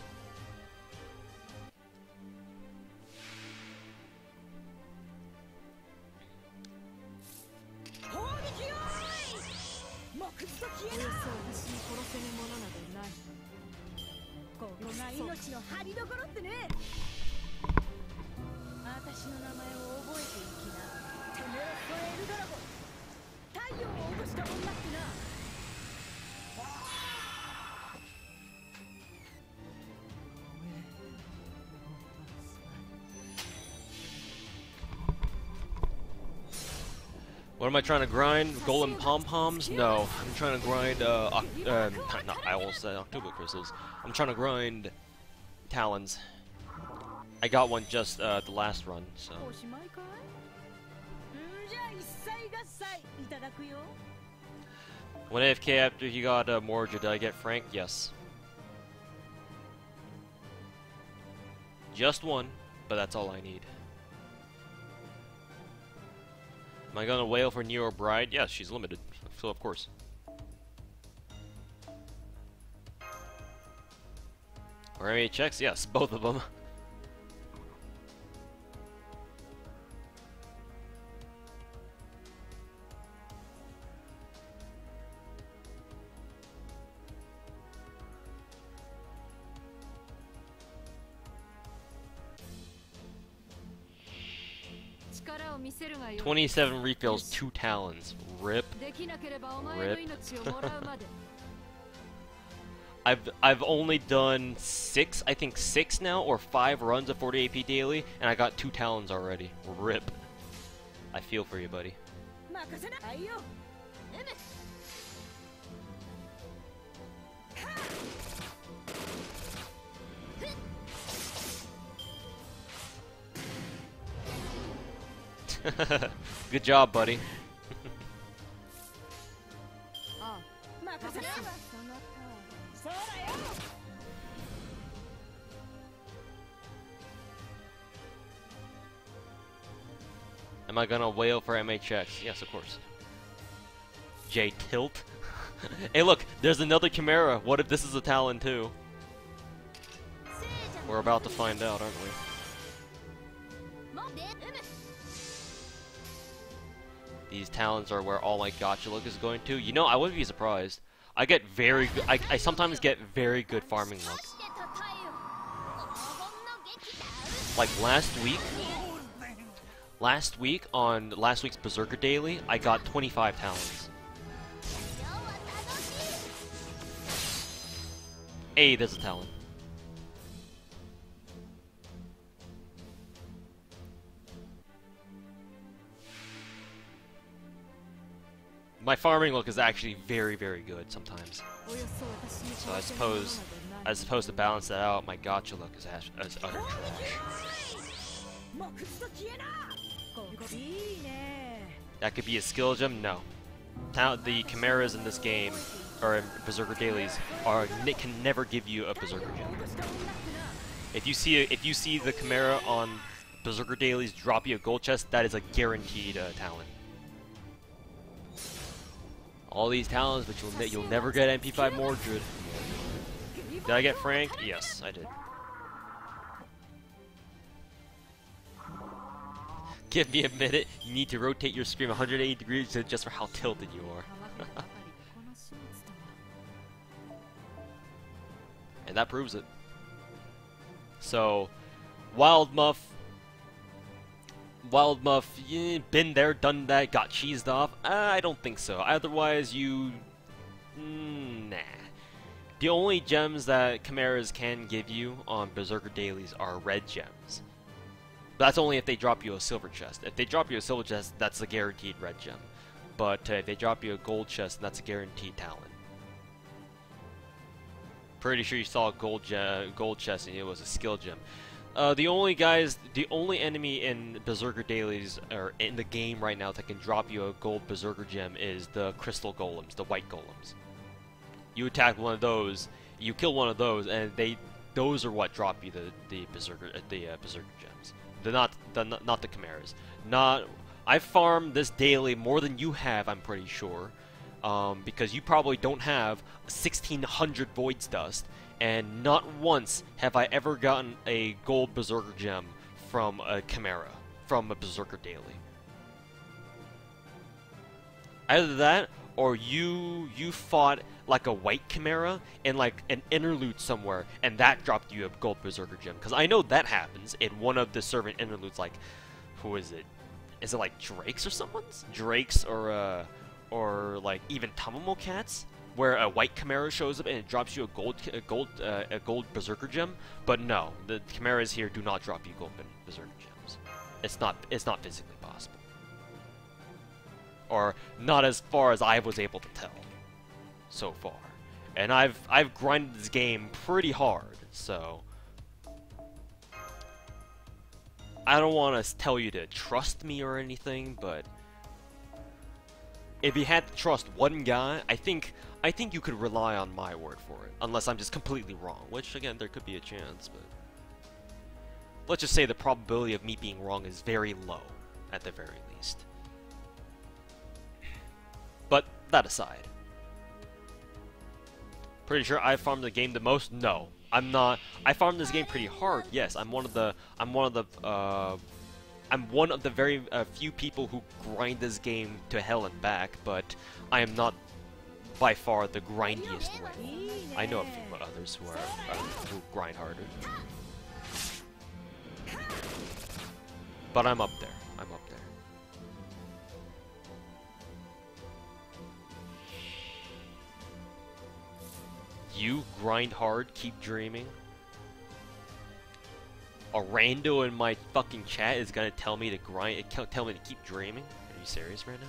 What am I trying to grind? Golden pom-poms? No, I'm trying to grind, I almost said October crystals. I'm trying to grind talons. I got one just, the last run, so. When AFK after he got, Mordred, did I get Frank? Yes. Just one, but that's all I need. Am I gonna wail for Neo Bride? Yes, she's limited, so of course. Or MHX? Yes, both of them. Rip. 27 refills, 2 talons. Rip. Rip. I've only done 6, I think 6 now, or 5 runs of 40 AP daily, and I got 2 talons already. Rip. I feel for you, buddy. Good job, buddy. Am I gonna wail for MHX? Yes, of course. J tilt. Hey, look, there's another Chimera. What if this is a Talon too? We're about to find out, aren't we? These Talons are where all my gacha luck is going to. You know, I wouldn't be surprised. I get very good. I sometimes get very good farming luck. Like last week on last week's Berserker Daily, I got 25 Talons. Hey, there's a Talon. My farming luck is actually very, very good sometimes. So I suppose to balance that out, my gacha luck is utter trash. That could be a skill gem? No. The Chimeras in this game, or in Berserker Dailies, can never give you a Berserker gem. If you see the Chimera on Berserker Dailies drop you a gold chest, that is a guaranteed talent. All these talents, but you'll never get MP5 Mordred. Did I get Frank? Yes, I did. Give me a minute. You need to rotate your screen 180 degrees just for how tilted you are. And that proves it. So, Wild Muff, yeah, been there, done that, got cheesed off? I don't think so. Otherwise, nah. The only gems that Chimeras can give you on Berserker Dailies are red gems. But that's only if they drop you a silver chest. If they drop you a silver chest, that's a guaranteed red gem. But if they drop you a gold chest, that's a guaranteed talent. Pretty sure you saw a gold chest and it was a skill gem. The only enemy in Berserker Dailies, or in the game right now, that can drop you a gold Berserker gem is the Crystal Golems, the White Golems. You attack one of those, you kill one of those, and those are what drop you the Berserker gems. They're not the Chimeras. I farmed this daily more than you have, I'm pretty sure, because you probably don't have 1,600 Void's Dust. And not once have I ever gotten a gold Berserker gem from a Chimera, from a Berserker Daily. Either that, or you fought like a white Chimera in like an interlude somewhere, and that dropped you a gold Berserker gem. Because I know that happens in one of the servant interludes, like, who is it? Is it like Drake's or someone's? Drake's or like even Tamamo Cats? Where a white Chimera shows up and it drops you a gold Berserker gem, but no, the Chimeras here do not drop you gold Berserker gems. It's not physically possible, or not as far as I was able to tell so far. And I've grinded this game pretty hard, so I don't want to tell you to trust me or anything, but if you had to trust one guy, I think you could rely on my word for it, unless I'm just completely wrong, which, again, there could be a chance, but let's just say the probability of me being wrong is very low, at the very least. But, that aside. Pretty sure I farmed the game the most? No. I'm not. I farm this game pretty hard. Yes, I'm one of the very few people who grind this game to hell and back. But I am not by far the grindiest one. I know a few others who are who grind harder. But I'm up there. I'm up there. You grind hard, keep dreaming. A rando in my fucking chat is gonna tell me to grind, tell me to keep dreaming? Are you serious right now?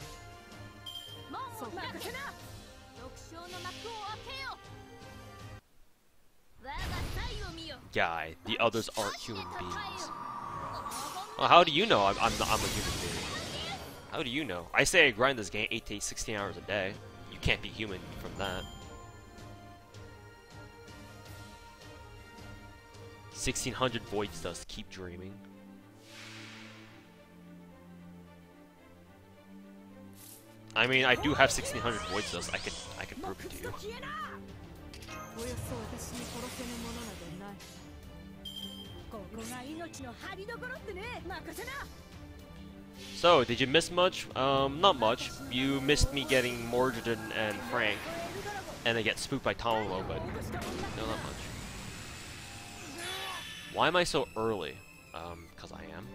Guy, the others aren't human beings. Well, how do you know I'm a human being? How do you know? I say I grind this game 8 to 16 hours a day. You can't be human from that. 1600 voids dust, keep dreaming. I mean, I do have 1600 voids dust. I can prove it to you. So, did you miss much? Not much. You missed me getting Mordred and Frank, and they get spooked by Tomomo, but no, not much. Why am I so early? Because I am.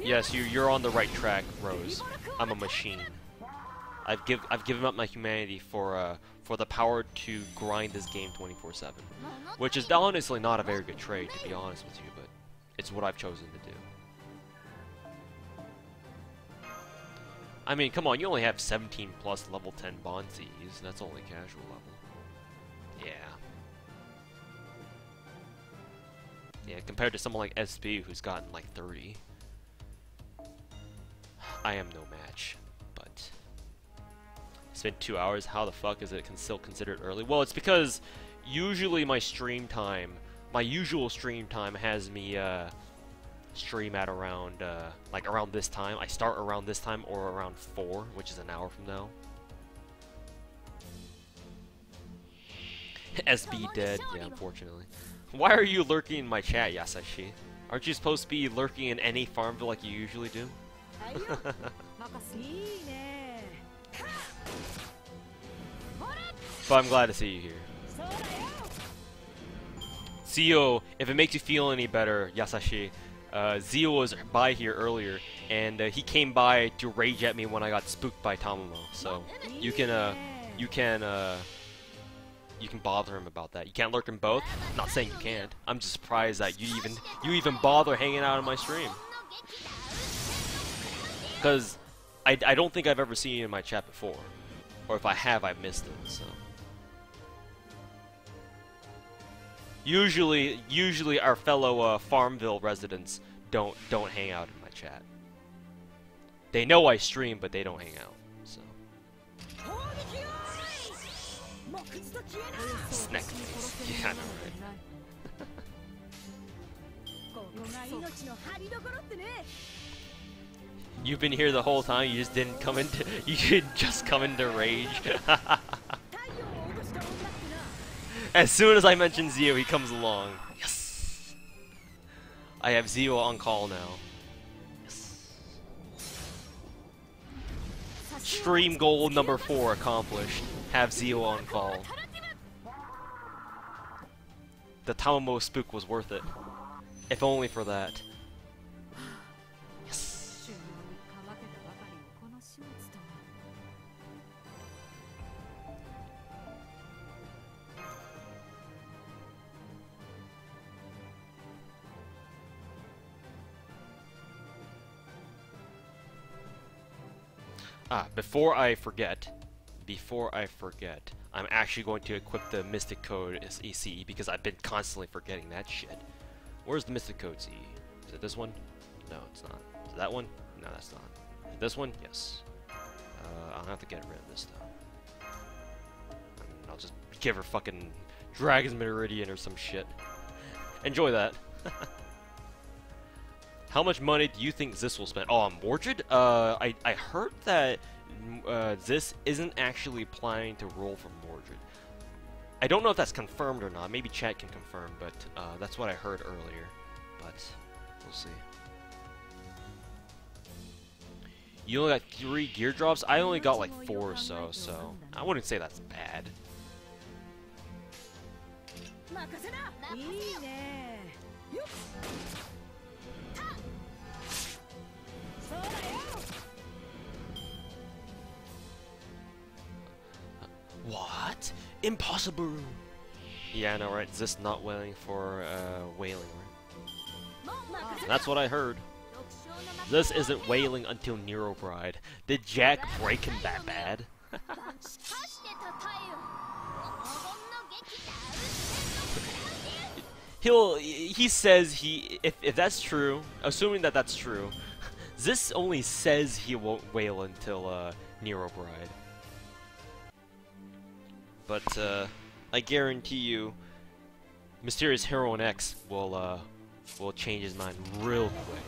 Yes, you're on the right track, Rose. I'm a machine. I've given up my humanity for the power to grind this game 24/7, which is honestly not a very good trade, to be honest with you, but it's what I've chosen to do. I mean, come on, you only have 17 plus level 10 Bonzies. That's only casual level. Yeah. Yeah, compared to someone like SB who's gotten like 30. I am no match, but it's been 2 hours. How the fuck is it still considered early? Well, it's because usually my stream time, my usual stream time has me stream at around like around this time. I start around this time or around 4, which is an hour from now. SB dead, yeah, unfortunately. Why are you lurking in my chat, Yasashi? Aren't you supposed to be lurking in any Farmville like you usually do? But I'm glad to see you here. Zio, if it makes you feel any better, Yasashi, Zio was by here earlier, and he came by to rage at me when I got spooked by Tomomo. So you can bother him about that. You can't lurk them both. I'm not saying you can't. I'm just surprised that you even bother hanging out on my stream. Because I don't think I've ever seen you in my chat before, or if I have, I missed it. So usually our fellow Farmville residents don't hang out in my chat. They know I stream, but they don't hang out. So snack face. Yeah, I know, right? You've been here the whole time. You just didn't come into. You didn't just come into rage. As soon as I mention Zio, he comes along. Yes. I have Zio on call now. Yes. Stream goal number 4 accomplished. Have Zio on call. The Tomomo spook was worth it. If only for that. Before I forget, I'm actually going to equip the Mystic Code as CE because I've been constantly forgetting that shit. Where's the Mystic Code CE? Is it this one? No, it's not. Is it that one? No, that's not. Is it this one? Yes. I'll have to get rid of this though. I'll just give her fucking Dragon's Meridian or some shit. Enjoy that. How much money do you think Zis will spend? Oh, on Mordred? I heard that this isn't actually planning to roll for Mordred. I don't know if that's confirmed or not. Maybe chat can confirm, but that's what I heard earlier. But we'll see. You only got 3 gear drops? I only got like 4 or so, so I wouldn't say that's bad. What? Impossible! Yeah, I know, right? Is this not wailing for wailing, right? That's what I heard. This isn't wailing until Nero Bride. Did Jack break him that bad? He says if that's true, assuming that that's true, this only says he won't wail until Nero Bride. But I guarantee you, Mysterious Heroine X will change his mind real quick.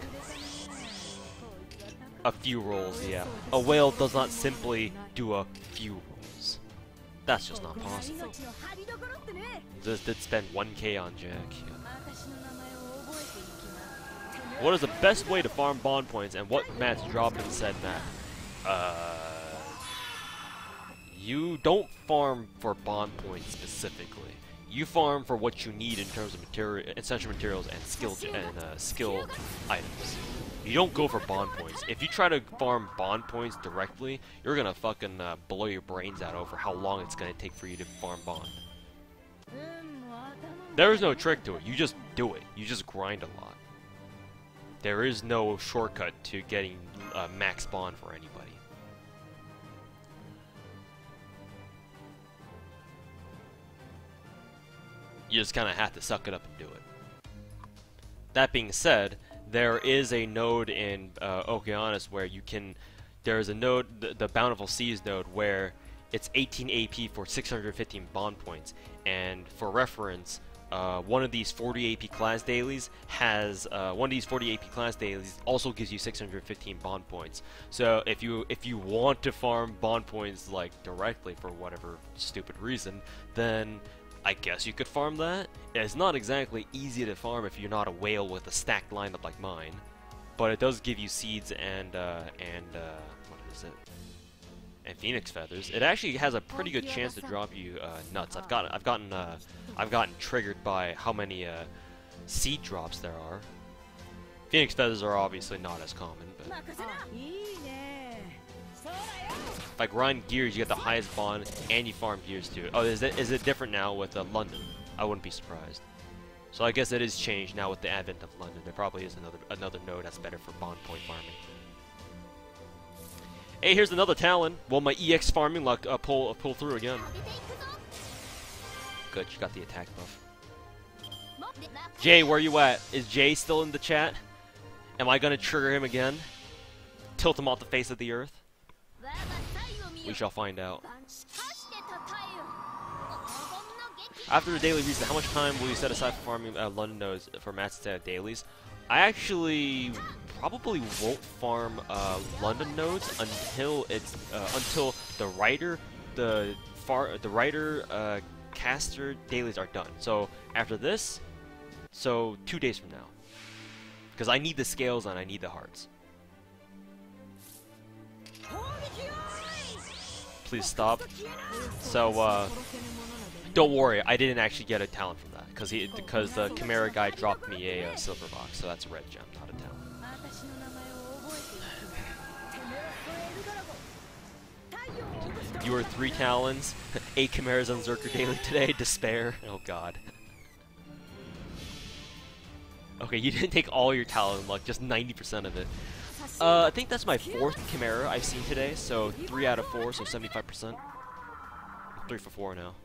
A few rolls, yeah. A whale does not simply do a few rolls. That's just not possible. This did spend 1k on Jack. Yeah. What is the best way to farm bond points, and what Matt's dropped and said Matt? You don't farm for bond points specifically. You farm for what you need in terms of essential materials and skill items. You don't go for bond points. If you try to farm bond points directly, you're gonna fucking blow your brains out over how long it's gonna take for you to farm bond. There is no trick to it. You just do it. You just grind a lot. There is no shortcut to getting max bond for anybody. You just kind of have to suck it up and do it. That being said, there is a node in Okeanos where you can... There's a node, the Bountiful Seas node, where it's 18 AP for 615 bond points. And for reference, one of these 40 AP class dailies has... one of these 40 AP class dailies also gives you 615 bond points. So if you want to farm bond points like directly for whatever stupid reason, then... I guess you could farm that. It's not exactly easy to farm if you're not a whale with a stacked lineup like mine, but it does give you seeds and what is it? And phoenix feathers. It actually has a pretty good chance to drop you nuts. I've gotten triggered by how many seed drops there are. Phoenix feathers are obviously not as common, but if I grind gears, you get the highest bond, and you farm gears too. Oh, is it different now with London? I wouldn't be surprised. So I guess it is changed now with the advent of London. There probably is another node that's better for bond point farming. Hey, here's another Talon. Will my EX farming luck pull through again? Good, you got the attack buff. Jay, where you at? Is Jay still in the chat? Am I gonna trigger him again? Tilt him off the face of the earth? We shall find out. After the daily reset, how much time will you set aside for farming London nodes for max dailies? I actually probably won't farm London nodes until it's until the writer, caster dailies are done. So after this, so 2 days from now, because I need the scales and I need the hearts. Please stop. So don't worry, I didn't actually get a talent from that because the Chimera guy dropped me a silver box, so that's a red gem, not a talent. You were 3 talons, 8 Chimeras on Zerker daily today. Despair. Oh god. Okay, you didn't take all your talent luck, just 90% of it. I think that's my 4th Chimera I've seen today, so 3 out of 4, so 75%. I'm 3 for 4 now.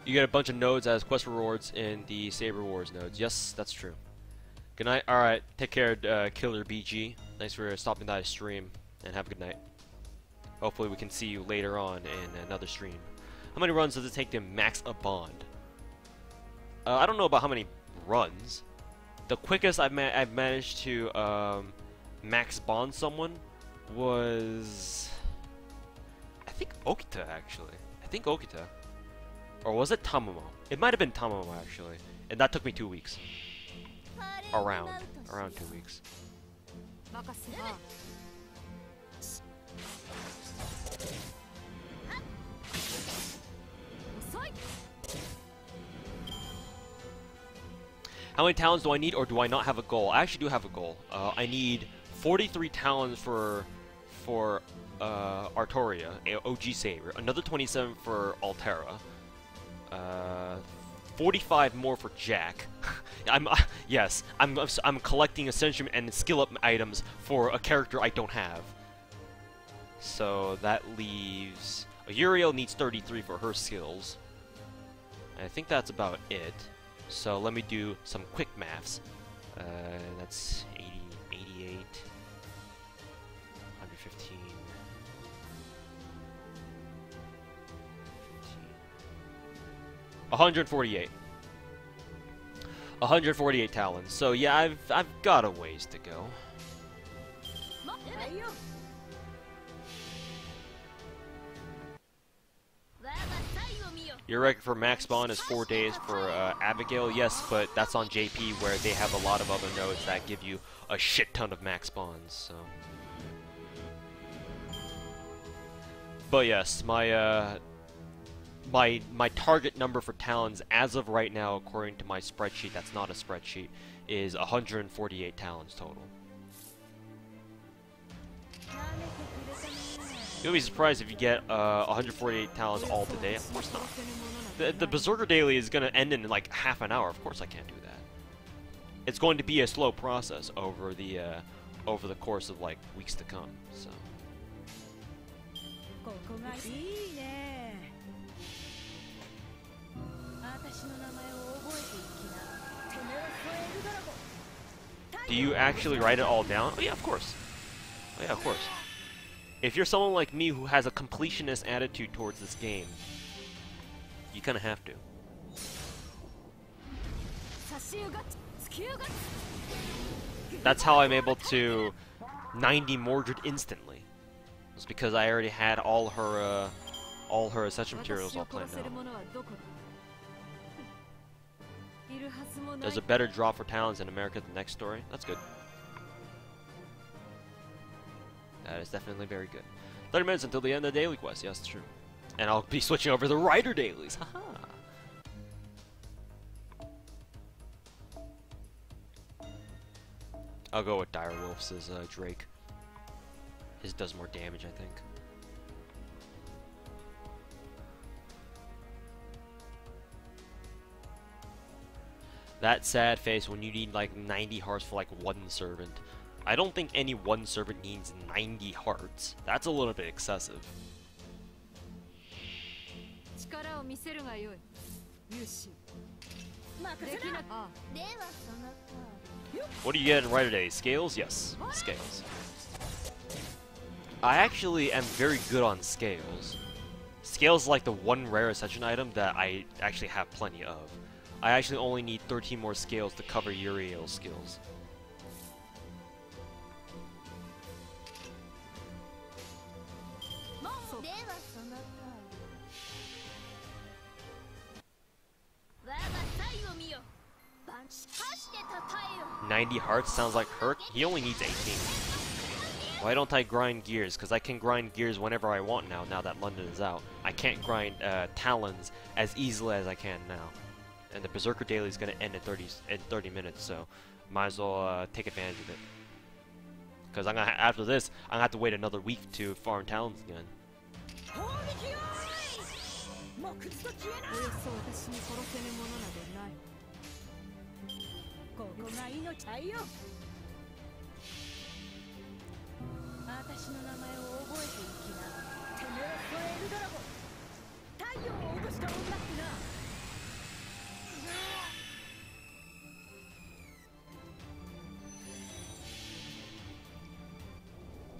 You get a bunch of nodes as quest rewards in the Saber Wars nodes. Yes, that's true. Good night. Alright, take care, Killer BG. Thanks for stopping by the stream, and have a good night. Hopefully we can see you later on in another stream. How many runs does it take to max a bond? I don't know about how many runs. The quickest I've managed to max bond someone was... I think Okita, actually. I think Okita. Or was it Tamamo? It might have been Tamamo, actually. And that took me 2 weeks. Around 2 weeks. How many talents do I need, or do I not have a goal? I actually do have a goal. I need 43 talents for Artoria, OG Saber. Another 27 for Altera. 45 more for Jack. Yes, I'm collecting Ascension and skill up items for a character I don't have. So that leaves Uriel needs 33 for her skills. And I think that's about it. So let me do some quick maths. That's 80, 88, 115. 148. 148 talents. So yeah, I've got a ways to go. Your record for max spawn is 4 days for Abigail. Yes, but that's on JP where they have a lot of other nodes that give you a shit ton of max spawns. So, but yes, my my target number for talents as of right now, according to my spreadsheet, that's not a spreadsheet, is 148 talents total. You'll be surprised if you get 148 talents all today. Of course not. The Berserker Daily is going to end in like half an hour. Of course I can't do that. It's going to be a slow process over the course of like weeks to come. So. Do you actually write it all down? Oh yeah, of course. Oh yeah, of course. If you're someone like me who has a completionist attitude towards this game, you kind of have to. That's how I'm able to 90 Mordred instantly. It's because I already had all her essential materials all planned out. There's a better drop for talents in America than Next Story. That's good. That is definitely very good. 30 minutes until the end of the daily quest. Yes, that's true. And I'll be switching over to the Rider dailies. Haha. I'll go with Direwolf's Drake. His does more damage, I think. That sad face when you need like 90 hearts for like one servant. I don't think any one servant needs 90 hearts. That's a little bit excessive. What do you get in Rider Day? Scales? Yes, scales. I actually am very good on scales. Scales is like the one rare ascension item that I actually have plenty of. I actually only need 13 more scales to cover Uriel's skills. $90 hearts sounds like Herc. He only needs 18. Why don't I grind gears? Because I can grind gears whenever I want now that London is out. I can't grind talons as easily as I can now. And the Berserker Daily is going to end in 30 minutes, so might as well take advantage of it. Because after this, I'm going to have to wait another week to farm talons again.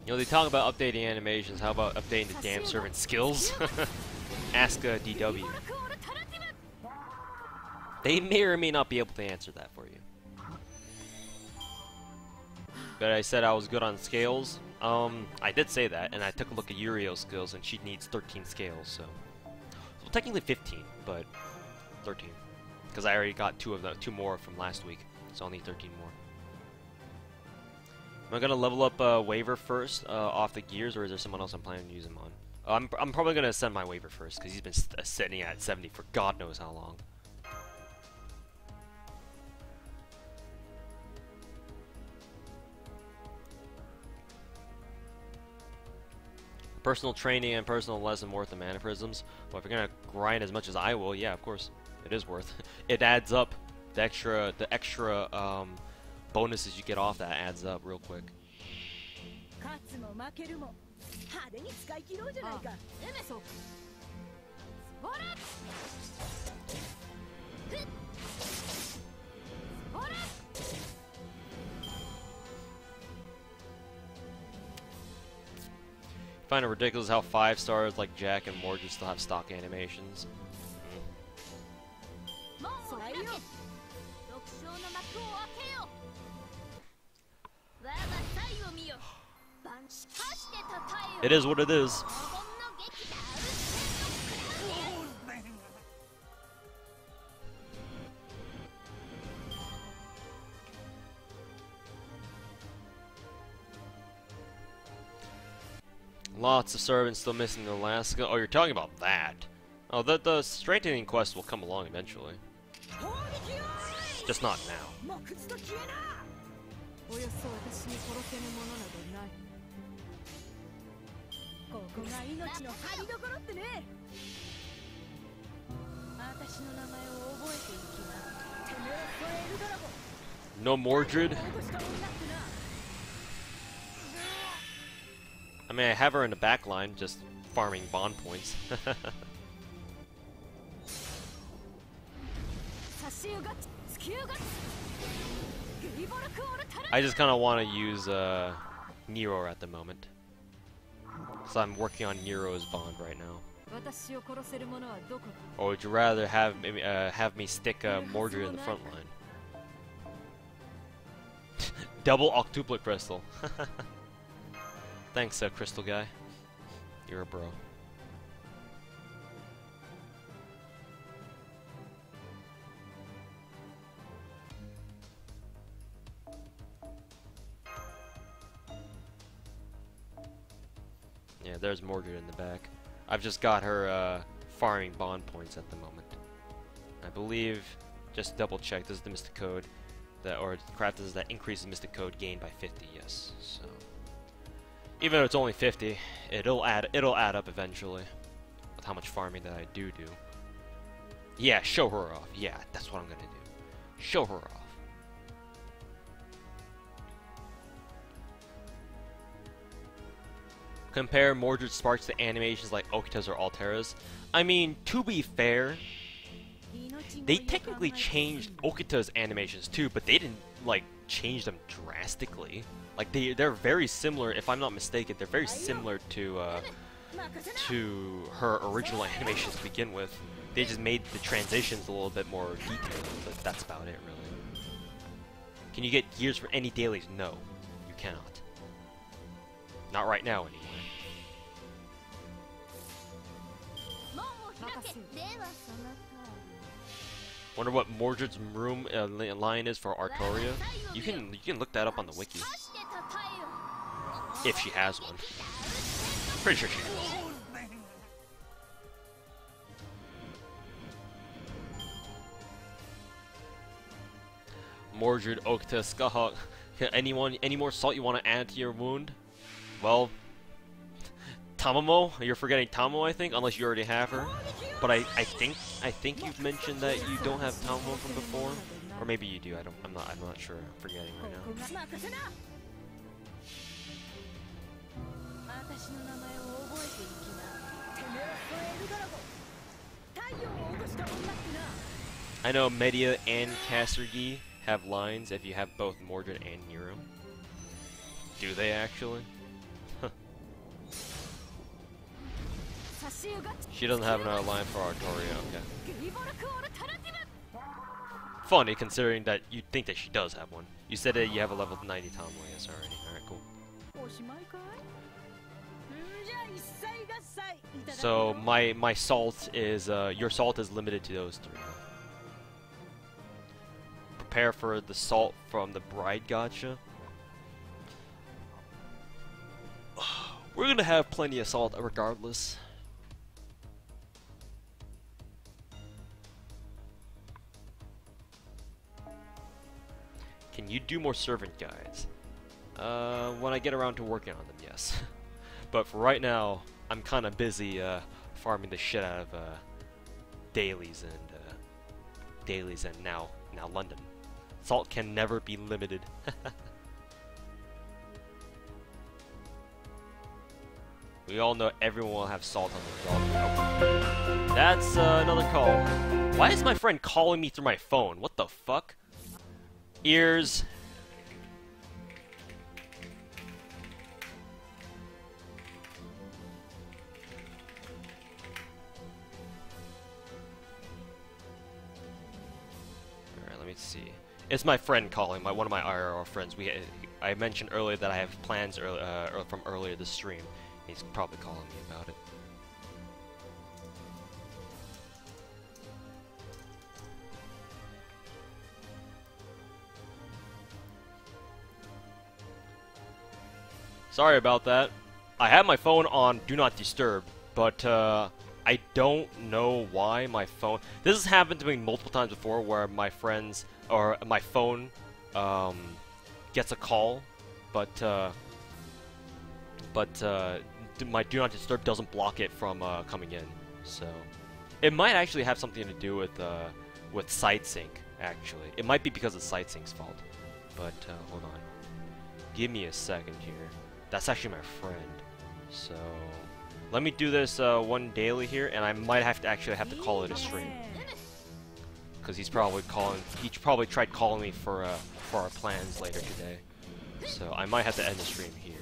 You know, they talk about updating animations. How about updating the damn servant skills? Ask DW. They may or may not be able to answer that for you. But I said I was good on scales. I did say that, and I took a look at Yurio's skills, and she needs 13 scales, so technically 15, but 13, because I already got two more from last week, so I'll need 13 more. Am I gonna level up Waver first off the gears, or is there someone else I'm planning to use him on? I'm probably gonna send my Waver first, because he's been sitting at 70 for God knows how long. Personal training and personal lesson worth the mana prisms. Well, if you're gonna grind as much as I will, yeah, of course, it is worth. It adds up. The extra bonuses you get off that adds up real quick. Find it ridiculous how 5 stars like Jack and Mordred still have stock animations. It is what it is. Lots of servants still missing in Alaska. Oh, you're talking about that. Oh, the strengthening quest will come along eventually. Just not now. No Mordred? I mean, I have her in the back line, just farming bond points. I just kind of want to use Nero at the moment. So I'm working on Nero's bond right now. Or would you rather have me stick Mordred in the front line? Double octuplet crystal. Thanks, crystal guy. You're a bro. Yeah, there's Mordred in the back. I've just got her farming bond points at the moment. I believe, just double check, this is the Mystic Code, or craft is that increases Mystic Code gained by 50, yes. So even though it's only 50, it'll add up eventually with how much farming that I do. Yeah, show her off. Yeah, that's what I'm gonna do. Show her off. Compare Mordred Sparks to animations like Okita's or Altera's. I mean, to be fair, they technically changed Okita's animations too, but they didn't like change them drastically. Like they're very similar, if I'm not mistaken. They're very similar to her original animations to begin with. They just made the transitions a little bit more detailed, but that's about it, really. Can you get gears for any dailies? No, you cannot. Not right now, anyway. Wonder what Mordred's room line is for Artoria. You can look that up on the wiki. If she has one. Pretty sure she does. Mordred, Okita, Skahawk. Any more salt you want to add to your wound? Well, Tamamo, you're forgetting Tamamo, I think, unless you already have her. But I think you've mentioned that you don't have Tamamo from before, or maybe you do. I'm not sure. I'm forgetting right now. I know Media and Castergi have lines if you have both Mordred and Nero. Do they actually? She doesn't have another line for Artoria, okay. Funny, considering that you think that she does have one. You said that you have a level 90 Tom Williams already. Alright, cool. So, my salt is, your salt is limited to those three. Prepare for the salt from the Bride Gacha. We're gonna have plenty of salt regardless. Can you do more servant guides? When I get around to working on them, yes. But for right now, I'm kind of busy farming the shit out of dailies and now London. Salt can never be limited. We all know everyone will have salt on the job. That's another call. Why is my friend calling me through my phone? What the fuck? Ears. Alright, let me see. It's my friend calling, one of my IRL friends. I mentioned earlier that I have plans from earlier this stream. He's probably calling me about it. Sorry about that. I have my phone on Do Not Disturb, but I don't know why my phone... This has happened to me multiple times before where my friends, or my phone gets a call, but my Do Not Disturb doesn't block it from coming in. So it might actually have something to do with SiteSync. Actually, it might be because of SiteSync's fault. But hold on, give me a second here. That's actually my friend. So let me do this one daily here, and I might have to call it a stream because he's probably calling. He probably tried calling me for our plans later today. So I might have to end the stream here.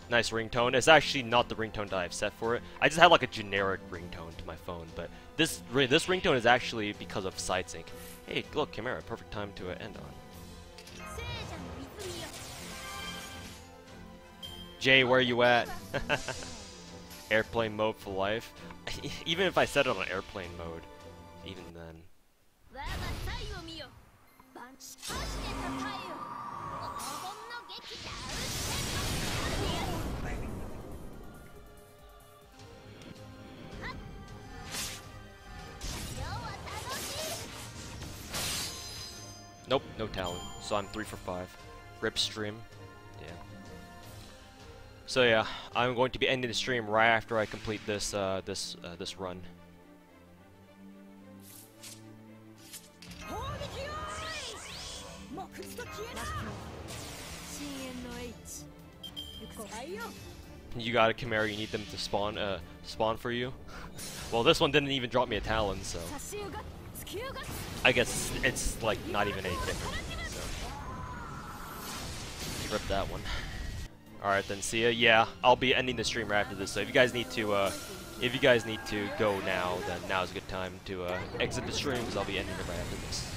Nice ringtone. It's actually not the ringtone that I've set for it. I just have like a generic ringtone to my phone, but this ringtone is actually because of SiteSync. Hey, look, Chimera, perfect time to end on. Jay, where you at? Airplane mode for life. Even if I set it on airplane mode, even then. Nope, no talent. So I'm 3 for 5. Rip stream. Yeah. So yeah, I'm going to be ending the stream right after I complete this this run. You got a Chimera. You need them to spawn for you. Well, this one didn't even drop me a Talon, so I guess it's like not even any different. So rip that one. All right, then see ya. Yeah, I'll be ending the stream right after this. So if you guys need to go now, then now's a good time to exit the stream because I'll be ending it right after this.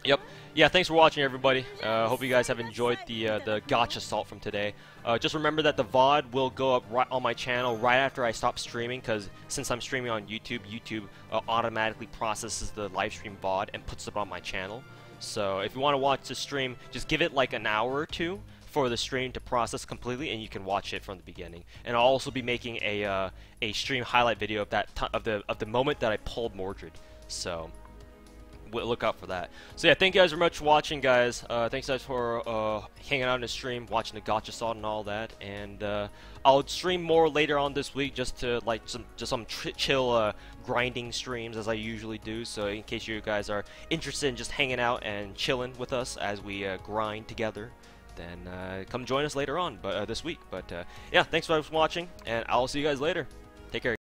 Yep. Yeah, thanks for watching, everybody. Hope you guys have enjoyed the Gacha Salt from today. Just remember that the VOD will go up right on my channel right after I stop streaming, because since I'm streaming on YouTube, YouTube automatically processes the live stream VOD and puts it on my channel. So if you want to watch the stream, just give it like an hour or two for the stream to process completely, and you can watch it from the beginning. And I'll also be making a stream highlight video of that of the moment that I pulled Mordred. So look out for that. So yeah, thank you guys very much for watching, guys. Thanks guys for hanging out in the stream, watching the Gacha Salt and all that. And I'll stream more later on this week, just to like some chill grinding streams as I usually do. So in case you guys are interested in just hanging out and chilling with us as we grind together, then come join us later on, but this week. But yeah, thanks for watching, and I'll see you guys later. Take care.